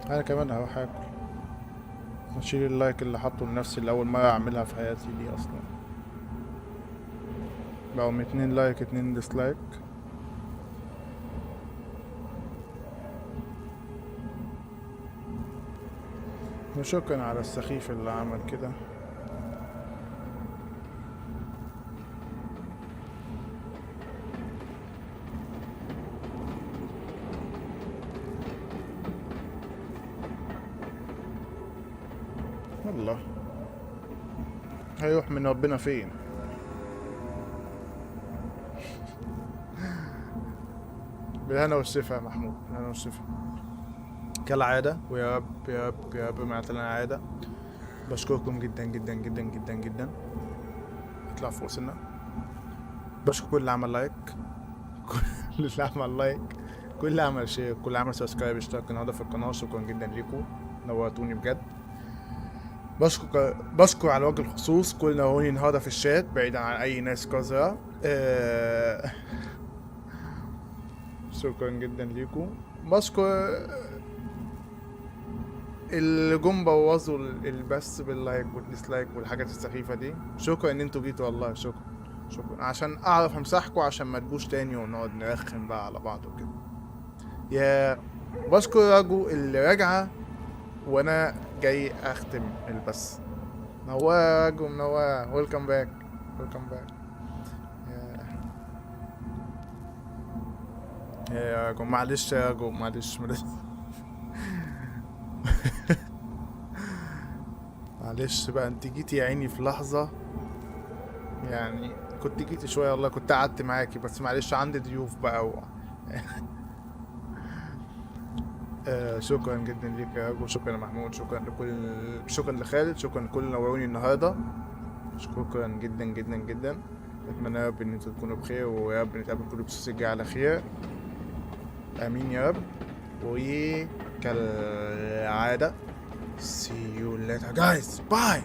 انا كمان هروح اكل، اشيل اللايك اللي حاطه لنفسي لاول مرة اعملها في حياتي دي اصلا. بقوا 2 لايك 2 ديسلايك. وشكرا على السخيف اللي عمل كده. والله هيروح من ربنا فين؟ بالهنا والشفا يا محمود، بالهنا والشفا كالعادة. ويا رب يا رب يا رب ما يعطينا عادة. بشكركم جدا جدا جدا جدا جدا. اطلع فوق سنة. بشكر كل اللي عمل لايك، كل اللي عمل لايك، كل اللي عمل شير، كل اللي عمل سبسكرايب، اشترك النهارده في القناة. شكرا جدا ليكم، نورتوني بجد. بشكر على وجه الخصوص كل نوروني النهارده في الشات بعيدا عن اي ناس قذرة. شكرا جدا ليكم. بشكر اللي جم بوظوا البث باللايك والديسلايك والحاجات السخيفة دي، شكرا ان انتوا جيتوا والله، شكرا عشان اعرف امسحكوا عشان ما تجوش تاني ونقعد نرخم بقى على بعض وكده. يا بشكر راجو اللي راجعة وانا جاي اختم البث. منور يا راجو، منور. ويلكم باك يا راجو. معلش يا راجو، معلش معلش بقى، انت جيتي يا عيني في لحظة، يعني كنت جيتي شوية والله، كنت قعدت معاكي، بس معلش عندي ضيوف بقى شكرا جدا ليك يا راجل، شكرا لمحمود، شكرا لخالد، شكرا لكل اللي نوروني النهارده، شكرا جدا جدا جدا. اتمنى يا رب ان انتوا تكونوا بخير، ويا رب نتقابل كل بصوص الجاي على خير، امين يا رب. وكالعادة see you later guys, bye.